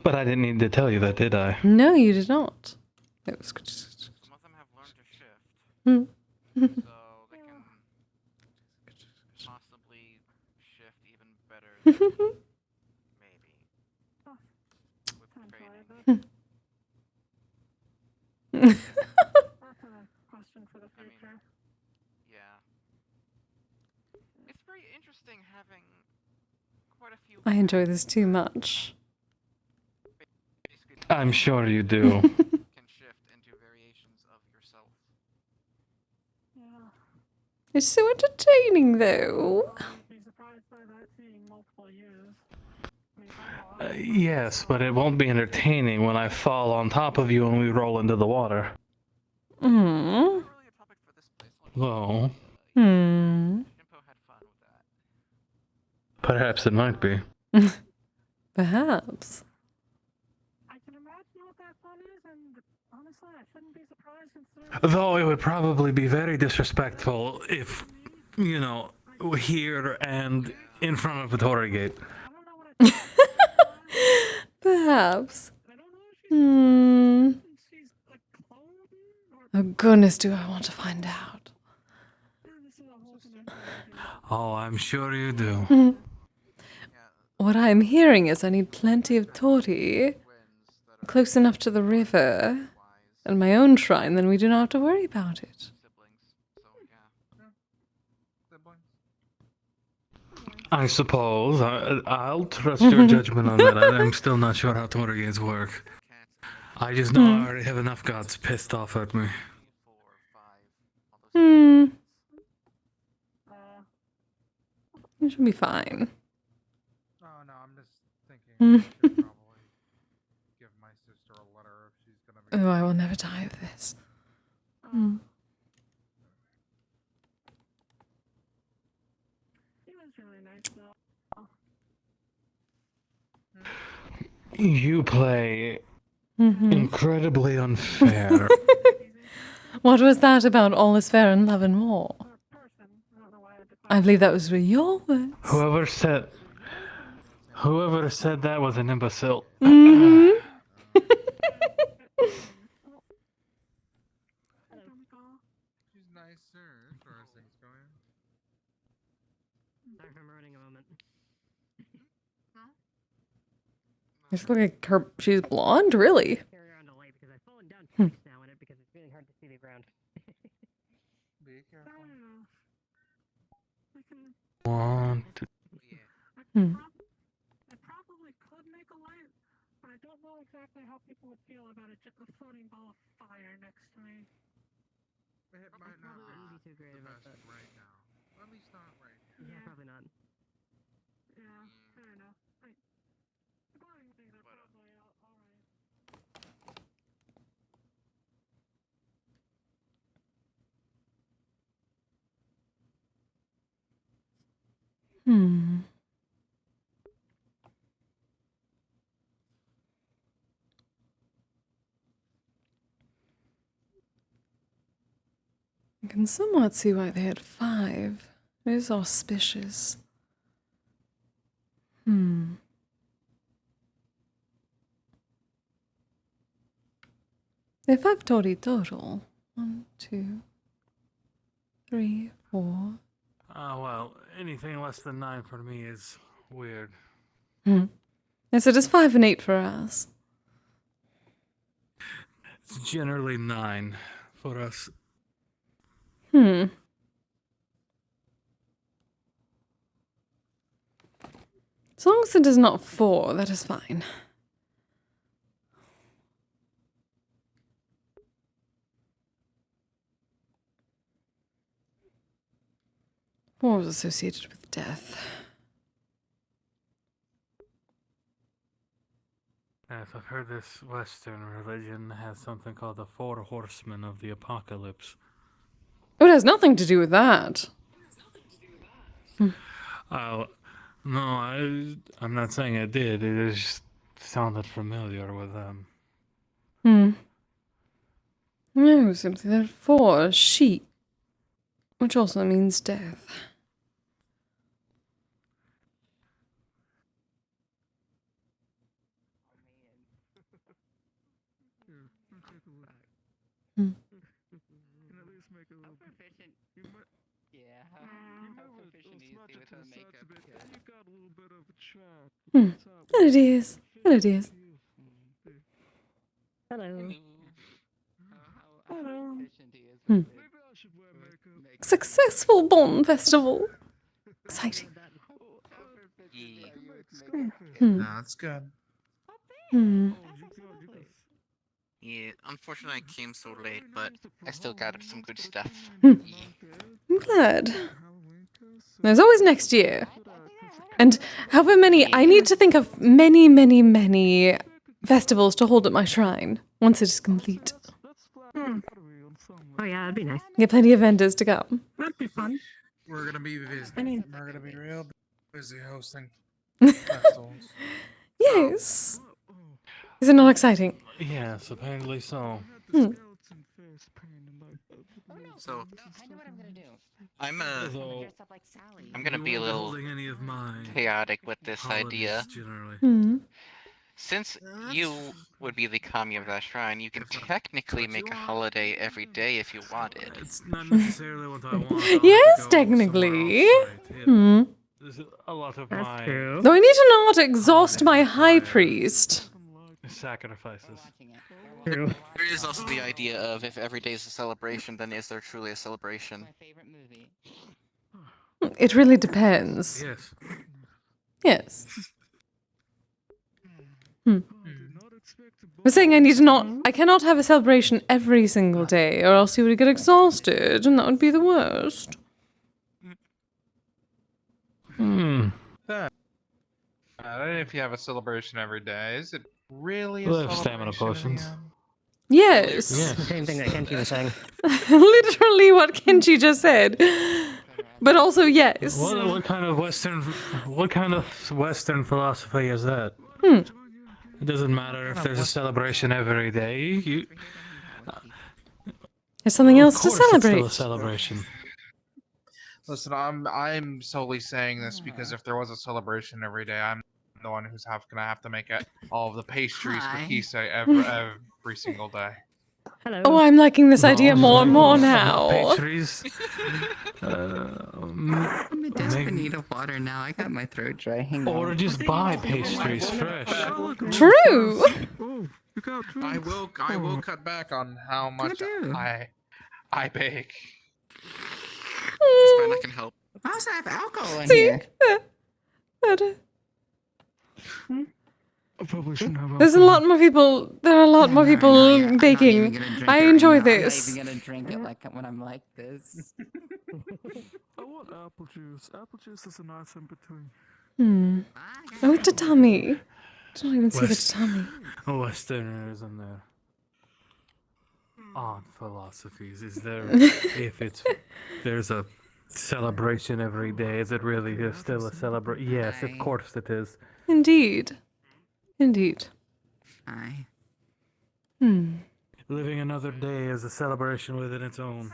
But I didn't need to tell you that, did I? No, you did not. It was good. Some of them have learned to shift, so they can possibly shift even better than maybe with training. That's a question for the future. Yeah. It's very interesting having quite a few. I enjoy this too much. I'm sure you do. Can shift into variations of yourself. It's so entertaining, though. Be surprised by that seeing multiple years. Yes, but it won't be entertaining when I fall on top of you and we roll into the water. Well, perhaps it might be. Perhaps. I can imagine what that fun is, and honestly, I shouldn't be surprised considering. Though it would probably be very disrespectful if, you know, here and in front of the Torii Gate. Perhaps. Oh goodness, do I want to find out. Oh, I'm sure you do. What I'm hearing is I need plenty of Torii close enough to the river and my own shrine, then we do not have to worry about it. I suppose. I'll trust your judgment on that. I'm still not sure how Torii Gates work. I just know I already have enough gods pissed off at me. It should be fine. Oh no, I'm just thinking. I should probably give my sister a letter if she's gonna be. Oh, I will never die of this. He was really nice, though. You play incredibly unfair. What was that about all is fair in love and war? I believe that was your words. Whoever said that was an imbecile. She's nicer as far as things going. Sorry if I'm ruining a moment. I just look like she's blonde, really. Carry her on the light because I've fallen down twice now in it because it's really hard to see the ground. Be careful. I probably could make a light, but I don't know exactly how people would feel about a floating ball of fire next to me. It might not Wouldn't be too great the about best that. right now. At least not right now. Yeah, probably not. Yeah, fair enough. Glowing things are probably alright. I can somewhat see why they had 5. It is auspicious. There are 5 tori total. 1, 2, 3, 4. Well, anything less than 9 for me is weird. Yes, it is 5 and 8 for us. It's generally 9 for us. As long as it is not 4, that is fine. War is associated with death. Yes, I've heard this Western religion has something called the 4 Horsemen of the Apocalypse. It has nothing to do with that. Oh, no, I'm not saying it did. It just sounded familiar with them. No, simply there are 4 sheep, which also means death. Well, it is. Well, it is. Hello. Successful Bon Festival. Exciting. That's good. Yeah, unfortunately I came so late, but I still gathered some good stuff. I'm glad. There's always next year. And however many, I need to think of many, many, many festivals to hold at my shrine once it is complete. Oh yeah, that'd be nice. Get plenty of vendors to come. That'd be fun. We're gonna be busy. I mean- We're gonna be real busy hosting festivals. Yes. Is it not exciting? Yes, apparently so. So, I know what I'm gonna do. I'm gonna be a little holding any of my chaotic with this idea. holidays generally. Since you would be the kami of that shrine, you can technically make a holiday every day if you wanted. It's not necessarily what I want. Yes, technically. There's a lot of That's my true. Though I need to not exhaust my high priest. sacrifices. True. There is also the idea of if every day is a celebration, then is there truly a celebration? It really depends. Yes. Yes. I'm saying I cannot have a celebration every single day, or else you would get exhausted, and that would be the worst. If you have a celebration every day, is it really a We'll have celebration? stamina potions. Yes. It's the same thing that Kenji was saying. Literally what Kenji just said. But also yes. What kind of Western philosophy is that? It doesn't matter if there's a celebration every day. There's something else to Of course it's celebrate. still a celebration. Listen, I'm solely saying this because if there was a celebration every day, I'm the one who's gonna have to make all of the pastries for Kise every single day. Hello. Oh, I'm liking this idea more and more now. Pastries. I'm in desperate need of water now. I got my throat dry. Hang on. Or just buy pastries fresh. True. I will cut back on how much I bake. It's fine, I can help. I also have alcohol in See? here. There's a lot more people. There are a lot more people baking. I enjoy this. I'm not even gonna drink it like when I'm like this. I want apple juice. Apple juice is a nice in between. Oh, tatami. I don't even see the tatami. Westerners and their odd philosophies. Is there, if there's a celebration every day, is it really just still a celebration? Yes, of course it is. Indeed. Indeed. Aye. Living another day is a celebration within its own.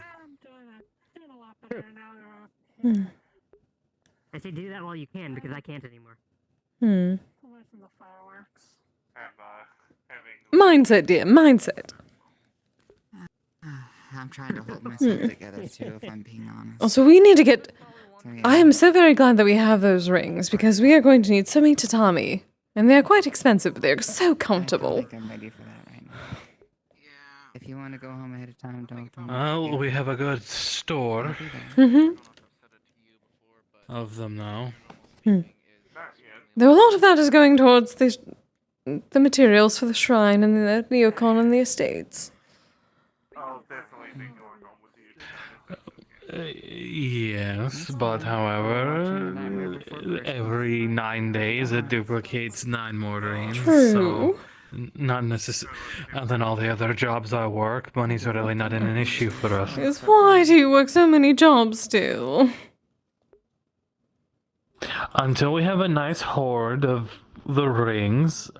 I say do that while you can, because I can't anymore. Hmm. Away from the fireworks. And, having Mindset, dear. Mindset. I'm trying to hold myself together too, if I'm being honest. Also, we need to get... So, yeah. I am so very glad that we have those rings, because we are going to need so many tatami. And they're quite expensive, but they're so I comfortable. don't think I'm ready for that right now. If you want to go home ahead of time, don't. Well, we have a good store Mm-hmm. of them now. Though a lot of that is going towards the materials for the shrine and the neocon and the estates. I'll definitely be going home with you. Yes, but however, every 9 days it duplicates 9 more dreams. True. So, not necessarily. And then all the other jobs I work, money's really not an issue for us. Yes, why do you work so many jobs still? Until we have a nice hoard of the rings,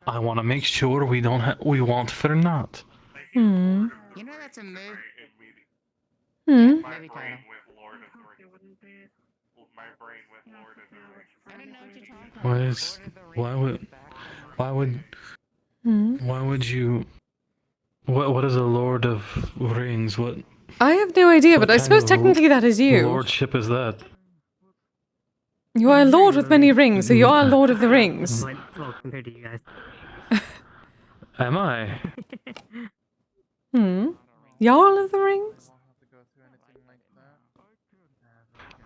I want to make sure we don't we won't for naught. Hmm. You know that's a move. Hmm. My Maybe brain title. went Lord of the Rings. My brain went Lord of the Rings. I don't know what you're talking Why about. is why would you what is a Lord of Rings? What I have no idea, what but I kind suppose of technically that is you. lordship is that? You are a lord with many rings, so you are a lord of the rings. Well, compared to you guys. Am I? Hmm. Jarl of the rings?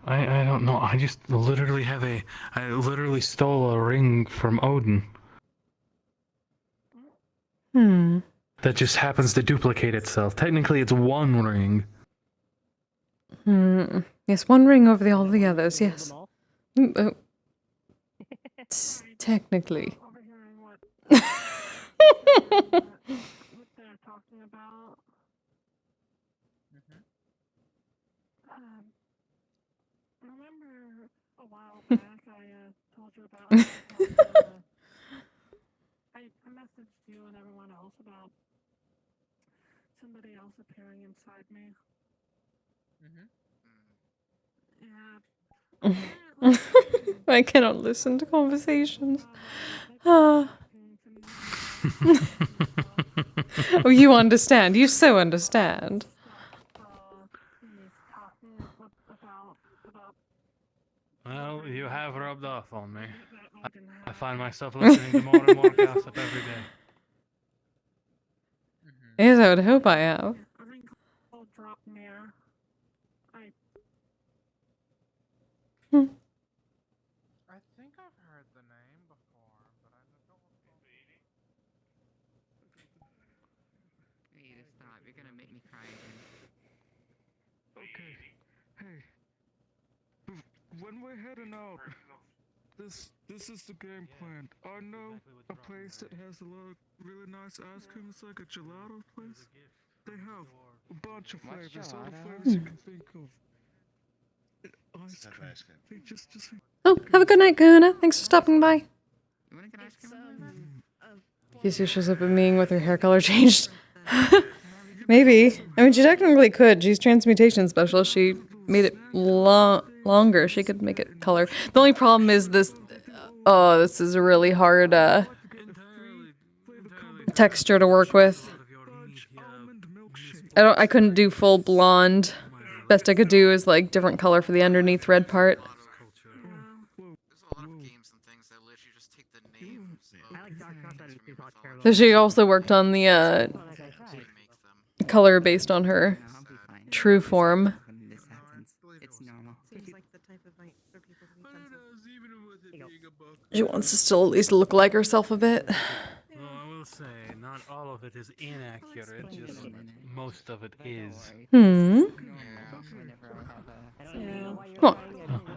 I don't know. I just literally I literally stole a ring from Odin Hmm. that just happens to duplicate itself. Technically, it's one ring. Hmm. Yes, one ring over all the others, yes. Oh. Technically. What they're talking about. Remember a while back I told you about I messaged you and everyone else about somebody else appearing inside me. Yeah. I cannot listen to conversations. Ah. Oh, you understand. You so understand. Well, you have rubbed off on me. I find myself listening to more and more gossip every day. Yes, I would hope I have. I think I've heard the name before, but I don't recall. You need to stop. You're gonna make me cry again. Okay. Hey. When we're heading out, this is the game plan. I know a place that has a lot of really nice ice cream. It's like a gelato place. They have a bunch of flavors, all the flavors you can think of. Ice cream. They just Oh, have a good night, Kahuna. Thanks for stopping by. Kise shows up at a meeting with her hair color changed. Maybe. I mean, she technically could. She's transmutation specialist. She made it longer. She could make it color. The only problem is this. Oh, this is a really hard texture to work with. I couldn't do full blonde. Best I could do is like different color for the underneath red part. So she also worked on the color based on her true form. It's normal. She wants to still at least look like herself a bit. Well, I will say, not all of it is inaccurate, just most of it is. What?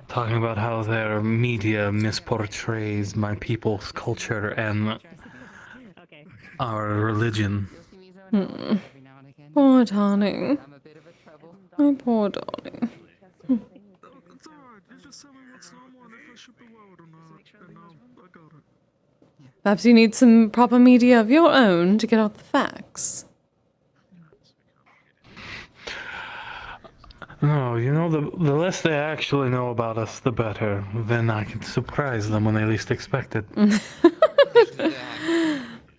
Talking about how their media misportrays my people's culture and our religion. Poor darling. My poor darling. Perhaps you need some proper media of your own to get out the facts. No, you know, the less they actually know about us, the better. Then I can surprise them when they least expect it.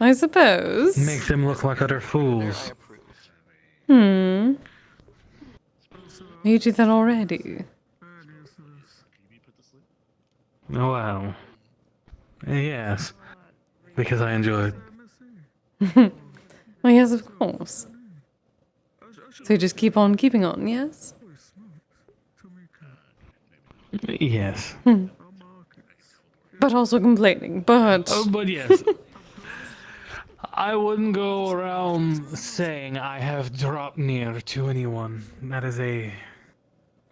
I suppose. Make them look like utter fools. You do that already. Oh, wow. Yes. Because I enjoy it. Well, yes, of course. So you just keep on keeping on, yes? Yes. But also complaining, but... Oh, but yes. I wouldn't go around saying I have dropped near to anyone. That is a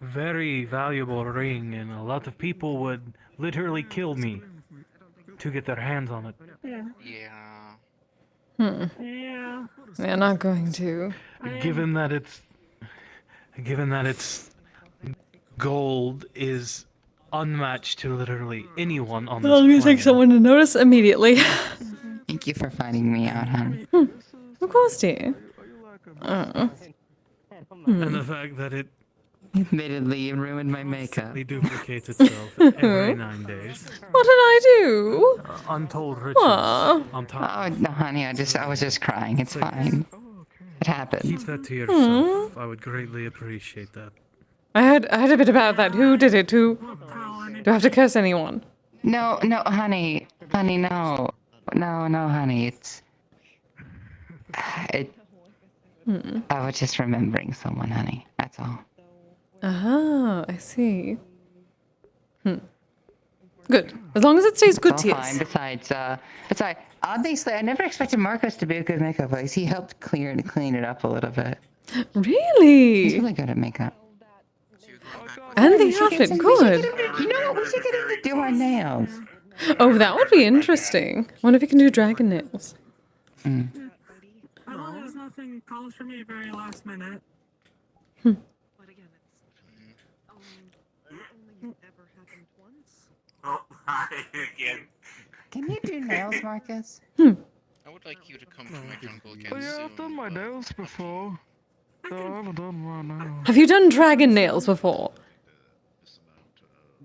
very valuable ring, and a lot of people would literally kill me to get their hands on it. Yeah. Yeah. They're not going to. Given that its gold is unmatched to literally anyone on this Well, you take planet. someone to notice immediately. Thank you for finding me out, hon. Of course, dear. And the fact that it Admittedly, you ruined my makeup. duplicates itself every 9 days. What did I do? Untold riches Aw. on top. Oh no, honey, I was just crying. It's fine. It happens. Keep that to yourself. I would greatly appreciate that. I heard a bit about that. Who did it? Who? Do I have to curse anyone? No, honey, no, honey. I was just remembering someone, honey. That's all. Ah, I see. Good. As long as it stays good It's to all you. fine. Besides, obviously, I never expected Marcos to be a good makeup artist. He helped clean it up a little bit. Really? He's really good at makeup. And the We should get outfit, some- good. You know what? We should get him to do our nails. Oh, that would be interesting. Wonder if you can do dragon nails. As long as nothing calls for me very last minute. But again, it's only ever happened once. Oh, hi again. Can you do nails, Marcus? I would like you to come to my jungle again Oh yeah, soon. I've done my nails before. No, I haven't done mine now. Have you done dragon nails before?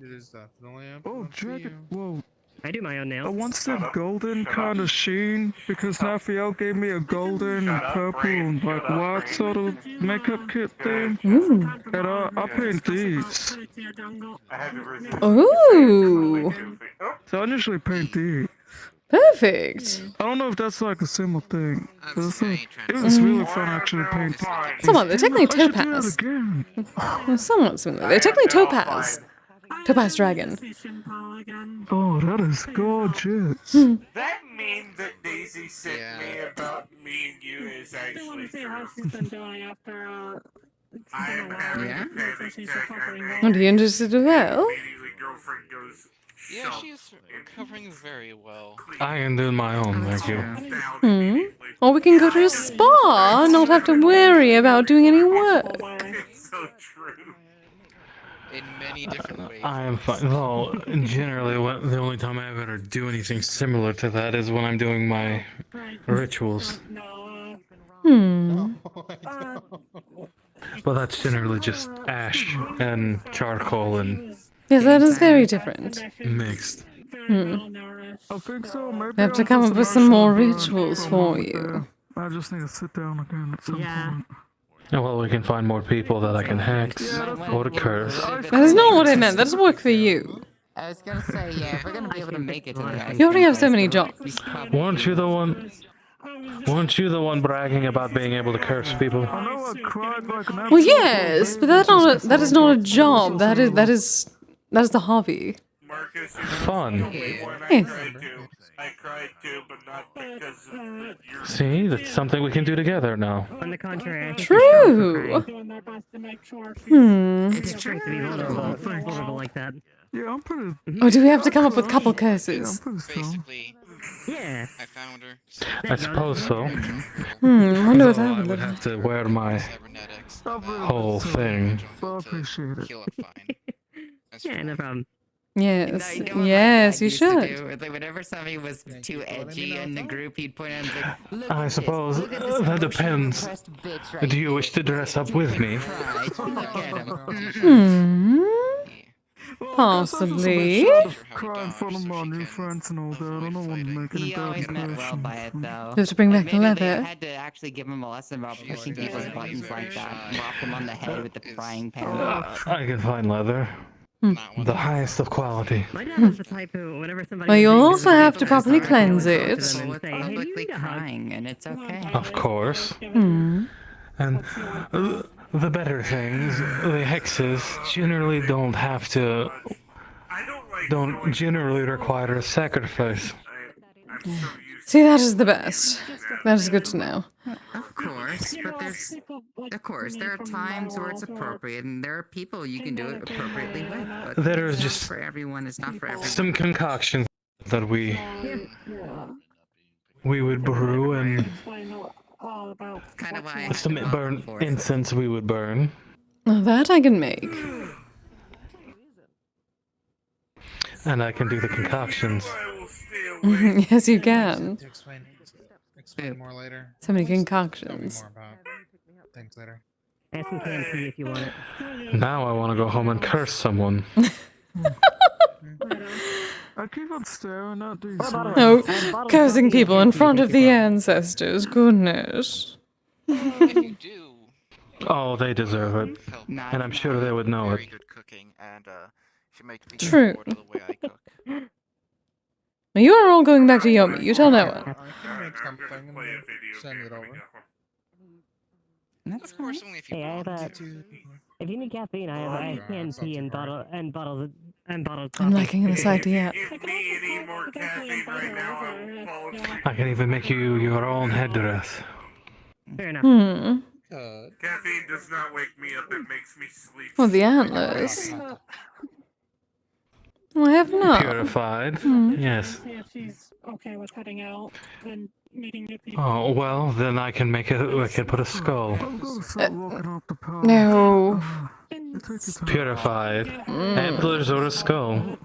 It is definitely up Oh, to dragon. you. Whoa. I do my own I nails. once did golden kind of sheen because Raphael gave me a golden and purple and like white sort of makeup kit thing. And I paint these. Ooh. So I usually paint these. Perfect. I don't know if that's like a similar thing. But it's like, it was really fun actually painting. Somewhat. They're technically I should do that topaz. again. Well, somewhat similar. They're technically topaz. Topaz dragon. Oh, that is gorgeous. That meme that Daisy sent me about me and you is actually true. I'm having a panic attack. Are you interested as well? Immediately, girlfriend goes. Yeah, she's recovering very well. I can do my own, thank you. Or we can go to a spa and not have to worry about doing any work. It's so true. In many different ways. I am fine. Well, generally, the only time I ever do anything similar to that is when I'm doing my rituals. But that's generally just ash and charcoal and Yes, that is very different. mixed. I think so. Maybe I have to I'm come just up with some more emotionally burnt rituals from for what you. I just need to sit down again at some point. Well, we can find more people that I can hex or to curse. That is not what I meant. That does work for you. I was gonna say, yeah, if we're gonna be able to make it to the You already have so many jobs. Weren't you the one? Weren't you the one bragging about being able to curse people? I know I cried like an Well, yes, but that is not a job. That is the hobby. Marcus is Fun. the only one I Hey. cried to. I cried too, but not because of your. See, that's something we can do together now. On the contrary, I think True. it's strength to be vulnerable like that. Yeah, I'm pretty. Or do we have to come up with couple curses? Basically, Yeah. I found her. I suppose so. Wonder what Although that I would would look have to wear my whole thing. I appreciate it. Heal up fine. That's Yeah, no problem. Yes, Like, what yes, my you dad used to should. do, like, whenever somebody was too edgy in the group, he'd point out and be like, look I at suppose this, look at this that emotionally depends. repressed bitch right Do you here. wish to dress up with me? Right, look at him. Hmm. Well, Possibly. I guess I just have to cry in front of my new friends and all that. I don't want to make any He bad always meant well impressions. by it, though. You have to bring Like, back the maybe they leather. had to actually give him a lesson about pushing people's definitely buttons very like that, shy. and whack them on the head with the frying pan. I can find leather. The highest of quality. My dad was the type who, whenever somebody. Well, was you'll being also have to disrespectful, properly he'd cleanse always talk to it. them and With say, "Hey, you publicly need a hug." crying, and it's okay. Of course. Hmm. And the better things, the hexes, generally don't generally require a sacrifice. See, that is the best. That is good to know. Of course, but there are times where it's appropriate, and there are people you can do it appropriately with. But There it's is not just for everyone. It's not for everyone. some concoctions that we would brew, and Kind of why some burn incense we would burn. Well, that I can make. And I can do the concoctions. Yes, you can. Explain more later. So many Tell me concoctions. more about things later. Ask some canned tea if you want it. Now I want to go home and curse someone. I keep on staring at these. Oh, cursing people in front of the ancestors. Goodness. If you do, Oh, they deserve it. And I'm sure they would know it. very good cooking, and she make me True. bored of the way I cook. Now you are all going back to Yomi. You tell no one. I can make something and send it over. That's Of course, only if you Hey, I have want a. to. If you need caffeine, I have canned tea and bottles I'm coffee. liking this idea. Give me any more caffeine right now, I will fall asleep. I can even make you your own headdress. Fair enough. Hmm. Caffeine does not wake me up, it makes me sleep. Well, the antlers. Well, I have not. Purified. Hmm. Yes. See if she's okay with heading out and meeting new people. Oh, well, then I can put a skull. I'm gonna start walking up the path. No. Purified. Antlers or a skull.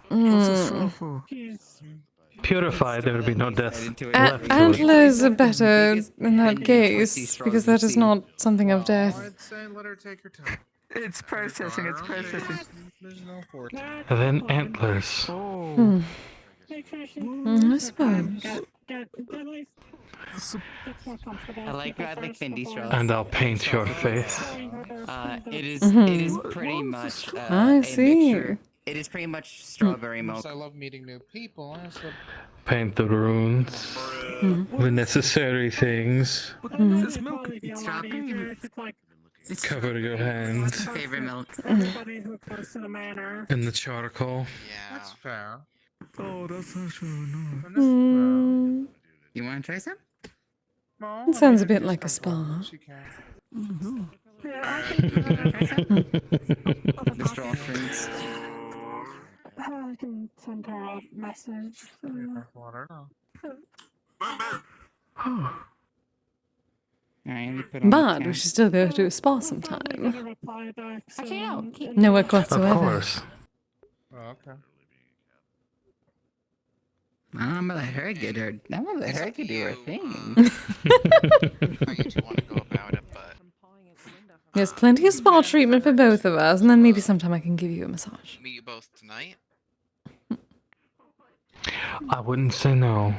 Purified, there would be no death left to it. Antlers are better in that case, because that is not something of death. I'd say let her take her time. It's processing, it's processing. There's no fortune. Then antlers. Hmm. I suppose. I like Cindy's show. And I'll paint your face. It is pretty much I a see. mixture. It is pretty much strawberry milk. I love meeting new people. That's what Paint the runes. The necessary things. It's milk. It's Cover your hands. Favorite milk. everybody who goes to the manor. And the charcoal. Yeah. That's fair. Oh, that's actually nice. Hmm. You want to try some? No, It sounds a bit like a spa. she can. Yeah, I can The straw fruits. I can send her a message. Water. But we should still go to a spa sometime. Actually, no. No work Of whatsoever. course. Oh, okay. I'm gonna let her get her. I'm gonna let her do her thing. How you two want to go about it, but Yes, plenty of spa treatment for both of us, and then maybe sometime I can give you a massage. meet you both tonight. I wouldn't say no.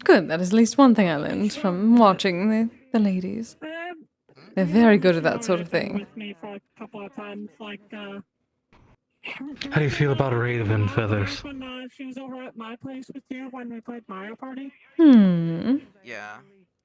Good, that is at least one thing I learned from watching the ladies. They're very good at that sort of thing. With me for a couple of times, like How do you feel about raven feathers? when she was over at my place with you when we played Mario Party. Hmm. Yeah.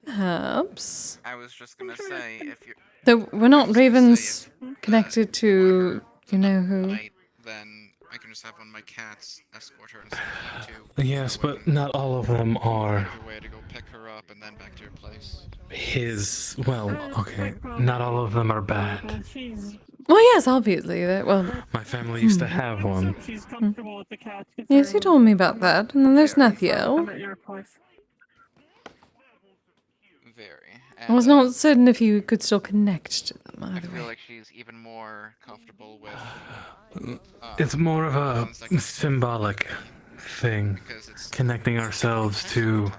Perhaps. I was just gonna say if you're Though we're not ravens connected to you know who. tonight, then I can just have one of my cats escort her instead of you two. Yes, but not all of them are Either way to go pick her up and then back to your place. his. Well, okay. Not all of them are bad. Well, yes, obviously. Well, My family used to have one. She's comfortable with the cat. yes, you told me about that. And then there's Nethiel. At your place. Very. I was not certain if you could still connect to them. I either feel way. like she's even more comfortable with. It's more of a ones that can symbolic thing, because it's connecting ourselves to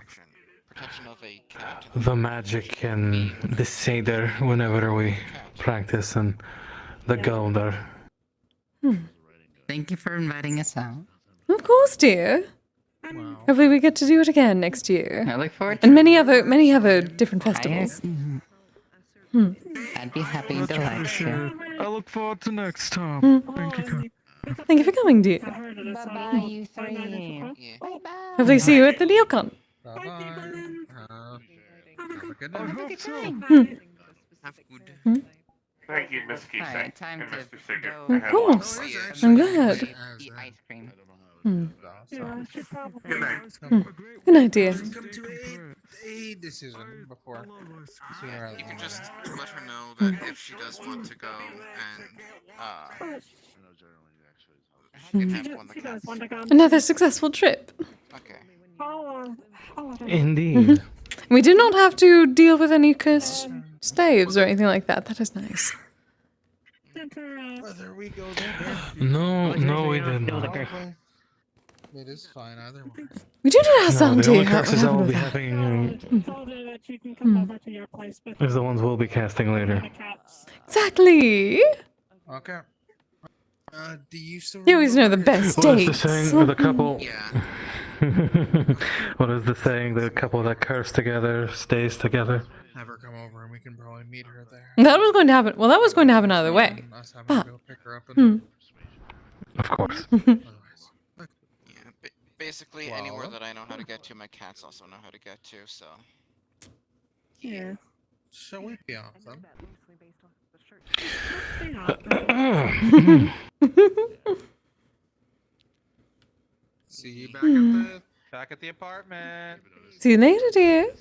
protection of a cat. the magic and the Seder whenever we practice and the Gondar. Thank you for inviting us out. Of course, dear. Hopefully we get to do it again next year. I look forward to and many other different festivals. I'd be happy to let you. I look forward to next time. Thank you. Thank you for coming, dear. Bye-bye, you three. Hopefully see you at the neocon. Bye bye. Have a good night. I hope so. Have good. Thank you, Miss Kise Alright, time and to Mr. Sigurd. go. Of course. I'm glad. The ice cream. Good night. Good night, dear. Come to a decision before. You can just let her know that if she does want to go and she can have one that counts. Another successful trip. Okay. Indeed. We did not have to deal with any cursed staves or anything like that. That is nice. Whether we go there. No, we didn't. It is fine either way. We do not have No, the Santi. only curses I will be having is the ones we'll be casting later. Exactly. Okay. Do you still You always know the best What is the dates. saying with a couple? What is the saying? The couple that curse together stays together. have her come over and we can probably meet her there? That was going to happen. Well, that was going to happen either way. Us having But, to go pick her up and Of course. Basically, anywhere that I know how to get to, my cats also know how to get to, so. Yeah. Shall we be off then? See you back at the apartment. See you later, dear.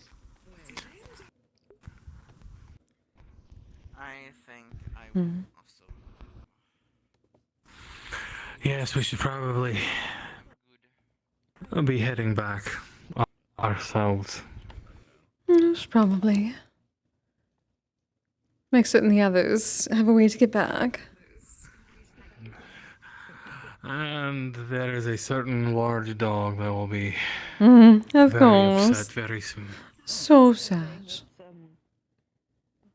I think I will also. Yes, we should probably be heading back ourselves. Yes, probably. Make certain the others have a way to get back. And there is a certain large dog that will be Of very course. upset very soon. So sad.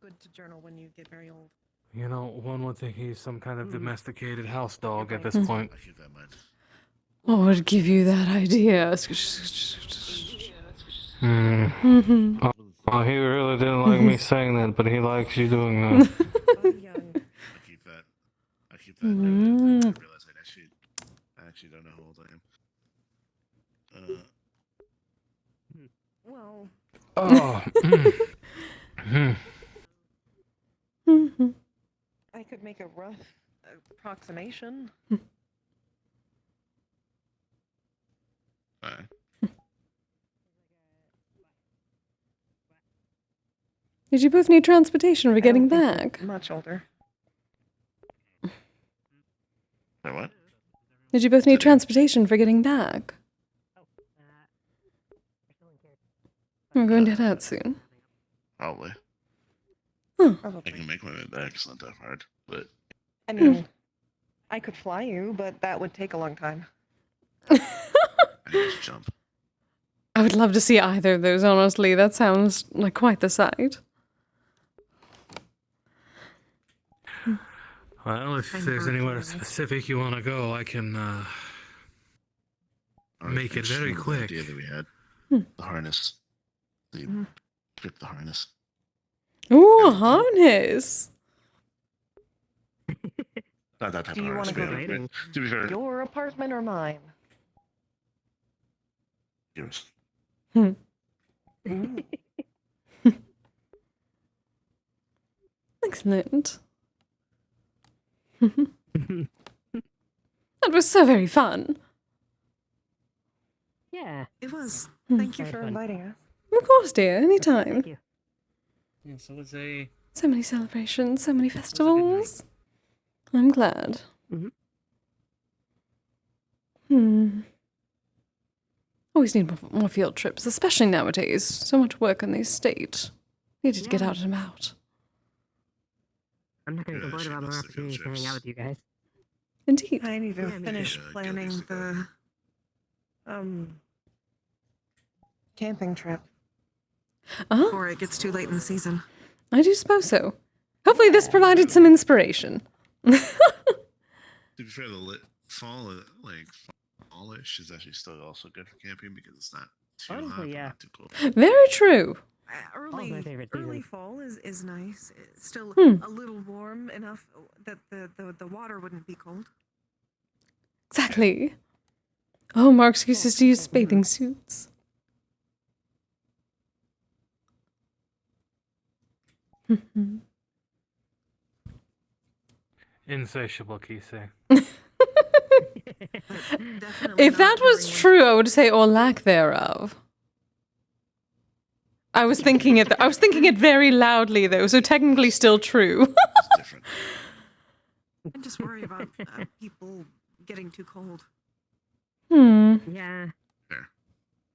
Good to journal when you get very old. You know, one would think he's some kind of domesticated house dog at this point. What would give you that idea? Oh, he really didn't like me saying that, but he likes you doing that. I keep that noted. I realize I actually don't know how old I am. Well. Oh. I could make a rough approximation. Did you both need transportation for getting back? Much older. What? Did you both need transportation for getting back? We're going to head out soon. Probably. Huh. I can make my way back. It's not that hard, but I mean, I could fly you, but that would take a long time. I just jump. I would love to see either of those, honestly. That sounds like quite the sight. Well, if there's anywhere specific you want to go, I can make it very quick. The idea that we had, the harness, pick the harness. Ooh, a harness. Not that type Do of you want harness. to go To be fair, your apartment or mine? yours. Excellent. That was so very fun. Yeah. It was. Hmm. Thank you Very for fun. inviting us. Of course, dear. Anytime. Thank you. Yeah, so it's a So many celebrations, so many festivals. I'm glad. Always need more field trips, especially nowadays. So much work on the estate. Needed to get out and about. I'm not going to complain about more opportunities to hang out with you guys. Indeed. I need to Yeah, me finish too. planning the camping trip before it gets too late in the season. I do suppose so. Hopefully this provided some inspiration. To be fair, the fall, like fallish, is actually still also good for camping because it's not too hot, Honestly, but yeah. not too cold. Very true. Early fall is nice. It's still a little warm enough that the water wouldn't be cold. Exactly. Oh, Mark's uses to use bathing suits. Insatiable, Kise. If that was true, I would say, or lack thereof. I was thinking it. I was thinking it very loudly, though, so technically still true. I just worry about people getting too cold. Yeah.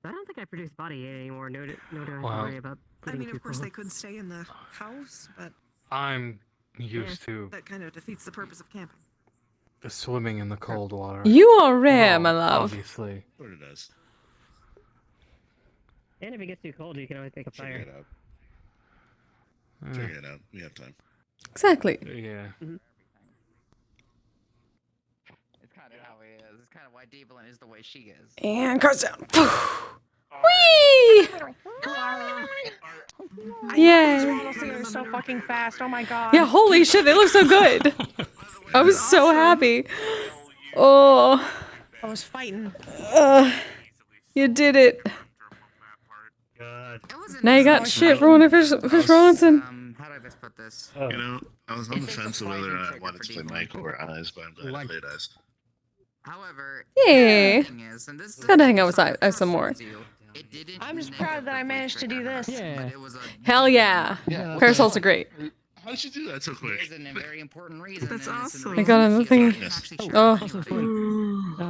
I don't think I produce body heat anymore. No, do I have to Wow. worry about I getting mean, too of course, cold. they could stay in the house, but I'm used to that kind of defeats the purpose of camping. swimming in the cold water. You are rare, my love. Obviously. Sort of does. And if it gets too cold, you can always make a fire. Figure it out. Figure it out. We have time. Exactly. Yeah. It's kind of how he is. It's kind of why Devlin is the way she is. And goes down. Whee! Yay. They're so fucking fast. Oh my god. Yeah, holy shit, they look so good. I was so happy. Oh. I was fighting. You did it. God. Now you got shit for one of Fish Robinson. How do I best put this? You know, I was on the fence of whether or not I wanted to play Mike or Eyes, but I'm glad I played Eyes. However, Yay. the thing is, and this is Gotta hang out with I some more. I'm just proud that I managed to do this. Yeah. Hell yeah. Parasols are great. How did you do that so quick? There's a very important reason. That's and it's in the awesome. I got another thing. Oh.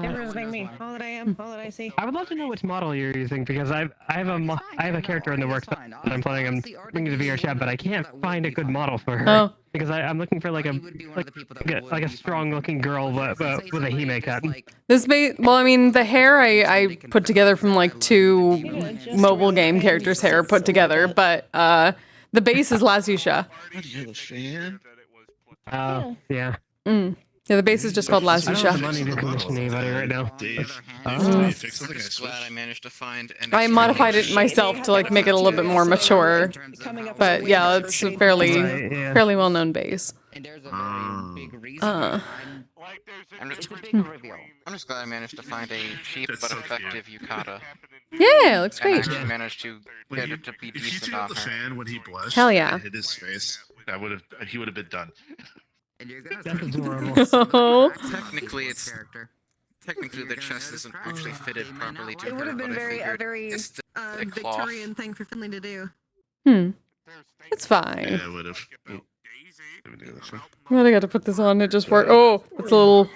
Everything me. All that I am. All that I see. I would love to know which model you're using because I have a character in the works that I'm playing. I'm bringing the VRChat, but I can't find a good model for her Oh. because I'm looking for like a strong looking girl but with a Hime cut. Well, I mean, the hair I put together from like 2 mobile game characters' hair put together, but the base is Lazusha. What, you have a fan? Yeah. Yeah, the base is just called I don't have the Lazusha. money to commission anybody right now. Dave, I'm fix something I just glad I managed to find an I modified it myself to like make it a little bit more mature. But yeah, it's a fairly well-known base. And there's a very big reason. I'm just glad I managed to find a cheap but effective yukata. Yeah, it looks And great. actually managed to get it to be If you decent threw out on the her. fan when he blushed, Hell yeah. and hit his face, he would have been done. And you're gonna That's Oh. Technically, technically the chest isn't actually fitted properly to It her, would have but been I a figured very it's still a cloth. Victorian thing for Finley to do. It's fine. Yeah, I would have. Well, I got to put this on. It just worked. Oh, it's a little.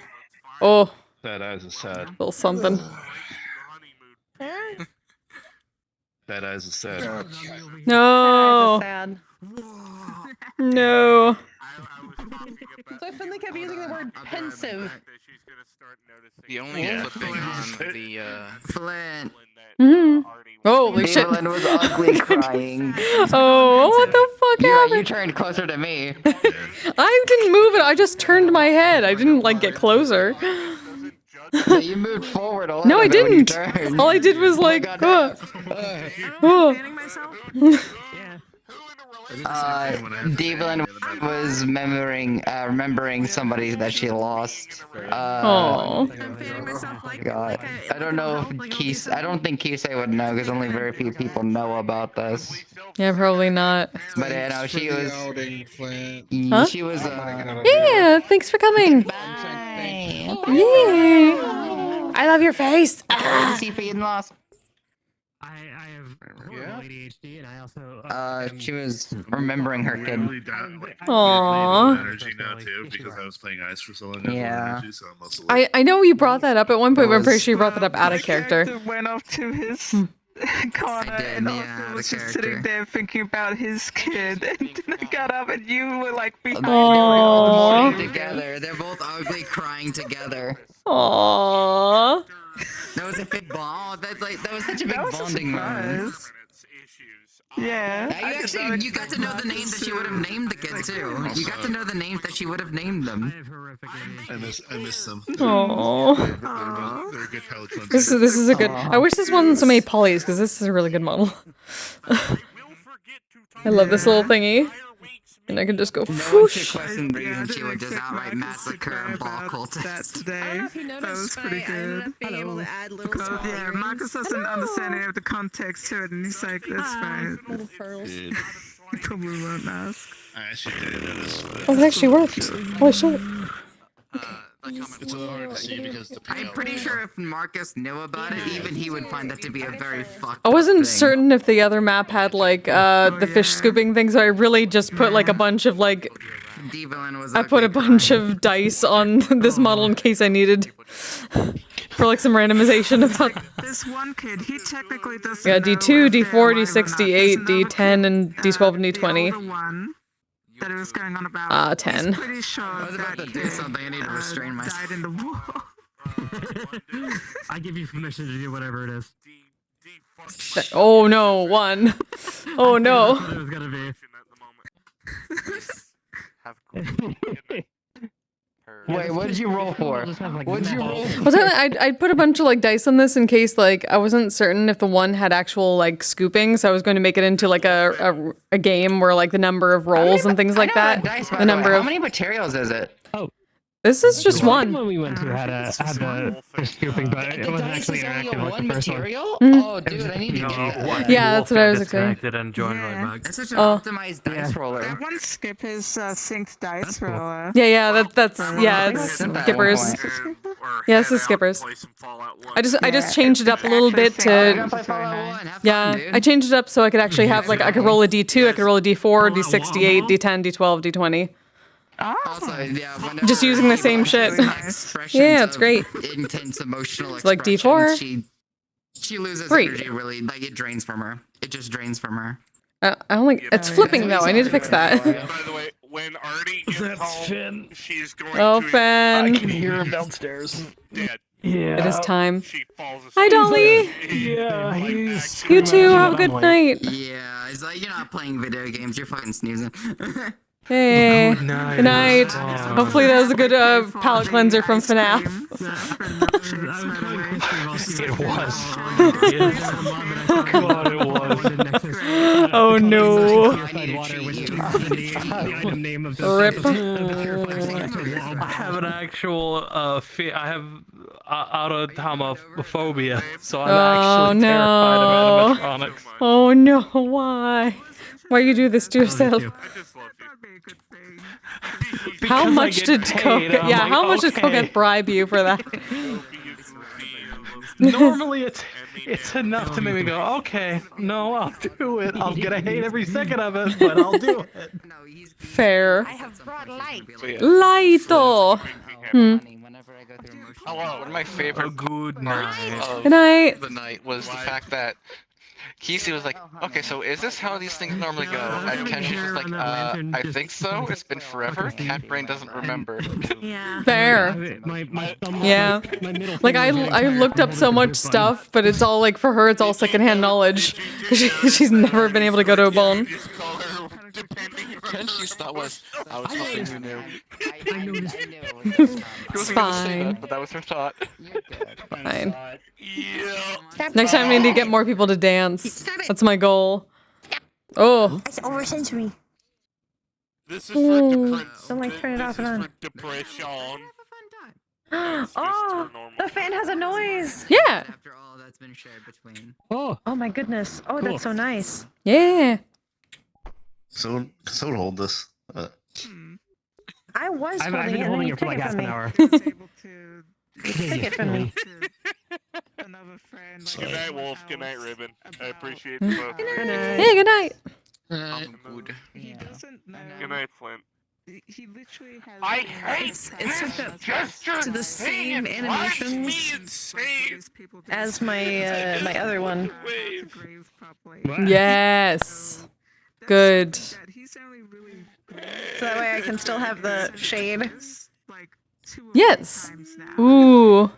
Oh, That Eyes is sad. little something. That Eyes is sad. No. Sad. No. So Finley kept using the word pensive. The only flipping on the Flint. Holy shit. Devlin was ugly crying. Oh, what the fuck You happened? turned closer to me. I didn't move it. I just turned my head. I didn't like get closer. Yeah, you moved forward a little No, I bit when you didn't. turned. All I did was like, goddamn. oh. Devlin was remembering somebody that she lost. Oh. God, I don't know if Kise. I don't think Kise would know because only very few people know about this. Yeah, probably not. But you know, she was. Huh? She was. Yeah, thanks for coming. Yay. I love your face. Where is he feeding lost? I have horrible ADHD and I also She was remembering her kid. Aww. Energy now too because I was playing Ice for so long. Yeah. So I'm I know you brought that up at one point, but I'm pretty sure you brought that up out of character. Went off to his Connor, and Arthur was just sitting there thinking about his kid, and then I got up and you were like behind They were all Aww. mourning together. They're both ugly, crying together. Aww. That was a big bond. That was such a big That was a bonding moment. surprise. Yeah. You got to know the name that she would have named the kid too. You got to know the names that she would have named them. I miss them. Aww. They're good palate cleanser. This is a good. I wish this wasn't so many polys because this is a really good model. I love this little thingy, and I can just go. No one should Whoosh. question the reason she would just outright massacre and ball That cultists. today. That was pretty good. Because, yeah, Marcus doesn't understand any of the context to it, and he's like, that's fine. Dude, He probably won't ask. I actually didn't notice. Oh, it actually worked. Holy shit. It's a little hard to see because the I'm pretty sure if Marcus knew about it, even he would find that to be a very fucked I up wasn't thing. certain if the other map had like the fish scooping thing, so I really just put like a bunch of like. D-Villain was I put a bunch of dice on this model in case I needed for like some randomization about. This one kid, he technically doesn't Yeah, know D2, if they're D4, alive or not. D68, D10, and D12 and The D20. older one that it was going on about. 10. He's pretty sure I was about to do something. I need to restrain myself. died in the war. I give you permission to do whatever it is. Oh no, 1. Oh no. That's what it was gonna be. Wait, what did you roll for? What did you roll for? I was gonna, I'd put a bunch of like dice on this in case like I wasn't certain if the one had actual like scooping, so I was going to make it into like a game where like the number of rolls and things like that. The number How of many materials is it? this is just The one. one we went to had the fish scooping, but it wasn't actually interactive like the first one. Oh, dude, I need to get that. Yeah, that's what I was explaining. And joined right back. That's such an Oh. optimized dice roller. That one skip is synced dice roller. Yeah, that's yeah, it's skippers. Yeah, this is skippers. I just changed it up a little bit to I changed it up so I could actually have like I could roll a D2, I could roll a D4, D68, D10, D12, D20. Also, yeah, Just using the same shit. Yeah, it's great. Intense emotional It's like expression, D4. She loses 3. energy really, like it drains from her. It just drains from her. I only it's flipping though. I need to fix that. By the way, when Artie gets home, she's going Oh, to... Fan. I can hear him downstairs. Dead. It is time. She falls asleep. Hi, Dolly. Yeah, he's... You too. Have a good night. Yeah, it's like you're not playing video games. You're fucking snoozing. Hey. Good night. Good night. Hopefully that was a good palate cleanser from FNAF. It was. God, it was. Oh no. Rip. I have an actual fear. I have autotomophobia, so I'm actually terrified of animatronics. Oh no, why? Why you do this to yourself? How Because much I get did paid, Coke? I'm Yeah, like, how much did okay. Coke bribe you for that? Normally it's enough to make me go, okay, no, I'll do it. I'm gonna hate every second of it, but I'll do it. Fair. I have brought light. Lighto. One of my favorite good parts of Good night. the night was the fact that Kise was like, okay, so is this how these things normally go? And Kenshi's just like, I think so. It's been forever. Cat brain doesn't remember. Yeah. Fair. Yeah. Like I looked up so much stuff, but it's all like for her, it's all secondhand knowledge because she's never been able to go to Obon. Kenshi's thought was, I was hoping you knew. It's fine. But that was her thought. Fine. Next time I need to get more people to dance. That's my goal. Oh. It's over sensory. This is for depression. Don't like turn it off and on. Depression. Oh, the fan has a noise. Yeah. After all that's been shared between. Oh. Oh my goodness. Oh, that's so nice. Yeah. Someone hold this. I was I've holding been it. holding and it for then like you half took an it hour. Take it from me. Another friend. Good night, Wolf. Good night, Ribbon. I appreciate the both. Hey, good night. Good. He doesn't know. Good night, Flint. He literally has. I hate It's this just gesture to the thing. same It drives animations me insane. as my my other one. Yes. Good. So that way I can still have the shade. Yes. Ooh.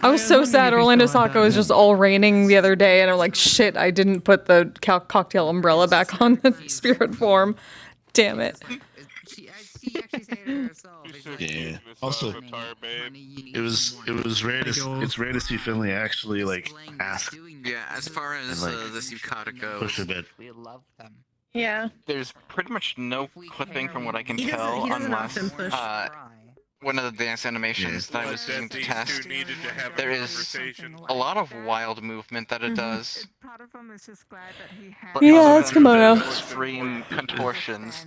I was so sad Orlando Sacco was just all raining the other day, and I'm like, shit, I didn't put the cocktail umbrella back on the spirit form. Damn it. Yeah. Also, it's rare to see Finley actually like ask. Yeah, as far as this yukata goes, push a bit. We love them. Yeah. There's pretty much no clipping from what I can He doesn't- tell, he doesn't unless often push. one of the dance animations that I was using to test. There is a lot of wild movement that it does. But Yeah, other that's than the kimono. extreme contortions.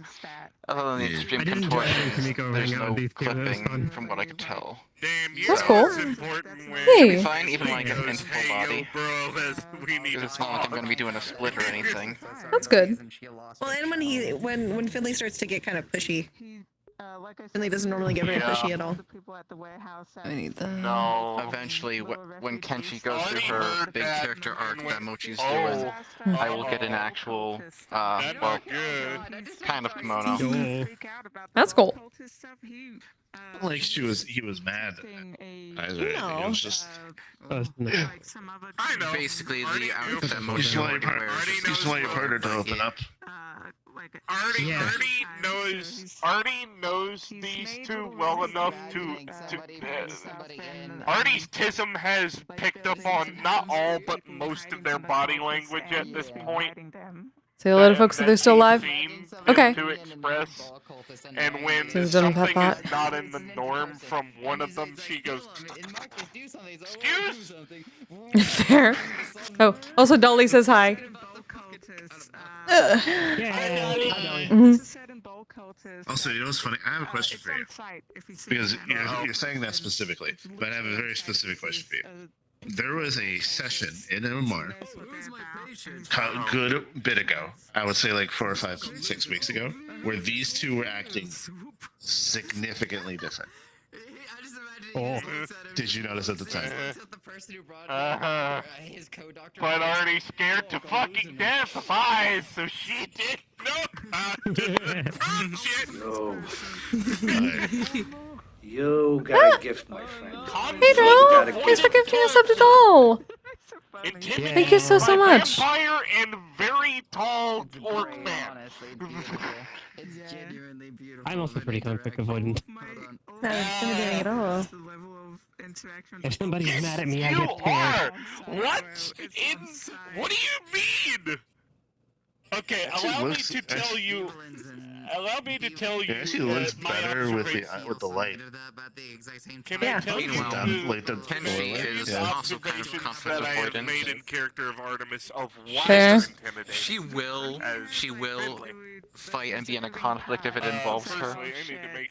Other than the Yeah. extreme I didn't enjoy having contortions, Kimiko there's hang out with no these two, that was clipping fun. from what I could tell. Damn, That's cool. Should be Hey. fine, even like an Goes, full "Hey, yo, body. bro, we need It's not like I'm going to be doing a split or anything. That's good. Well, and when Finley starts to get kind of pushy, Finley doesn't normally get very pushy at all. I need that. No. Eventually, when Kenshi goes through her big character arc that Mochi's doing, I will get an actual, well, kind of kimono. That's cool. Like he was mad either. It was just. I know. Basically, the outfit that You Mochi just want already your wears. you just want your partner to open up. Artie knows these two well enough to Artie's tism has picked up on not all but most of their body language at this point. Say hello to folks if they're still alive. Okay. To express, and when Seems done with that something thought. is not in the norm from one of them, she goes, "Excuse." Fair. Oh, also Dolly says hi. Also, you know what's funny? I have a question for you. Because you're saying that specifically, but I have a very specific question for you. There was a session in MMR a good bit ago, I would say like 4 or 5, 6 weeks ago, where these two were acting significantly different. Oh. Did you notice at the time? But already scared to fucking death of eyes, so she did You got a gift, my friend. Hey, Daryl. Thanks for gifting us up to doll. Thank you so much. Vampire and very tall orc man. I'm also pretty conflict avoidant. Not intimidating at all. If somebody's mad at me, I You get scared. are. What? What do you mean? Okay, allow me to tell you. Allow me to tell you. It actually looks my better with the light. Can I tell you Like the Kenshi is also kind of conflict that I have avoidant. made in character of Artemis of why Fair. she's intimidating? She will fight and be in a conflict if it involves her.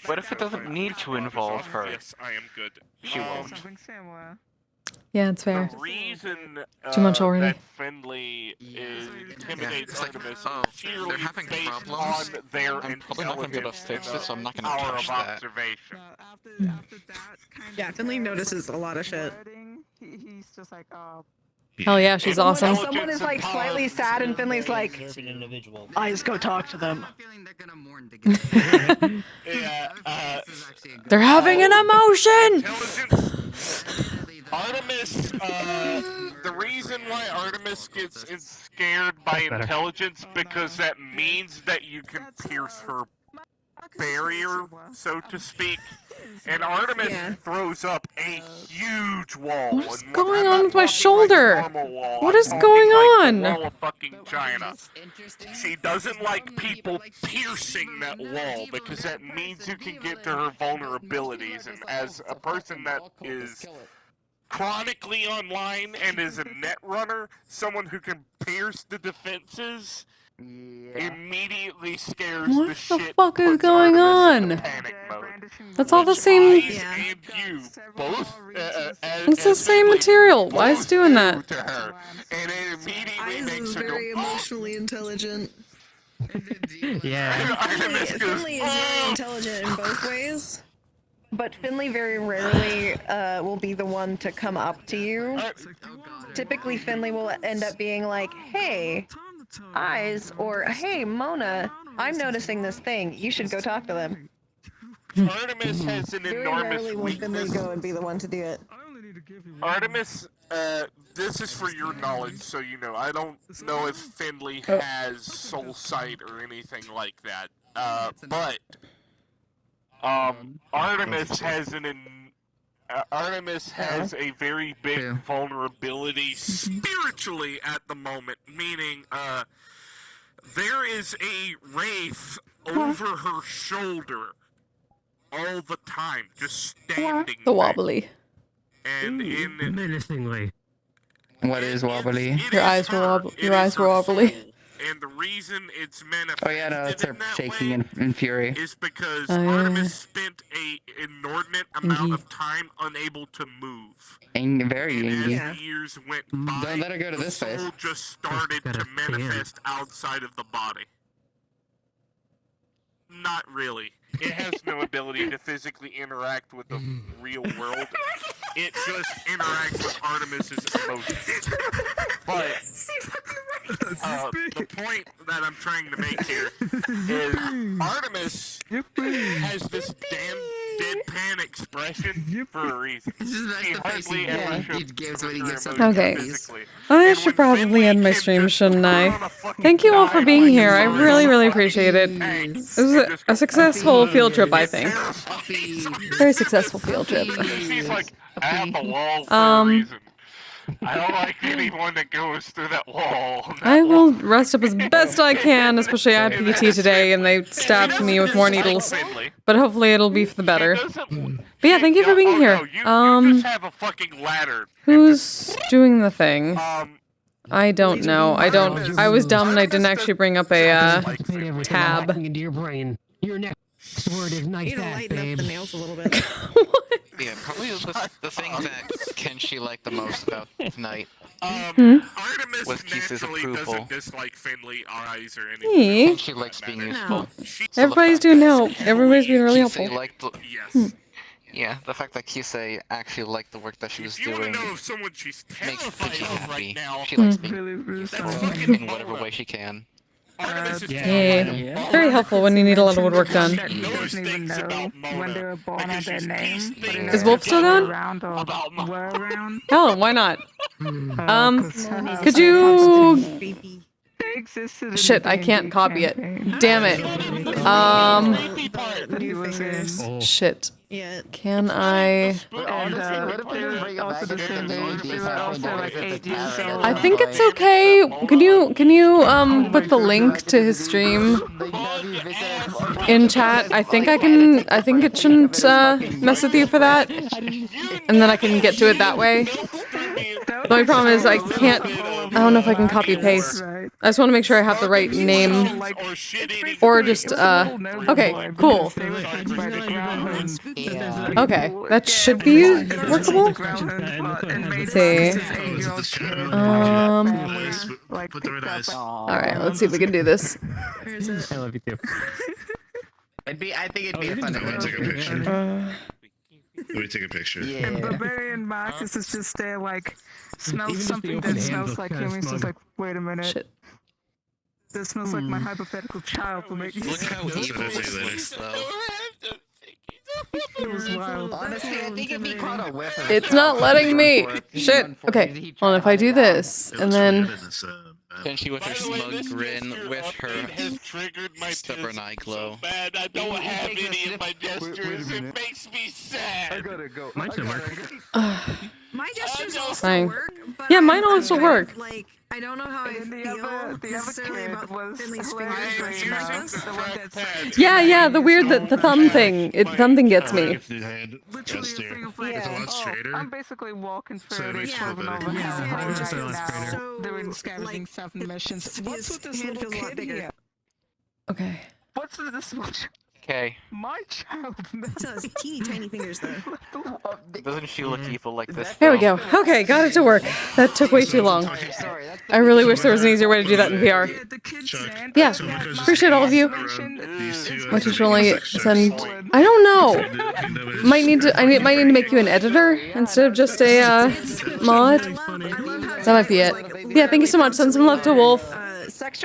But if it doesn't need to involve her, Yes, I am good. she won't. Yeah, it's fair. The reason Too much already. that Finley intimidates It's like, Artemis oh, purely they're having based problems. on their I'm probably not going to be able to fix it, so I'm not going to power touch of that. observation. Yeah, Finley notices a lot of shit. Hell yeah, she's awesome. Someone is like slightly sad, and Finley's like, I just go talk to them. Yeah, They're having an emotion. Artemis, the reason why Artemis gets scared by intelligence because that means that you can pierce her barrier, so to speak. And Artemis throws up a huge wall. What's going on with my shoulder? What What is going on? Wall of fucking China. She doesn't like people piercing that wall because that means you can get to her vulnerabilities. And as a person that is chronically online and is a net runner, someone who can pierce the defenses immediately scares What the the shit. fuck is going on? That's all the same. And you both. It's the same material. Why is it doing that? To her, and it immediately Eyes makes is her very go. emotionally intelligent. Yeah. Finley is very intelligent in both ways, but Finley very rarely will be the one to come up to you. Typically, Finley will end up being like, "Hey, Eyes," or "Hey, Mona, I'm noticing this thing. You should go talk to them." Artemis has an Very enormous rarely will Finley weakness. go and be the one to do it. Artemis, this is for your knowledge, so you know. I don't know if Finley has soul sight or anything like that. But Artemis has Artemis has a very big vulnerability spiritually at the moment, meaning there is a wraith over her shoulder all the time, just standing The wobbly. and in menacingly. What is wobbly? Your eyes were wobbly. Your eyes were wobbly. and the reason it's manifested Oh yeah, no, it's her shaking in fury. is because Oh, yeah. Artemis spent a inordinate amount of time unable to move. Very And ingy. as the years went by, Don't let her go to the this soul face. just started to manifest outside of the body. Not really. It has no ability to physically interact with the real world. It just interacts with Artemis's emotions. But the point that I'm trying to make here is Artemis has this damn deadpan expression for a reason. She hardly ever shows her emotions Okay. physically. I should probably end my stream, shouldn't I? Thank you all for being here. I really, really appreciate it. It was a successful field trip, I think. Very successful field trip. She's like at the wall for a reason. I don't like anyone that goes through that wall. I will rest up as best I can, especially I had PT today and they stabbed me with more needles. But hopefully it'll be for the better. But yeah, thank you for being here. You just have a fucking ladder. Who's doing the thing? I don't know. I was dumb and I didn't actually bring up a tab. Into your brain. Your next word is nice ass, babe. The nails a little bit. Yeah, probably the thing that Kenshi liked the most about tonight Artemis was Kise's naturally approval. doesn't dislike Finley eyes or anything. Hey. Kenshi likes being useful. Everybody's doing help. Everybody's being really helpful. Kise liked the, Yes. yeah, the fact that Kise actually liked the work that she was You want to doing know if someone she's makes terrified Kenshi of happy. right now? She likes being That's useful fucking in whatever way she can. Artemis is Hey. Very helpful when you need a lot of woodwork done. Doesn't even know when they were born or their name. but it Is Wolf still down? around or were around. Oh, why not? Could you... They existed in Shit, the I can't D&D copy it. campaign. Damn it. That he was in. Shit. Yeah. Can I... And they were also the same age. They were also like 8 years old. I think it's okay. Can you put the link to his stream in chat? I think it shouldn't mess with you for that. And then I can get to it that way. The only problem is I don't know if I can copy paste. I just want to make sure I have the right name. Or just okay, cool. Okay, that should be workable. Let's see. Put the red eyes. Alright, let's see if we can do this. I love you too. I think it'd be a fun Let me take a picture. Let me take a picture. And Barbarian Marcus is just there, like, smells something that smells like him. He's just like, wait a minute. Shit. That smells like my hypothetical child will make me Look how evil this looks, though. It was wild. Honestly, I think it'd be called a whiff of It's not letting me. Shit. Okay. Well, if I do this and then Kenshi with her smug grin, with her stubborn eye glow. Bad, I don't have any of my gestures. It makes me sad. I gotta go. Mine should work. My gestures also Fine. work, but Yeah, mine also work. Like, I don't know how I feel the necessarily other about kid was Finley's fingers. hilarious. The one that's yeah, the weird the thumb thing. Thumb thing gets me. I'm basically walking So through it it, makes you feel over better. now, doing scavenging stuff and missions. What's with this little kid here? Okay. What's with this much? Okay. My child. Still has teeny tiny fingers though. Doesn't she look evil like this? There we though? go. Okay, got it to work. That took way too long. I really wish there was an easier way to do that in VR. Yeah, appreciate all of you. What did you only send? I don't know. Might need to make you an editor instead of just a mod. That might be it. Yeah, thank you so much. Send some love to Wolf.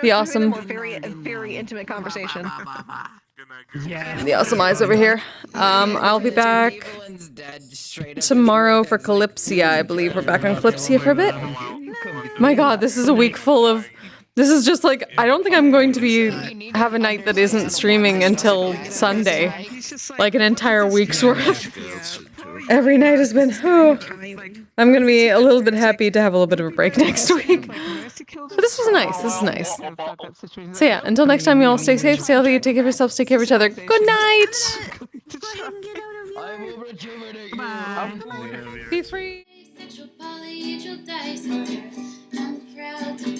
The awesome. Very intimate conversation. The awesome eyes over here. I'll be back tomorrow for Calypsia, I believe. We're back on Calypsia for a bit. My god, this is a week full of... This is just like, I don't think I'm going to have a night that isn't streaming until Sunday. Like an entire week's worth. Every night has been, I'm gonna be a little bit happy to have a little bit of a break next week. But this was nice, this is nice. So yeah, until next time, you all stay safe, stay healthy, take care of yourselves, take care of each other. Good night! Be free! Sexual polyhedral dice. I'm proud to